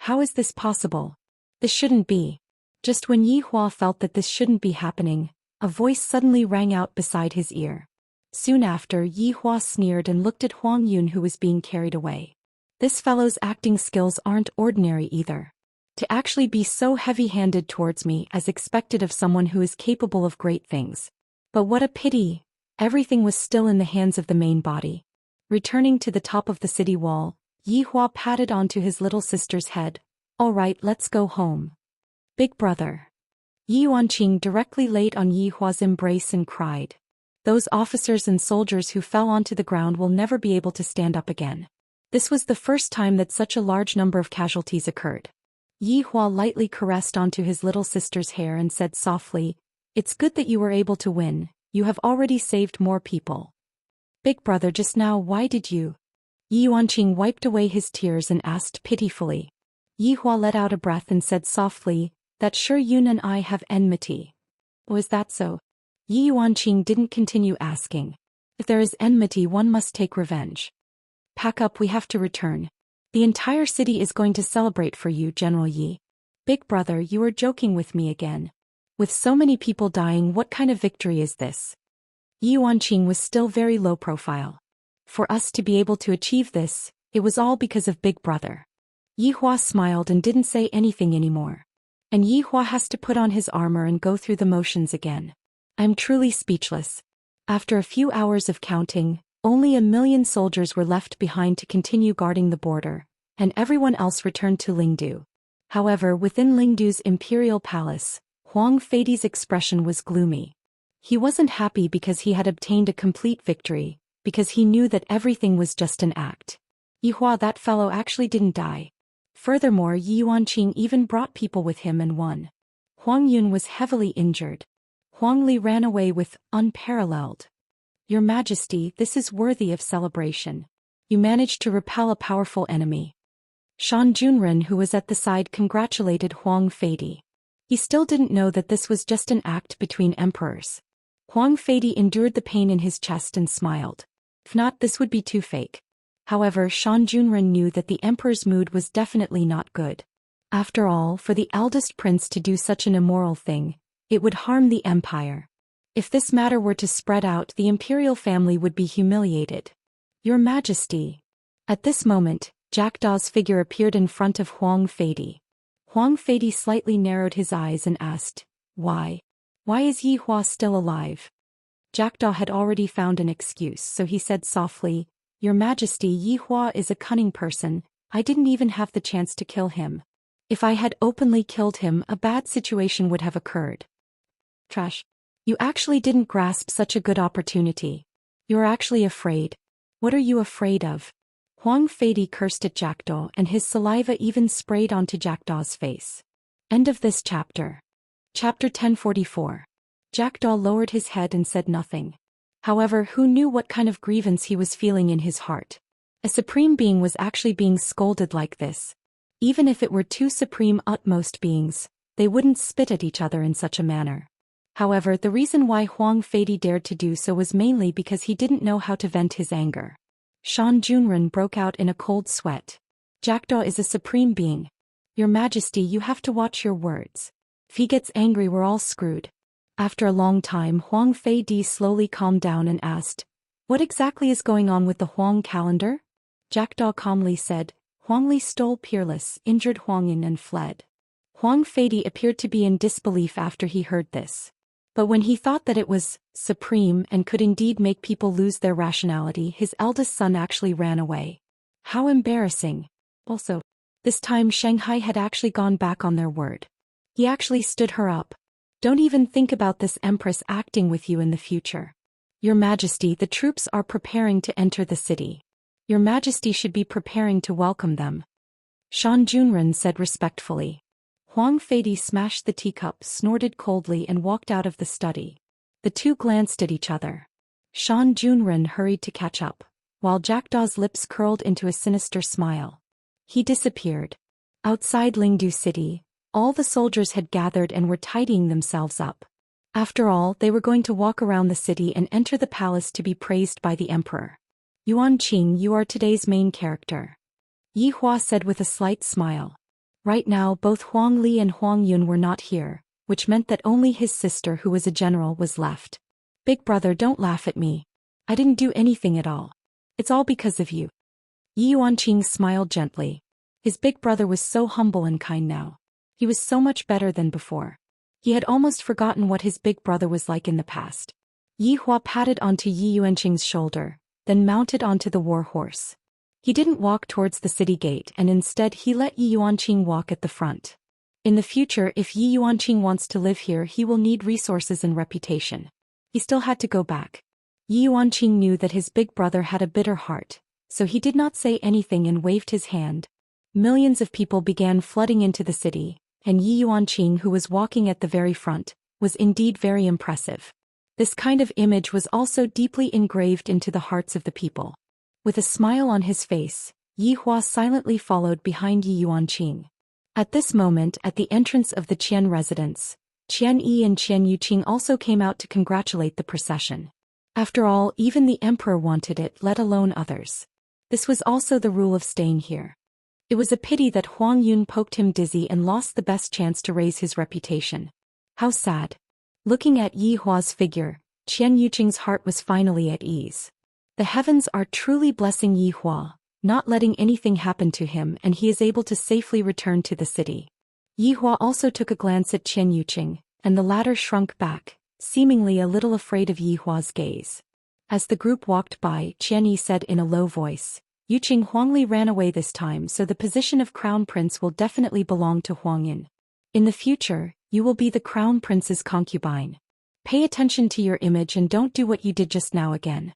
How is this possible? This shouldn't be. Just when Yi Hua felt that this shouldn't be happening, a voice suddenly rang out beside his ear. Soon after, Yi Hua sneered and looked at Huang Yun, who was being carried away. This fellow's acting skills aren't ordinary either. To actually be so heavy-handed towards me, as expected of someone who is capable of great things. But what a pity! Everything was still in the hands of the main body. Returning to the top of the city wall, Yi Hua patted onto his little sister's head. All right, let's go home. Big brother. Yi Yuanqing directly laid on Yi Hua's embrace and cried. Those officers and soldiers who fell onto the ground will never be able to stand up again. This was the first time that such a large number of casualties occurred. Yi Hua lightly caressed onto his little sister's hair and said softly, It's good that you were able to win, you have already saved more people. Big brother, just now why did you? Yi Yuanqing wiped away his tears and asked pitifully. Yi Hua let out a breath and said softly, That Shi Yun and I have enmity. Was that so? Yi Yuanqing didn't continue asking. If there is enmity, one must take revenge. Pack up, we have to return. The entire city is going to celebrate for you, General Yi. Big brother, you are joking with me again. With so many people dying, what kind of victory is this? Yi Yuanqing was still very low profile. For us to be able to achieve this, it was all because of Big brother. Yi Hua smiled and didn't say anything anymore. And Yi Hua has to put on his armor and go through the motions again. I'm truly speechless. After a few hours of counting, only 1,000,000 soldiers were left behind to continue guarding the border, and everyone else returned to Lingdu. However, within Lingdu's imperial palace, Huang Feidi's expression was gloomy. He wasn't happy because he had obtained a complete victory, because he knew that everything was just an act. Yi Hua, that fellow, actually didn't die. Furthermore, Yi Yuanqing even brought people with him and won. Huang Yun was heavily injured. Huang Li ran away with unparalleled. Your Majesty, this is worthy of celebration. You managed to repel a powerful enemy. Shan Junren, who was at the side, congratulated Huang Feidi. He still didn't know that this was just an act between emperors. Huang Feidi endured the pain in his chest and smiled. If not, this would be too fake. However, Shan Junren knew that the emperor's mood was definitely not good. After all, for the eldest prince to do such an immoral thing, it would harm the empire. If this matter were to spread out, the imperial family would be humiliated. Your Majesty. At this moment, Jackdaw's figure appeared in front of Huang Feidi. Huang Feidi slightly narrowed his eyes and asked, Why? Why is Yi Hua still alive? Jackdaw had already found an excuse, so he said softly, Your Majesty, Yi Hua is a cunning person. I didn't even have the chance to kill him. If I had openly killed him, a bad situation would have occurred. Trash. You actually didn't grasp such a good opportunity. You're actually afraid. What are you afraid of? Huang Feidi cursed at Jackdaw, and his saliva even sprayed onto Jackdaw's face. End of this chapter. Chapter 1044. Jackdaw lowered his head and said nothing. However, who knew what kind of grievance he was feeling in his heart? A supreme being was actually being scolded like this. Even if it were two supreme utmost beings, they wouldn't spit at each other in such a manner. However, the reason why Huang Feidi dared to do so was mainly because he didn't know how to vent his anger. Shan Junren broke out in a cold sweat. Jackdaw is a supreme being. Your Majesty, you have to watch your words. If he gets angry, we're all screwed. After a long time, Huang Feidi slowly calmed down and asked, What exactly is going on with the Huang calendar? Jackdaw calmly said, Huang Li stole Peerless, injured Huang Yin and fled. Huang Feidi appeared to be in disbelief after he heard this. But when he thought that it was supreme and could indeed make people lose their rationality, his eldest son actually ran away. How embarrassing. Also, this time Shanghai had actually gone back on their word. He actually stood her up. Don't even think about this empress acting with you in the future. Your Majesty, the troops are preparing to enter the city. Your Majesty should be preparing to welcome them. Shan Junren said respectfully. Huang Feidi smashed the teacup, snorted coldly and walked out of the study. The two glanced at each other. Shan Junren hurried to catch up, while Jackdaw's lips curled into a sinister smile. He disappeared. Outside Lingdu city, all the soldiers had gathered and were tidying themselves up. After all, they were going to walk around the city and enter the palace to be praised by the emperor. Yuanqing, you are today's main character. Yi Hua said with a slight smile. Right now, both Huang Li and Huang Yun were not here, which meant that only his sister, who was a general, was left. Big brother, don't laugh at me. I didn't do anything at all. It's all because of you. Yi Yuanqing smiled gently. His big brother was so humble and kind now. He was so much better than before. He had almost forgotten what his big brother was like in the past. Yi Hua patted onto Yi Yuanqing's shoulder, then mounted onto the war horse. He didn't walk towards the city gate, and instead he let Yi Yuanqing walk at the front. In the future, if Yi Yuanqing wants to live here, he will need resources and reputation. He still had to go back. Yi Yuanqing knew that his big brother had a bitter heart, so he did not say anything and waved his hand. Millions of people began flooding into the city, and Yi Yuanqing, who was walking at the very front, was indeed very impressive. This kind of image was also deeply engraved into the hearts of the people. With a smile on his face, Yi Hua silently followed behind Yi Yuanqing. At this moment, at the entrance of the Qian residence, Qian Yi and Qian Yuqing also came out to congratulate the procession. After all, even the emperor wanted it, let alone others. This was also the rule of staying here. It was a pity that Huang Yun poked him dizzy and lost the best chance to raise his reputation. How sad. Looking at Yi Hua's figure, Qian Yuqing's heart was finally at ease. The heavens are truly blessing Yi Hua. not letting anything happen to him, and he is able to safely return to the city. Yihua also took a glance at Qian Yuqing, and the latter shrunk back, seemingly a little afraid of Yihua's gaze. As the group walked by, Qian Yi said in a low voice, Yuqing Huangli ran away this time, so the position of crown prince will definitely belong to Huang Yin. In the future, you will be the crown prince's concubine. Pay attention to your image and don't do what you did just now again.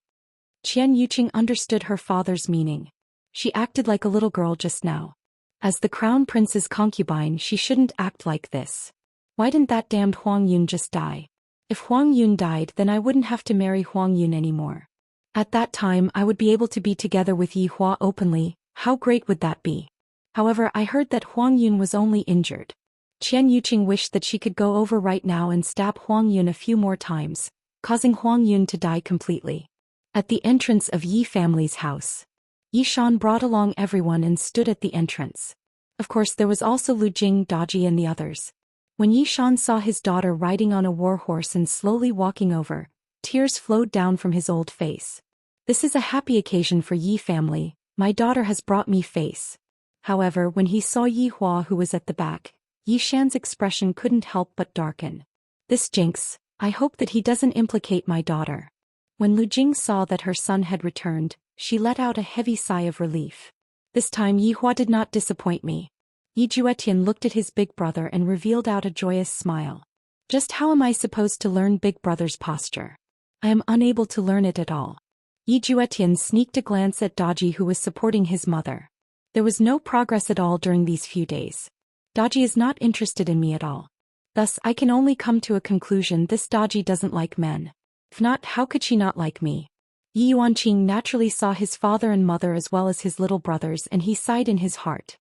Qian Yuqing understood her father's meaning. She acted like a little girl just now. As the crown prince's concubine, she shouldn't act like this. Why didn't that damned Huang Yun just die? If Huang Yun died, then I wouldn't have to marry Huang Yun anymore. At that time I would be able to be together with Yihua openly. How great would that be? However, I heard that Huang Yun was only injured. Qian Yuqing wished that she could go over right now and stab Huang Yun a few more times, causing Huang Yun to die completely. At the entrance of Yi family's house, Yi Shan brought along everyone and stood at the entrance. Of course, there was also Lu Jing, Daji and the others. When Yi Shan saw his daughter riding on a war horse and slowly walking over, tears flowed down from his old face. This is a happy occasion for Yi family. My daughter has brought me face. However, when he saw Yi Hua who was at the back, Yi Shan's expression couldn't help but darken. This jinx, I hope that he doesn't implicate my daughter. When Lu Jing saw that her son had returned, she let out a heavy sigh of relief. This time Yi Hua did not disappoint me. Yi Juetian looked at his big brother and revealed out a joyous smile. Just how am I supposed to learn big brother's posture? I am unable to learn it at all. Yi Juetian sneaked a glance at Daji who was supporting his mother. There was no progress at all during these few days. Daji is not interested in me at all. Thus I can only come to a conclusion: this Daji doesn't like men. If not, how could she not like me? Yi Yuanqing naturally saw his father and mother as well as his little brothers, and he sighed in his heart.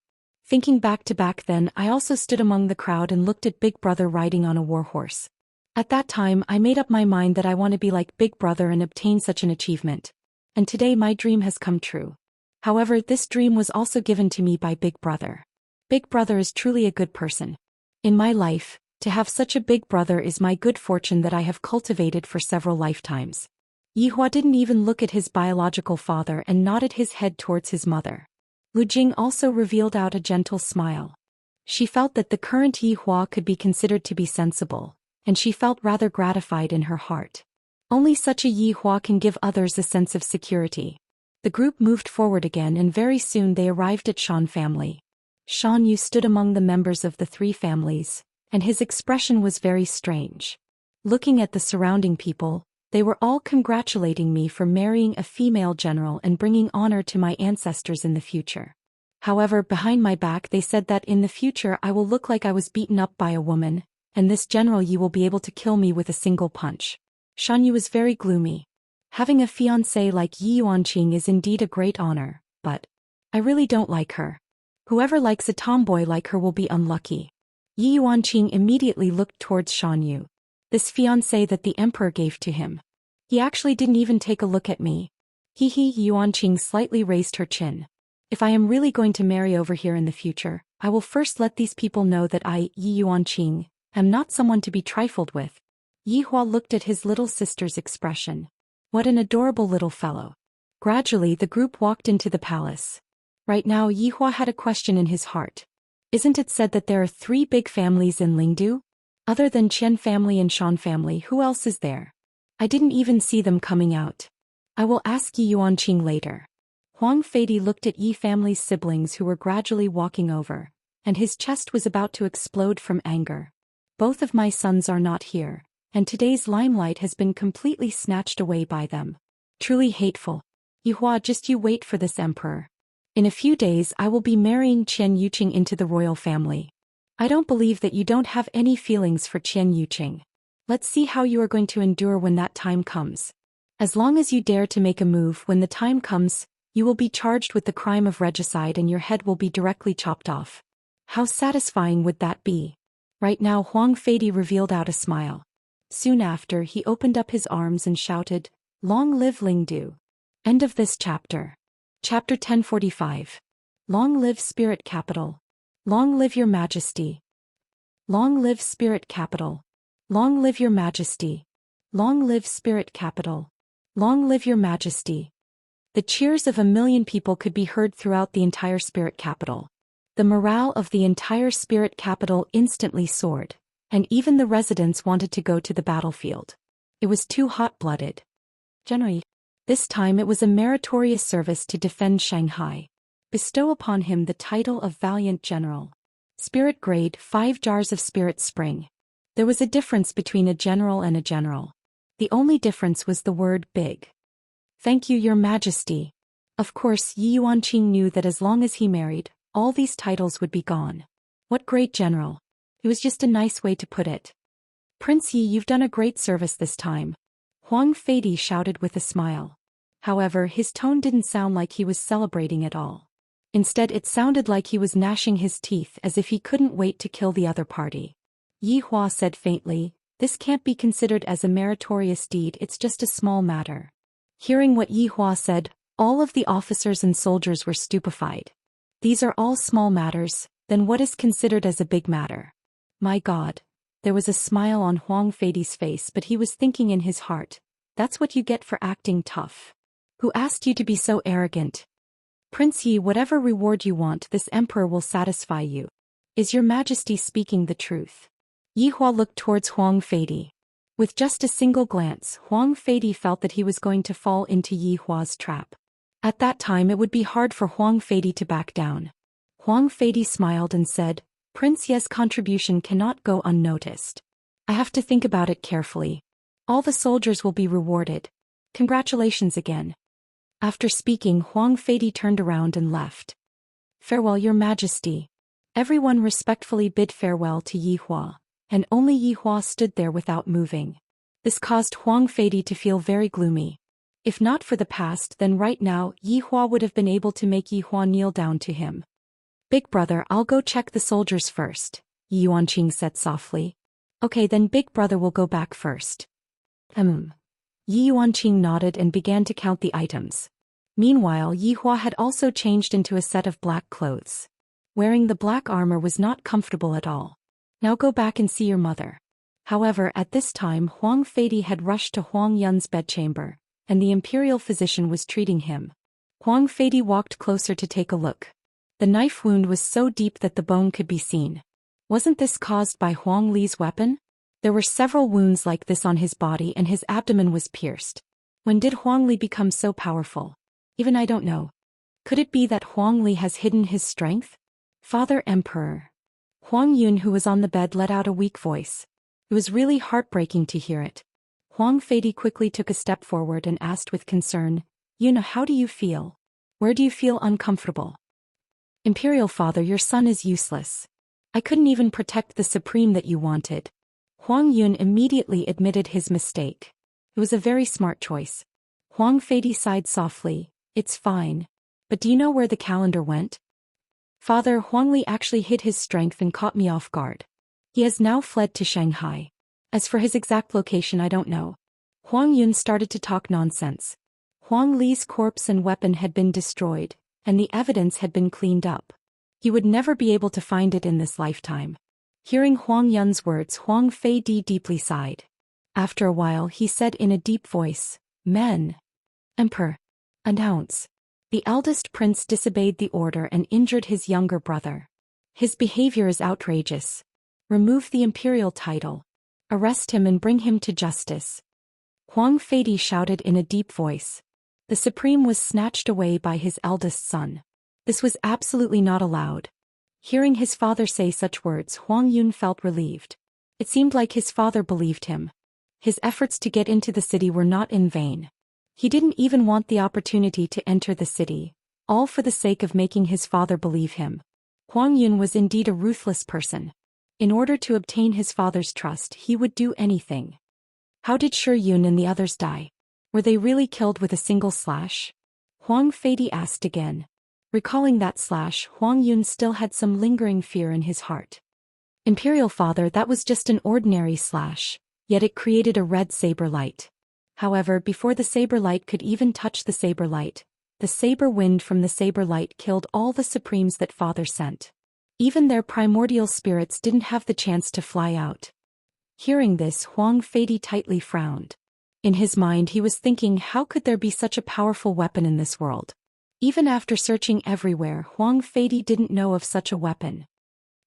Thinking back then, I also stood among the crowd and looked at Big Brother riding on a war horse. At that time I made up my mind that I want to be like Big Brother and obtain such an achievement. And today my dream has come true. However, this dream was also given to me by Big Brother. Big Brother is truly a good person. In my life, to have such a big brother is my good fortune that I have cultivated for several lifetimes. Yihua didn't even look at his biological father and nodded his head towards his mother. Lu Jing also revealed out a gentle smile. She felt that the current Yihua could be considered to be sensible, and she felt rather gratified in her heart. Only such a Yihua can give others a sense of security. The group moved forward again, and very soon they arrived at Shan family. Shan Yu stood among the members of the three families, and his expression was very strange. Looking at the surrounding people, they were all congratulating me for marrying a female general and bringing honor to my ancestors in the future. However, behind my back they said that in the future I will look like I was beaten up by a woman, and this general Yi will be able to kill me with a single punch. Shan Yu was very gloomy. Having a fiancé like Yi Yuanqing is indeed a great honor, but I really don't like her. Whoever likes a tomboy like her will be unlucky. Yi Yuanqing immediately looked towards Shan Yu. This fiancé that the emperor gave to him. He actually didn't even take a look at me. Yi Yuanqing slightly raised her chin. If I am really going to marry over here in the future, I will first let these people know that I, Yi Yuanqing, am not someone to be trifled with. Yihua looked at his little sister's expression. What an adorable little fellow. Gradually the group walked into the palace. Right now Yihua had a question in his heart. Isn't it said that there are 3 big families in Lingdu? Other than Qian family and Shan family, who else is there? I didn't even see them coming out. I will ask Yi Yuanqing later. Huang Feidi looked at Yi family's siblings who were gradually walking over, and his chest was about to explode from anger. Both of my sons are not here, and today's limelight has been completely snatched away by them. Truly hateful. Yihua, just you wait for this emperor. In a few days I will be marrying Qian Yuqing into the royal family. I don't believe that you don't have any feelings for Qian Yuqing. Let's see how you are going to endure when that time comes. As long as you dare to make a move when the time comes, you will be charged with the crime of regicide and your head will be directly chopped off. How satisfying would that be? Right now Huang Feidi revealed out a smile. Soon after he opened up his arms and shouted, "Long live Lingdu." End of this chapter. Chapter 1045. Long live Spirit Capital. Long live your majesty. Long live Spirit Capital. Long live your majesty. Long live Spirit Capital. Long live your majesty. The cheers of 1,000,000 people could be heard throughout the entire spirit capital. The morale of the entire spirit capital instantly soared, and even the residents wanted to go to the battlefield. It was too hot-blooded. Generally, this time it was a meritorious service to defend Shanghai. Bestow upon him the title of Valiant General. Spirit grade 5 jars of Spirit Spring. There was a difference between a general and a general. The only difference was the word big. Thank you, Your Majesty. Of course, Yi Yuanqing knew that as long as he married, all these titles would be gone. What great general. It was just a nice way to put it. Prince Yi, you've done a great service this time. Huang Feidi shouted with a smile. However, his tone didn't sound like he was celebrating at all. Instead, it sounded like he was gnashing his teeth as if he couldn't wait to kill the other party. Yi Hua said faintly, "This can't be considered as a meritorious deed, it's just a small matter." Hearing what Yi Hua said, all of the officers and soldiers were stupefied. These are all small matters, then what is considered as a big matter? My God. There was a smile on Huang Feidi's face, but he was thinking in his heart, that's what you get for acting tough. Who asked you to be so arrogant? Prince Yi, whatever reward you want, this emperor will satisfy you. Is Your Majesty speaking the truth? Yi Hua looked towards Huang Feidi. With just a single glance, Huang Feidi felt that he was going to fall into Yi Hua's trap. At that time it would be hard for Huang Feidi to back down. Huang Feidi smiled and said, Prince Ye's contribution cannot go unnoticed. I have to think about it carefully. All the soldiers will be rewarded. Congratulations again. After speaking, Huang Feidi turned around and left. Farewell, Your Majesty. Everyone respectfully bid farewell to Yi Hua, and only Yi Hua stood there without moving. This caused Huang Feidi to feel very gloomy. If not for the past, then right now, Yi Hua would have been able to make Yi Hua kneel down to him. Big brother, I'll go check the soldiers first, Yi Yuanqing said softly. Okay, then big brother will go back first. Yi Yuanqing nodded and began to count the items. Meanwhile, Yi Hua had also changed into a set of black clothes. Wearing the black armor was not comfortable at all. Now go back and see your mother. However, at this time Huang Feidi had rushed to Huang Yun's bedchamber, and the imperial physician was treating him. Huang Feidi walked closer to take a look. The knife wound was so deep that the bone could be seen. Wasn't this caused by Huang Li's weapon? There were several wounds like this on his body and his abdomen was pierced. When did Huang Li become so powerful? Even I don't know. Could it be that Huang Li has hidden his strength? Father Emperor. Huang Yun, who was on the bed, let out a weak voice. It was really heartbreaking to hear it. Huang Feidi quickly took a step forward and asked with concern, Yun, how do you feel? Where do you feel uncomfortable? Imperial Father, your son is useless. I couldn't even protect the supreme that you wanted. Huang Yun immediately admitted his mistake. It was a very smart choice. Huang Feidi sighed softly, it's fine. But do you know where the calendar went? Father, Huang Li actually hid his strength and caught me off guard. He has now fled to Shanghai. As for his exact location, I don't know. Huang Yun started to talk nonsense. Huang Li's corpse and weapon had been destroyed, and the evidence had been cleaned up. He would never be able to find it in this lifetime. Hearing Huang Yun's words, Huang Feidi deeply sighed. After a while, he said in a deep voice, Men. Emperor. Announce. The eldest prince disobeyed the order and injured his younger brother. His behavior is outrageous. Remove the imperial title. Arrest him and bring him to justice. Huang Feidi shouted in a deep voice. The supreme was snatched away by his eldest son. This was absolutely not allowed. Hearing his father say such words, Huang Yun felt relieved. It seemed like his father believed him. His efforts to get into the city were not in vain. He didn't even want the opportunity to enter the city, all for the sake of making his father believe him. Huang Yun was indeed a ruthless person. In order to obtain his father's trust, he would do anything. How did Shi Yun and the others die? Were they really killed with a single slash? Huang Feidi asked again. Recalling that slash, Huang Yun still had some lingering fear in his heart. Imperial Father, that was just an ordinary slash, yet it created a red saber light. However, before the saber light could even touch the saber light, the saber wind from the saber light killed all the supremes that Father sent. Even their primordial spirits didn't have the chance to fly out. Hearing this, Huang Feidi tightly frowned. In his mind he was thinking, how could there be such a powerful weapon in this world? Even after searching everywhere, Huang Feidi didn't know of such a weapon.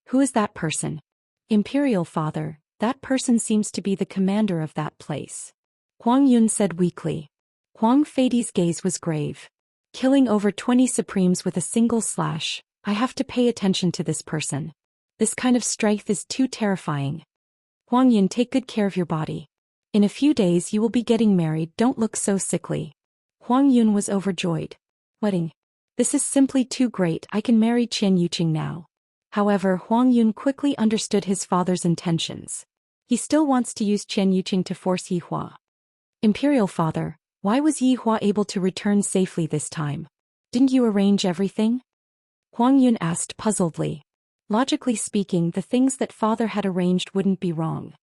Who is that person? Imperial Father, that person seems to be the commander of that place. Huang Yun said weakly. Huang Feidi's gaze was grave. Killing over 20 Supremes with a single slash, I have to pay attention to this person. This kind of strength is too terrifying. Huang Yun, take good care of your body. In a few days you will be getting married, don't look so sickly. Huang Yun was overjoyed. Wedding. This is simply too great, I can marry Qian Yuqing now. However, Huang Yun quickly understood his father's intentions. He still wants to use Qian Yuqing to force Yihua. Imperial Father, why was Yihua able to return safely this time? Didn't you arrange everything? Huang Yun asked puzzledly. Logically speaking, the things that father had arranged wouldn't be wrong.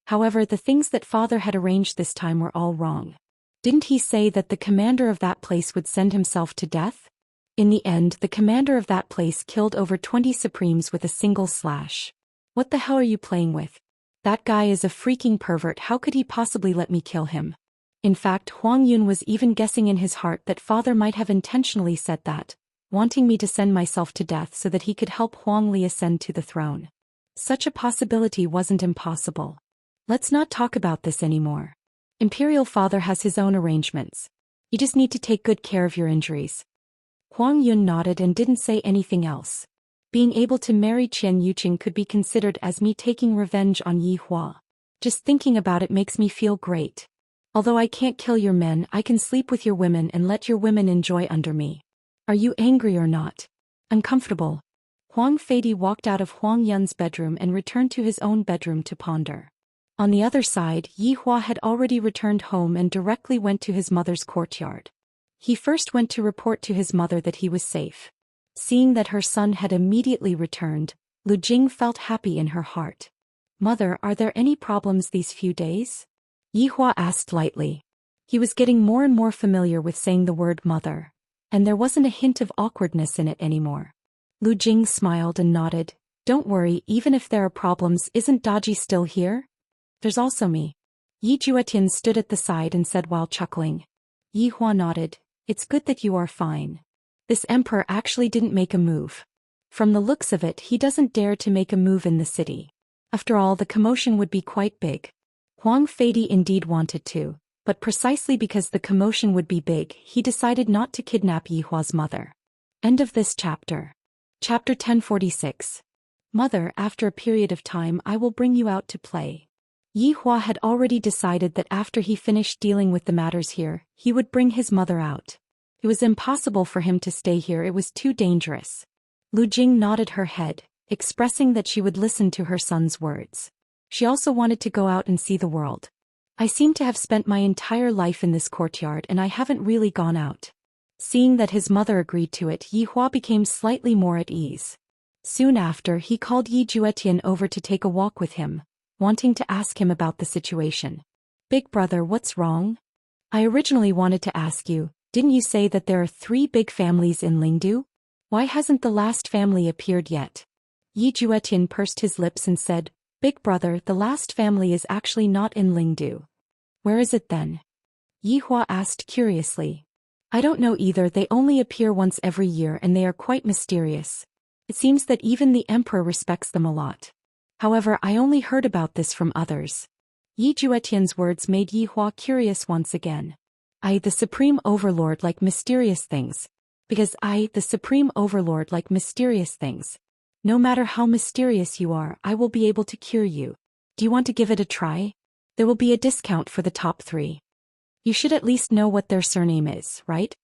However, the things that father had arranged this time were all wrong. Didn't he say that the commander of that place would send himself to death? In the end, the commander of that place killed over 20 Supremes with a single slash. What the hell are you playing with? That guy is a freaking pervert, how could he possibly let me kill him? In fact, Huang Yun was even guessing in his heart that father might have intentionally said that, wanting me to send myself to death so that he could help Huang Li ascend to the throne. Such a possibility wasn't impossible. Let's not talk about this anymore. Imperial Father has his own arrangements. You just need to take good care of your injuries. Huang Yun nodded and didn't say anything else. Being able to marry Qian Yuqing could be considered as me taking revenge on Yihua. Just thinking about it makes me feel great. Although I can't kill your men, I can sleep with your women and let your women enjoy under me. Are you angry or not? Uncomfortable. Huang Feidi walked out of Huang Yun's bedroom and returned to his own bedroom to ponder. On the other side, Yihua had already returned home and directly went to his mother's courtyard. He first went to report to his mother that he was safe. Seeing that her son had immediately returned, Lu Jing felt happy in her heart. Mother, are there any problems these few days? Yihua asked lightly. He was getting more and more familiar with saying the word mother, and there wasn't a hint of awkwardness in it anymore. Lu Jing smiled and nodded. Don't worry, even if there are problems, isn't Daji still here? There's also me. Yi Juetian stood at the side and said while chuckling. Yihua nodded. It's good that you are fine. This emperor actually didn't make a move. From the looks of it, he doesn't dare to make a move in the city. After all, the commotion would be quite big. Huang Feidi indeed wanted to, but precisely because the commotion would be big, he decided not to kidnap Yihua's mother. End of this chapter. Chapter 1046. Mother, after a period of time I will bring you out to play. Yihua had already decided that after he finished dealing with the matters here, he would bring his mother out. It was impossible for him to stay here, it was too dangerous. Lu Jing nodded her head, expressing that she would listen to her son's words. She also wanted to go out and see the world. I seem to have spent my entire life in this courtyard and I haven't really gone out. Seeing that his mother agreed to it, Yihua became slightly more at ease. Soon after, he called Yi Juetian over to take a walk with him, wanting to ask him about the situation. Big brother, what's wrong? I originally wanted to ask you, didn't you say that there are 3 big families in Lingdu? Why hasn't the last family appeared yet? Yi Juetian pursed his lips and said, Big brother, the last family is actually not in Lingdu. Where is it then? Yihua asked curiously. I don't know either, they only appear once every year and they are quite mysterious. It seems that even the emperor respects them a lot. However, I only heard about this from others. Yi Juetian's words made Yihua curious once again. I, the Supreme Overlord, like mysterious things. Because I, the Supreme Overlord, like mysterious things. No matter how mysterious you are, I will be able to cure you. Do you want to give it a try? There will be a discount for the top 3. You should at least know what their surname is, right?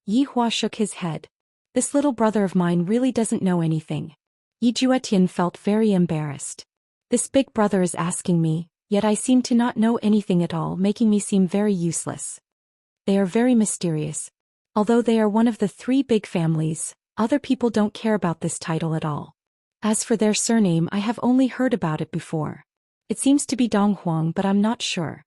Yihua shook his head. This little brother of mine really doesn't know anything. Yi Juetian felt very embarrassed. This big brother is asking me, yet I seem to not know anything at all, making me seem very useless. They are very mysterious. Although they are one of the 3 big families, other people don't care about this title at all. As for their surname, I have only heard about it before. It seems to be Donghuang, but I'm not sure.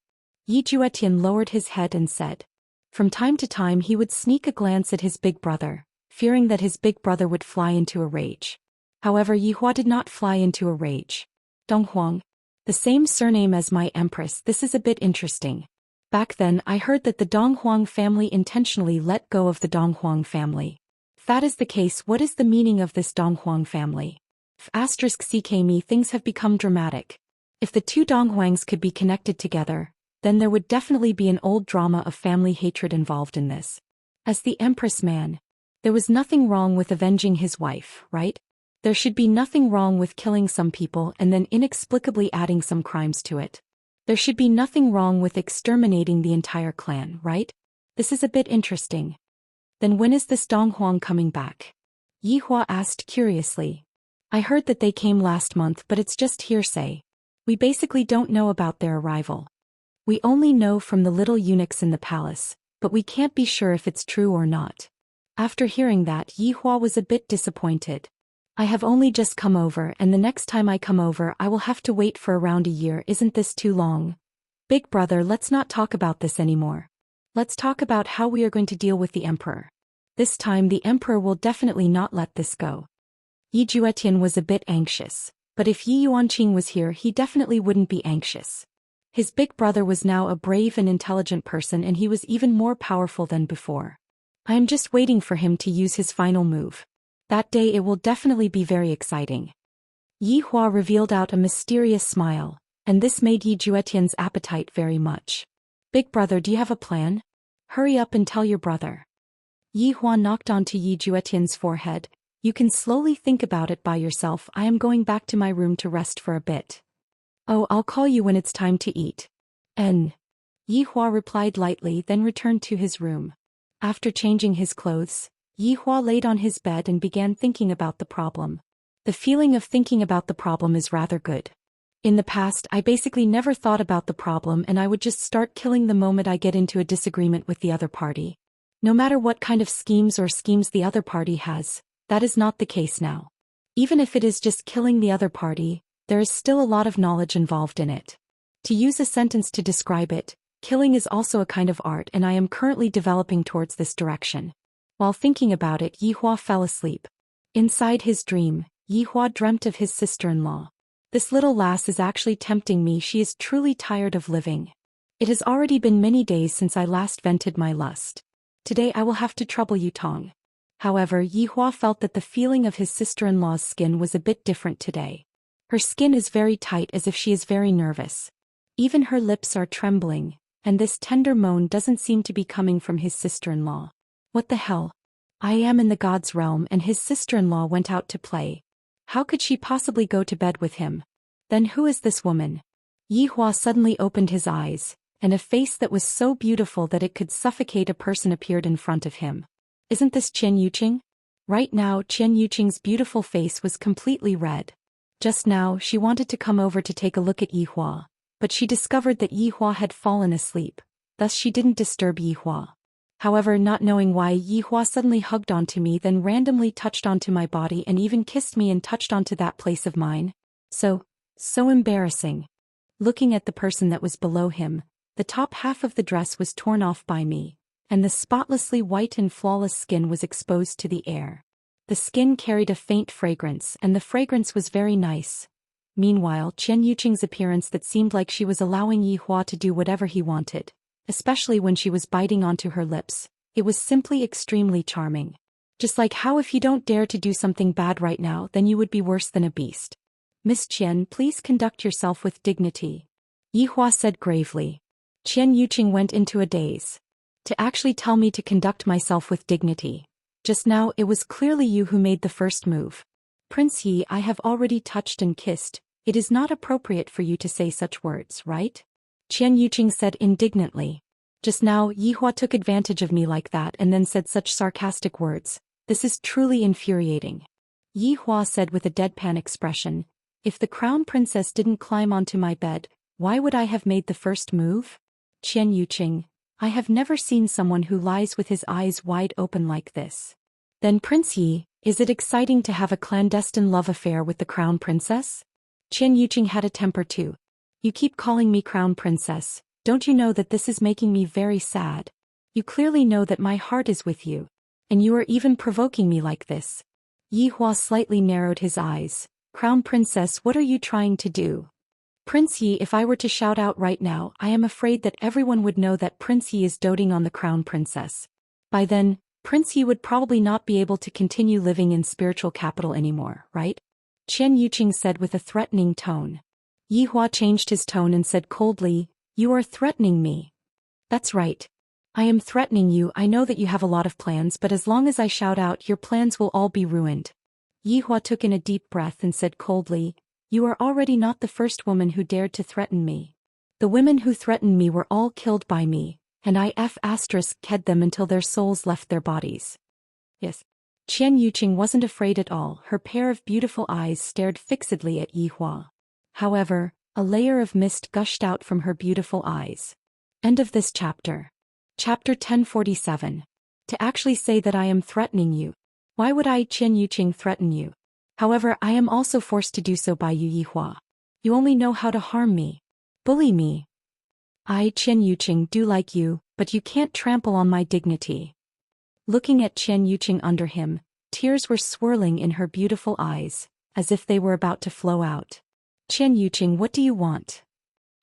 Yi Juetian lowered his head and said. From time to time he would sneak a glance at his big brother, fearing that his big brother would fly into a rage. However, Yihua did not fly into a rage. Donghuang. The same surname as my empress, this is a bit interesting. Back then I heard that the Donghuang family intentionally let go of the Donghuang family. If that is the case, what is the meaning of this Donghuang family? *CK things have become dramatic. If the two Donghuangs could be connected together, then there would definitely be an old drama of family hatred involved in this. As the Empress man, there was nothing wrong with avenging his wife, right? There should be nothing wrong with killing some people and then inexplicably adding some crimes to it. There should be nothing wrong with exterminating the entire clan, right? This is a bit interesting. Then when is this Donghuang coming back? Yihua asked curiously. I heard that they came last month, but it's just hearsay. We basically don't know about their arrival. We only know from the little eunuchs in the palace, but we can't be sure if it's true or not. After hearing that, Yihua was a bit disappointed. I have only just come over, and the next time I come over I will have to wait for around a year. Isn't this too long? Big brother, let's not talk about this anymore. Let's talk about how we are going to deal with the emperor. This time the emperor will definitely not let this go. Yi Juetian was a bit anxious, but if Yi Yuanqing was here he definitely wouldn't be anxious. His big brother was now a brave and intelligent person, and he was even more powerful than before. I am just waiting for him to use his final move. That day it will definitely be very exciting. Yi Hua revealed out a mysterious smile, and this made Yi Juetian's appetite very much. Big brother, do you have a plan? Hurry up and tell your brother. Yi Hua knocked onto Yi Juetian's forehead. You can slowly think about it by yourself. I am going back to my room to rest for a bit. Oh, I'll call you when it's time to eat. Yi Hua replied lightly, then returned to his room. After changing his clothes, Yi Hua laid on his bed and began thinking about the problem. The feeling of thinking about the problem is rather good. In the past, I basically never thought about the problem, and I would just start killing the moment I get into a disagreement with the other party. No matter what kind of schemes the other party has, that is not the case now. Even if it is just killing the other party, there is still a lot of knowledge involved in it. To use a sentence to describe it, killing is also a kind of art, and I am currently developing towards this direction. While thinking about it, Yi Hua fell asleep. Inside his dream, Yi Hua dreamt of his sister-in-law. This little lass is actually tempting me. She is truly tired of living. It has already been many days since I last vented my lust. Today I will have to trouble you, Tong. However, Yi Hua felt that the feeling of his sister-in-law's skin was a bit different today. Her skin is very tight, as if she is very nervous. Even her lips are trembling, and this tender moan doesn't seem to be coming from his sister-in-law. What the hell? I am in the god's realm and his sister-in-law went out to play. How could she possibly go to bed with him? Then who is this woman? Yi Hua suddenly opened his eyes, and a face that was so beautiful that it could suffocate a person appeared in front of him. Isn't this Qian Yuqing? Right now Qian Yuqing's beautiful face was completely red. Just now she wanted to come over to take a look at Yi Hua, but she discovered that Yi Hua had fallen asleep, thus she didn't disturb Yi Hua. However, not knowing why, Yi Hua suddenly hugged onto me, then randomly touched onto my body and even kissed me and touched onto that place of mine. So embarrassing. Looking at the person that was below him, the top half of the dress was torn off by me, and the spotlessly white and flawless skin was exposed to the air. The skin carried a faint fragrance, and the fragrance was very nice. Meanwhile, Qian Yuqing's appearance that seemed like she was allowing Yi Hua to do whatever he wanted, especially when she was biting onto her lips. It was simply extremely charming. Just like how if you don't dare to do something bad right now, then you would be worse than a beast. Miss Qian, please conduct yourself with dignity, Yi Hua said gravely. Qian Yuqing went into a daze. To actually tell me to conduct myself with dignity. Just now it was clearly you who made the first move. Prince Yi, I have already touched and kissed. It is not appropriate for you to say such words, right? Qian Yuqing said indignantly. Just now Yi Hua took advantage of me like that and then said such sarcastic words. This is truly infuriating. Yi Hua said with a deadpan expression. If the crown princess didn't climb onto my bed, why would I have made the first move? Qian Yuqing, I have never seen someone who lies with his eyes wide open like this. Then Prince Yi, is it exciting to have a clandestine love affair with the crown princess? Qian Yuqing had a temper too. You keep calling me crown princess, don't you know that this is making me very sad? You clearly know that my heart is with you. And you are even provoking me like this. Yi Hua slightly narrowed his eyes. Crown princess, what are you trying to do? Prince Yi, if I were to shout out right now, I am afraid that everyone would know that Prince Yi is doting on the crown princess. By then, Prince Yi would probably not be able to continue living in spiritual capital anymore, right? Qian Yuqing said with a threatening tone. Yi Hua changed his tone and said coldly, "You are threatening me." "That's right. I am threatening you. I know that you have a lot of plans, but as long as I shout out, your plans will all be ruined." Yi Hua took in a deep breath and said coldly, "You are already not the first woman who dared to threaten me. The women who threatened me were all killed by me, and I had them until their souls left their bodies." Yes. Qian Yuqing wasn't afraid at all. Her pair of beautiful eyes stared fixedly at Yi Hua. However, a layer of mist gushed out from her beautiful eyes. End of this chapter. Chapter 1047. To actually say that I am threatening you. Why would I, Qian Yuqing, threaten you? However, I am also forced to do so by you, Yi Hua. You only know how to harm me. Bully me. I, Qian Yuqing, do like you, but you can't trample on my dignity. Looking at Qian Yuqing under him, tears were swirling in her beautiful eyes, as if they were about to flow out. Qian Yuqing, what do you want?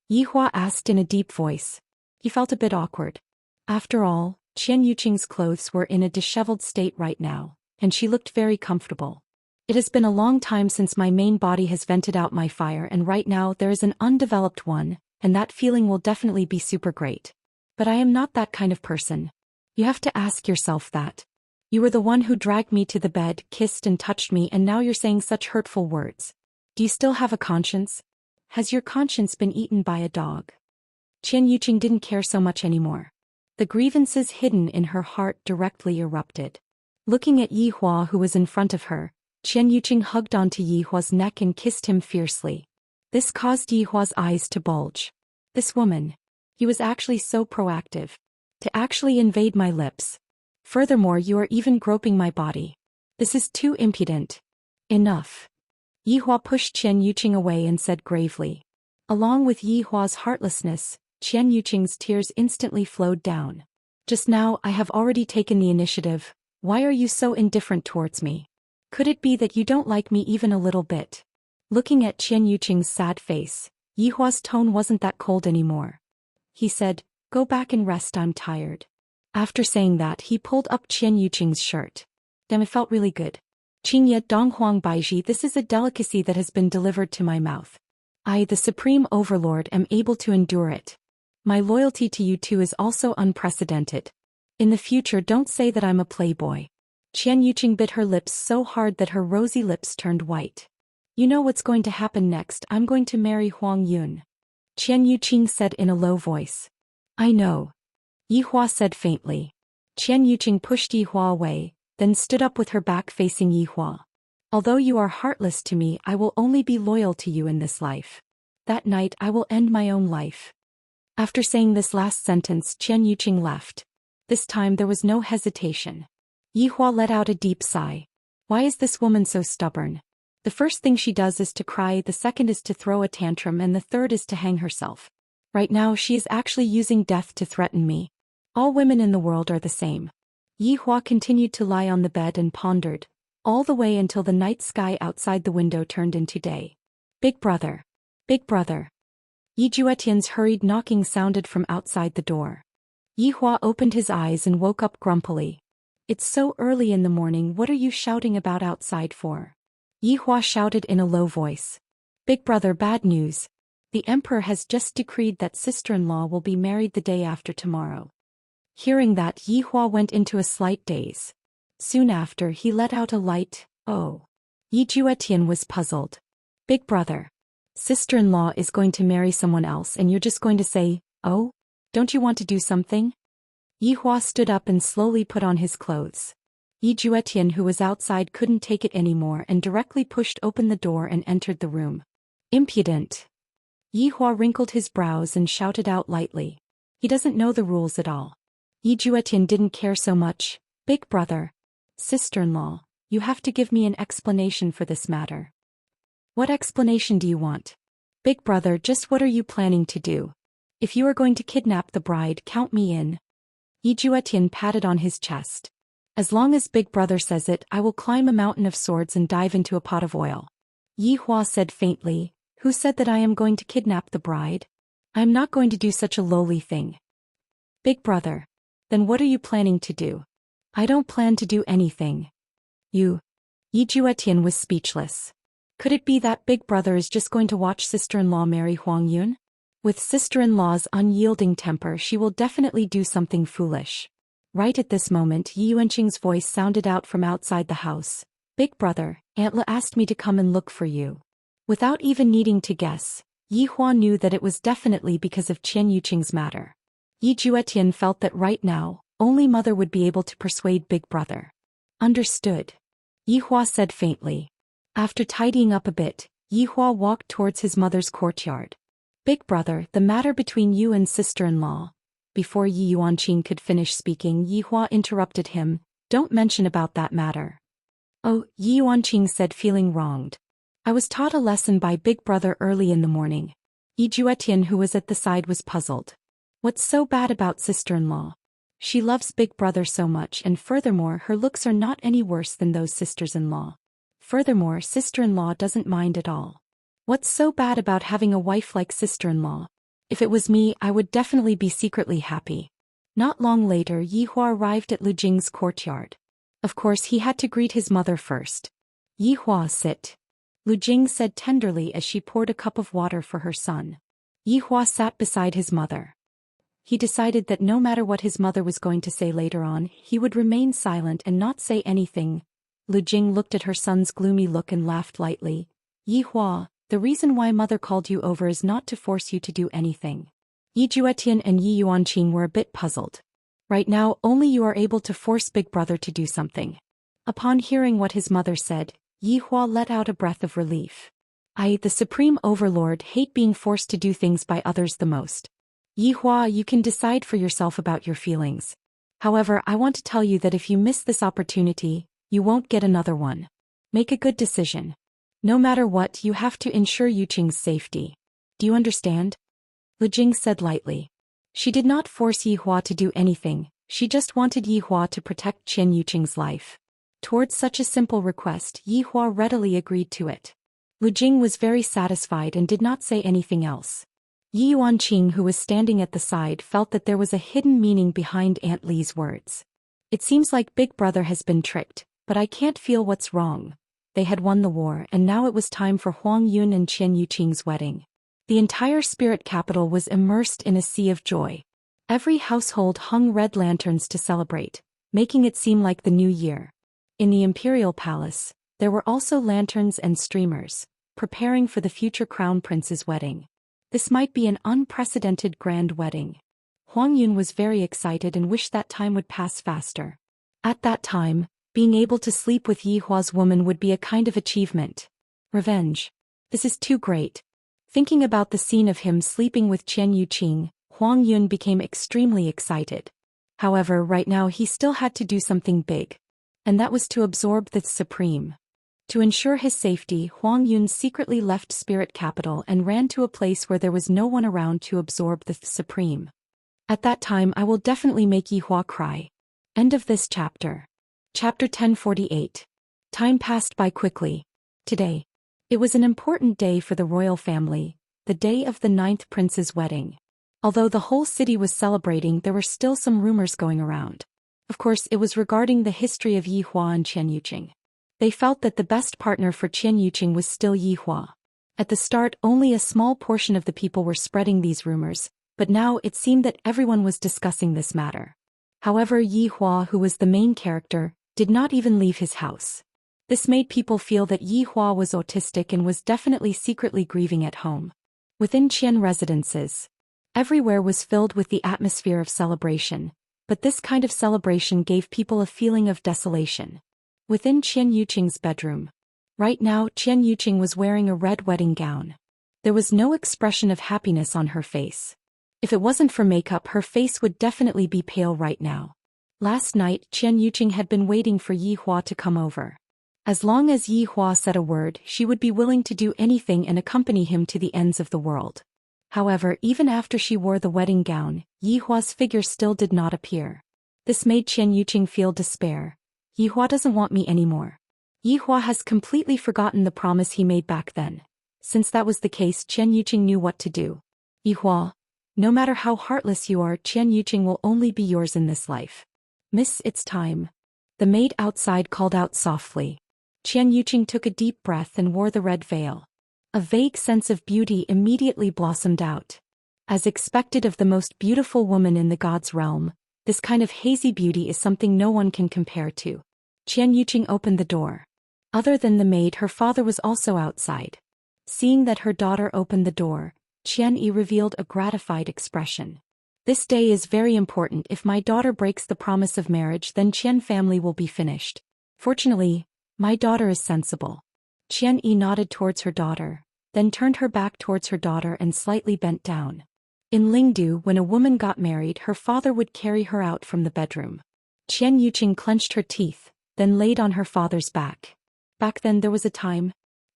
Yi Hua asked in a deep voice. He felt a bit awkward. After all, Qian Yuqing's clothes were in a disheveled state right now, and she looked very comfortable. It has been a long time since my main body has vented out my fire, and right now there is an undeveloped one, and that feeling will definitely be super great. But I am not that kind of person. You have to ask yourself that. You were the one who dragged me to the bed, kissed and touched me, and now you're saying such hurtful words. Do you still have a conscience? Has your conscience been eaten by a dog? Qian Yuqing didn't care so much anymore. The grievances hidden in her heart directly erupted. Looking at Yi Hua, who was in front of her, Qian Yuqing hugged onto Yi Hua's neck and kissed him fiercely. This caused Yi Hua's eyes to bulge. This woman. He was actually so proactive. To actually invade my lips. Furthermore, you are even groping my body. This is too impudent. Enough. Yi Hua pushed Qian Yuqing away and said gravely. Along with Yi Hua's heartlessness, Qian Yuqing's tears instantly flowed down. Just now, I have already taken the initiative. Why are you so indifferent towards me? Could it be that you don't like me even a little bit? Looking at Qian Yuqing's sad face, Yi Hua's tone wasn't that cold anymore. He said, "Go back and rest, I'm tired." After saying that, he pulled up Qian Yuqing's shirt. Damn, it felt really good. "Qingye Donghuang Baiji, this is a delicacy that has been delivered to my mouth. I, the Supreme Overlord, am able to endure it. My loyalty to you too is also unprecedented. In the future, don't say that I'm a playboy." Qian Yuqing bit her lips so hard that her rosy lips turned white. "You know what's going to happen next. I'm going to marry Huang Yun." Qian Yuqing said in a low voice. "I know." Yi Hua said faintly. Qian Yuqing pushed Yi Hua away, then stood up with her back facing Yi Hua. "Although you are heartless to me, I will only be loyal to you in this life. That night I will end my own life." After saying this last sentence, Qian Yuqing left. This time there was no hesitation. Yi Hua let out a deep sigh. Why is this woman so stubborn? The first thing she does is to cry, the second is to throw a tantrum, and the third is to hang herself. Right now she is actually using death to threaten me. All women in the world are the same. Yi Hua continued to lie on the bed and pondered, all the way until the night sky outside the window turned into day. "Big brother. Big brother." Yi Juetian's hurried knocking sounded from outside the door. Yi Hua opened his eyes and woke up grumpily. "It's so early in the morning, what are you shouting about outside for?" Yi Hua shouted in a low voice. "Big brother, bad news. The emperor has just decreed that sister-in-law will be married the day after tomorrow." Hearing that, Yi Hua went into a slight daze. Soon after, he let out a light, "Oh." Yi Juetian was puzzled. "Big brother. Sister-in-law is going to marry someone else and you're just going to say, 'Oh'? Don't you want to do something?" Yi Hua stood up and slowly put on his clothes. Yi Juetian, who was outside, couldn't take it anymore and directly pushed open the door and entered the room. "Impudent." Yi Hua wrinkled his brows and shouted out lightly. He doesn't know the rules at all. Yi Juetian didn't care so much. "Big brother. Sister-in-law, you have to give me an explanation for this matter." "What explanation do you want?" "Big brother, just what are you planning to do? If you are going to kidnap the bride, count me in." Yi Juetian patted on his chest. "As long as Big brother says it, I will climb a mountain of swords and dive into a pot of oil." Yi Hua said faintly, Who said that I am going to kidnap the bride? I am not going to do such a lowly thing. Big brother. Then what are you planning to do? I don't plan to do anything. You. Yi Juetian was speechless. Could it be that big brother is just going to watch sister-in-law marry Huang Yun? With sister-in-law's unyielding temper, she will definitely do something foolish. Right at this moment, Yi Yuanqing's voice sounded out from outside the house. Big brother, Aunt Le asked me to come and look for you. Without even needing to guess, Yi Hua knew that it was definitely because of Qian Yuqing's matter. Yi Juetian felt that right now, only mother would be able to persuade big brother. Understood. Yi Hua said faintly. After tidying up a bit, Yi Hua walked towards his mother's courtyard. Big brother, the matter between you and sister-in-law. Before Yi Yuanqing could finish speaking, Yi Hua interrupted him. Don't mention about that matter. Oh, Yi Yuanqing said, feeling wronged. I was taught a lesson by big brother early in the morning. Yi Juetian, who was at the side, was puzzled. What's so bad about sister-in-law? She loves big brother so much, and furthermore her looks are not any worse than those sisters-in-law. Furthermore, sister-in-law doesn't mind at all. What's so bad about having a wife like sister-in-law? If it was me, I would definitely be secretly happy. Not long later, Yi Hua arrived at Lu Jing's courtyard. Of course, he had to greet his mother first. Yi Hua, sit. Lu Jing said tenderly as she poured a cup of water for her son. Yi Hua sat beside his mother. He decided that no matter what his mother was going to say later on, he would remain silent and not say anything. Lu Jing looked at her son's gloomy look and laughed lightly. Yi Hua, the reason why mother called you over is not to force you to do anything. Yi Juetian and Yi Yuanqing were a bit puzzled. Right now, only you are able to force big brother to do something. Upon hearing what his mother said, Yi Hua let out a breath of relief. I, the Supreme Overlord, hate being forced to do things by others the most. Yi Hua, you can decide for yourself about your feelings. However, I want to tell you that if you miss this opportunity, you won't get another one. Make a good decision. No matter what, you have to ensure Yuqing's safety. Do you understand? Lu Jing said lightly. She did not force Yi Hua to do anything, she just wanted Yi Hua to protect Qian Yuqing's life. Towards such a simple request, Yi Hua readily agreed to it. Lu Jing was very satisfied and did not say anything else. Yi Yuanqing, who was standing at the side, felt that there was a hidden meaning behind Aunt Li's words. It seems like big brother has been tricked, but I can't feel what's wrong. They had won the war and now it was time for Huang Yun and Qian Yuqing's wedding. The entire spirit capital was immersed in a sea of joy. Every household hung red lanterns to celebrate, making it seem like the new year. In the imperial palace, there were also lanterns and streamers, preparing for the future crown prince's wedding. This might be an unprecedented grand wedding. Huang Yun was very excited and wished that time would pass faster. At that time, being able to sleep with Yi Hua's woman would be a kind of achievement. Revenge. This is too great. Thinking about the scene of him sleeping with Qian Yuqing, Huang Yun became extremely excited. However, right now he still had to do something big. And that was to absorb the Supreme. To ensure his safety, Huang Yun secretly left Spirit Capital and ran to a place where there was no one around to absorb the Supreme. At that time I will definitely make Yi Hua cry. End of this chapter. Chapter 1048. Time passed by quickly. Today. It was an important day for the royal family, the day of the 9th prince's wedding. Although the whole city was celebrating, there were still some rumors going around. Of course, it was regarding the history of Yi Hua and Qian Yuqing. They felt that the best partner for Qian Yuqing was still Yi Hua. At the start, only a small portion of the people were spreading these rumors, but now it seemed that everyone was discussing this matter. However, Yi Hua, who was the main character, did not even leave his house. This made people feel that Yi Hua was autistic and was definitely secretly grieving at home. Within Qian residences, everywhere was filled with the atmosphere of celebration, but this kind of celebration gave people a feeling of desolation. Within Qian Yuqing's bedroom. Right now, Qian Yuqing was wearing a red wedding gown. There was no expression of happiness on her face. If it wasn't for makeup, her face would definitely be pale right now. Last night, Qian Yuqing had been waiting for Yi Hua to come over. As long as Yi Hua said a word, she would be willing to do anything and accompany him to the ends of the world. However, even after she wore the wedding gown, Yi Hua's figure still did not appear. This made Qian Yuqing feel despair. Yi Hua doesn't want me anymore. Yi Hua has completely forgotten the promise he made back then. Since that was the case, Qian Yuqing knew what to do. Yihua, no matter how heartless you are, Qian Yuqing will only be yours in this life. Miss, it's time. The maid outside called out softly. Qian Yuqing took a deep breath and wore the red veil. A vague sense of beauty immediately blossomed out. As expected of the most beautiful woman in the god's realm, this kind of hazy beauty is something no one can compare to. Qian Yuqing opened the door. Other than the maid, her father was also outside. Seeing that her daughter opened the door, Qian Yi revealed a gratified expression. This day is very important. If my daughter breaks the promise of marriage, then Qian family will be finished. Fortunately, my daughter is sensible. Qian Yi nodded towards her daughter, then turned her back towards her daughter and slightly bent down. In Lingdu, when a woman got married, her father would carry her out from the bedroom. Qian Yuqing clenched her teeth, then laid on her father's back. Back then there was a time.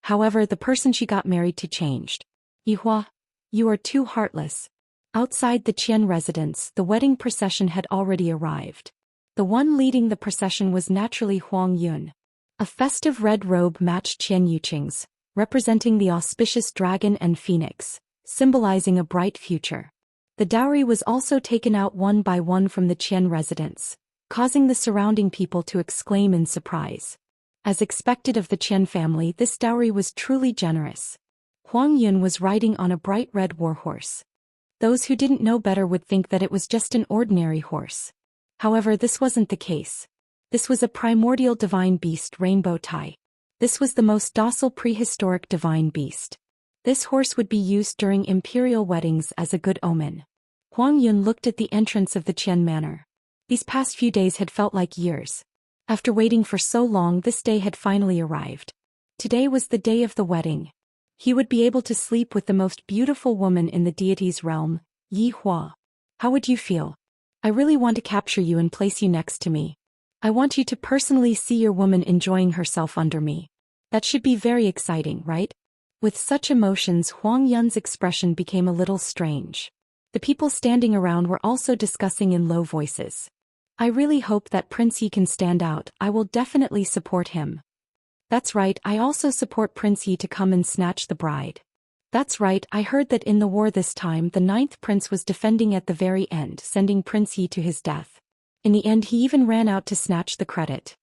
However, the person she got married to changed. Yihua, you are too heartless. Outside the Qian residence, the wedding procession had already arrived. The one leading the procession was naturally Huang Yun. A festive red robe matched Qian Yuqing's, representing the auspicious dragon and phoenix, symbolizing a bright future. The dowry was also taken out one by one from the Qian residence, causing the surrounding people to exclaim in surprise. As expected of the Qian family, this dowry was truly generous. Huang Yun was riding on a bright red warhorse. Those who didn't know better would think that it was just an ordinary horse. However, this wasn't the case. This was a primordial divine beast, Rainbow Tai. This was the most docile prehistoric divine beast. This horse would be used during imperial weddings as a good omen. Huang Yun looked at the entrance of the Qian manor. These past few days had felt like years. After waiting for so long, this day had finally arrived. Today was the day of the wedding. He would be able to sleep with the most beautiful woman in the deity's realm, Yi Hua. How would you feel? I really want to capture you and place you next to me. I want you to personally see your woman enjoying herself under me. That should be very exciting, right? With such emotions, Huang Yun's expression became a little strange. The people standing around were also discussing in low voices. I really hope that Prince Yi can stand out. I will definitely support him. That's right, I also support Prince Yi to come and snatch the bride. That's right, I heard that in the war this time the 9th prince was defending at the very end, sending Prince Yi to his death. In the end he even ran out to snatch the credit.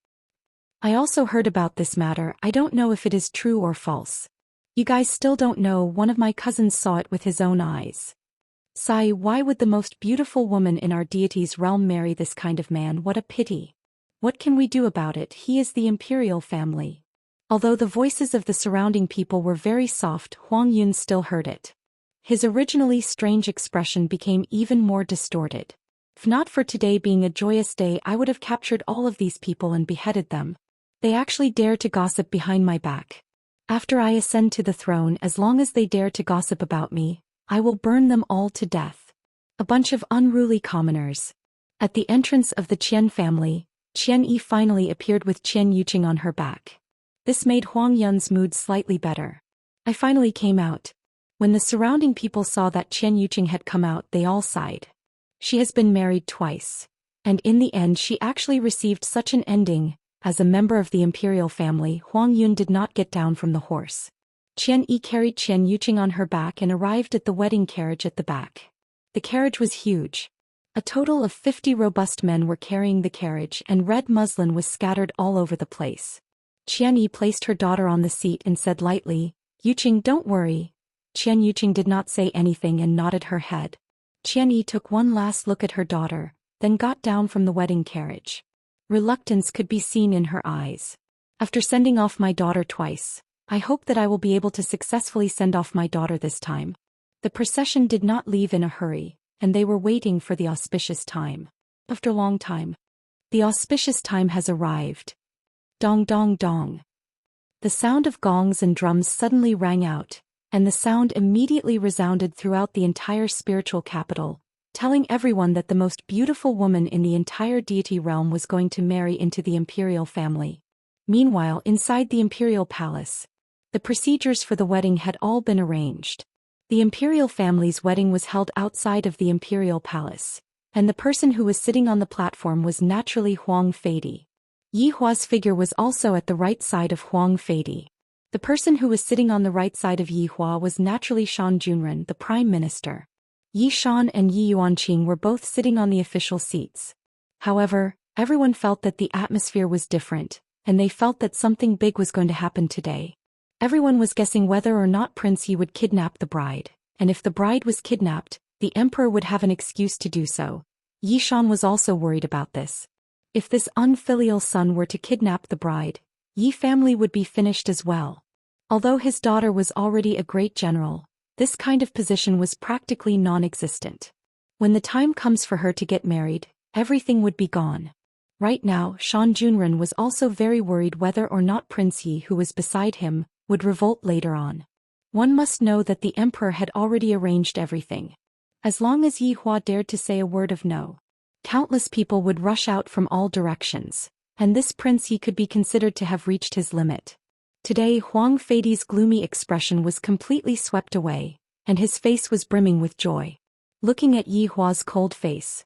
I also heard about this matter. I don't know if it is true or false. You guys still don't know. One of my cousins saw it with his own eyes. Sai, why would the most beautiful woman in our deity's realm marry this kind of man? What a pity. What can we do about it? He is the imperial family. Although the voices of the surrounding people were very soft, Huang Yun still heard it. His originally strange expression became even more distorted. If not for today being a joyous day, I would have captured all of these people and beheaded them. They actually dare to gossip behind my back. After I ascend to the throne, as long as they dare to gossip about me, I will burn them all to death. A bunch of unruly commoners. At the entrance of the Qian family, Qian Yi finally appeared with Qian Yuqing on her back. This made Huang Yun's mood slightly better. I finally came out. When the surrounding people saw that Qian Yuqing had come out, they all sighed. She has been married twice. And in the end she actually received such an ending. As a member of the imperial family, Huang Yun did not get down from the horse. Qian Yi carried Qian Yuqing on her back and arrived at the wedding carriage at the back. The carriage was huge. A total of 50 robust men were carrying the carriage, and red muslin was scattered all over the place. Qian Yi placed her daughter on the seat and said lightly, "Yuqing, don't worry." Qian Yuqing did not say anything and nodded her head. Qian Yi took one last look at her daughter, then got down from the wedding carriage. Reluctance could be seen in her eyes. After sending off my daughter twice, I hope that I will be able to successfully send off my daughter this time. The procession did not leave in a hurry, and they were waiting for the auspicious time. After a long time, the auspicious time has arrived. Dong dong dong. The sound of gongs and drums suddenly rang out, and the sound immediately resounded throughout the entire spiritual capital, telling everyone that the most beautiful woman in the entire deity realm was going to marry into the imperial family. Meanwhile, inside the imperial palace, the procedures for the wedding had all been arranged. The imperial family's wedding was held outside of the imperial palace, and the person who was sitting on the platform was naturally Huang Feidi. Yi Hua's figure was also at the right side of Huang Feidi. The person who was sitting on the right side of Yi Hua was naturally Shan Junren, the prime minister. Yi Shan and Yi Yuanqing were both sitting on the official seats. However, everyone felt that the atmosphere was different, and they felt that something big was going to happen today. Everyone was guessing whether or not Prince Yi would kidnap the bride, and if the bride was kidnapped, the emperor would have an excuse to do so. Yi Shan was also worried about this. If this unfilial son were to kidnap the bride, Yi family would be finished as well. Although his daughter was already a great general, this kind of position was practically non-existent. When the time comes for her to get married, everything would be gone. Right now, Shan Junren was also very worried whether or not Prince Yi, who was beside him, would revolt later on. One must know that the emperor had already arranged everything. As long as Yi Hua dared to say a word of no, countless people would rush out from all directions, and this Prince Yi could be considered to have reached his limit. Today Huang Feidi's gloomy expression was completely swept away, and his face was brimming with joy. Looking at Yi Hua's cold face,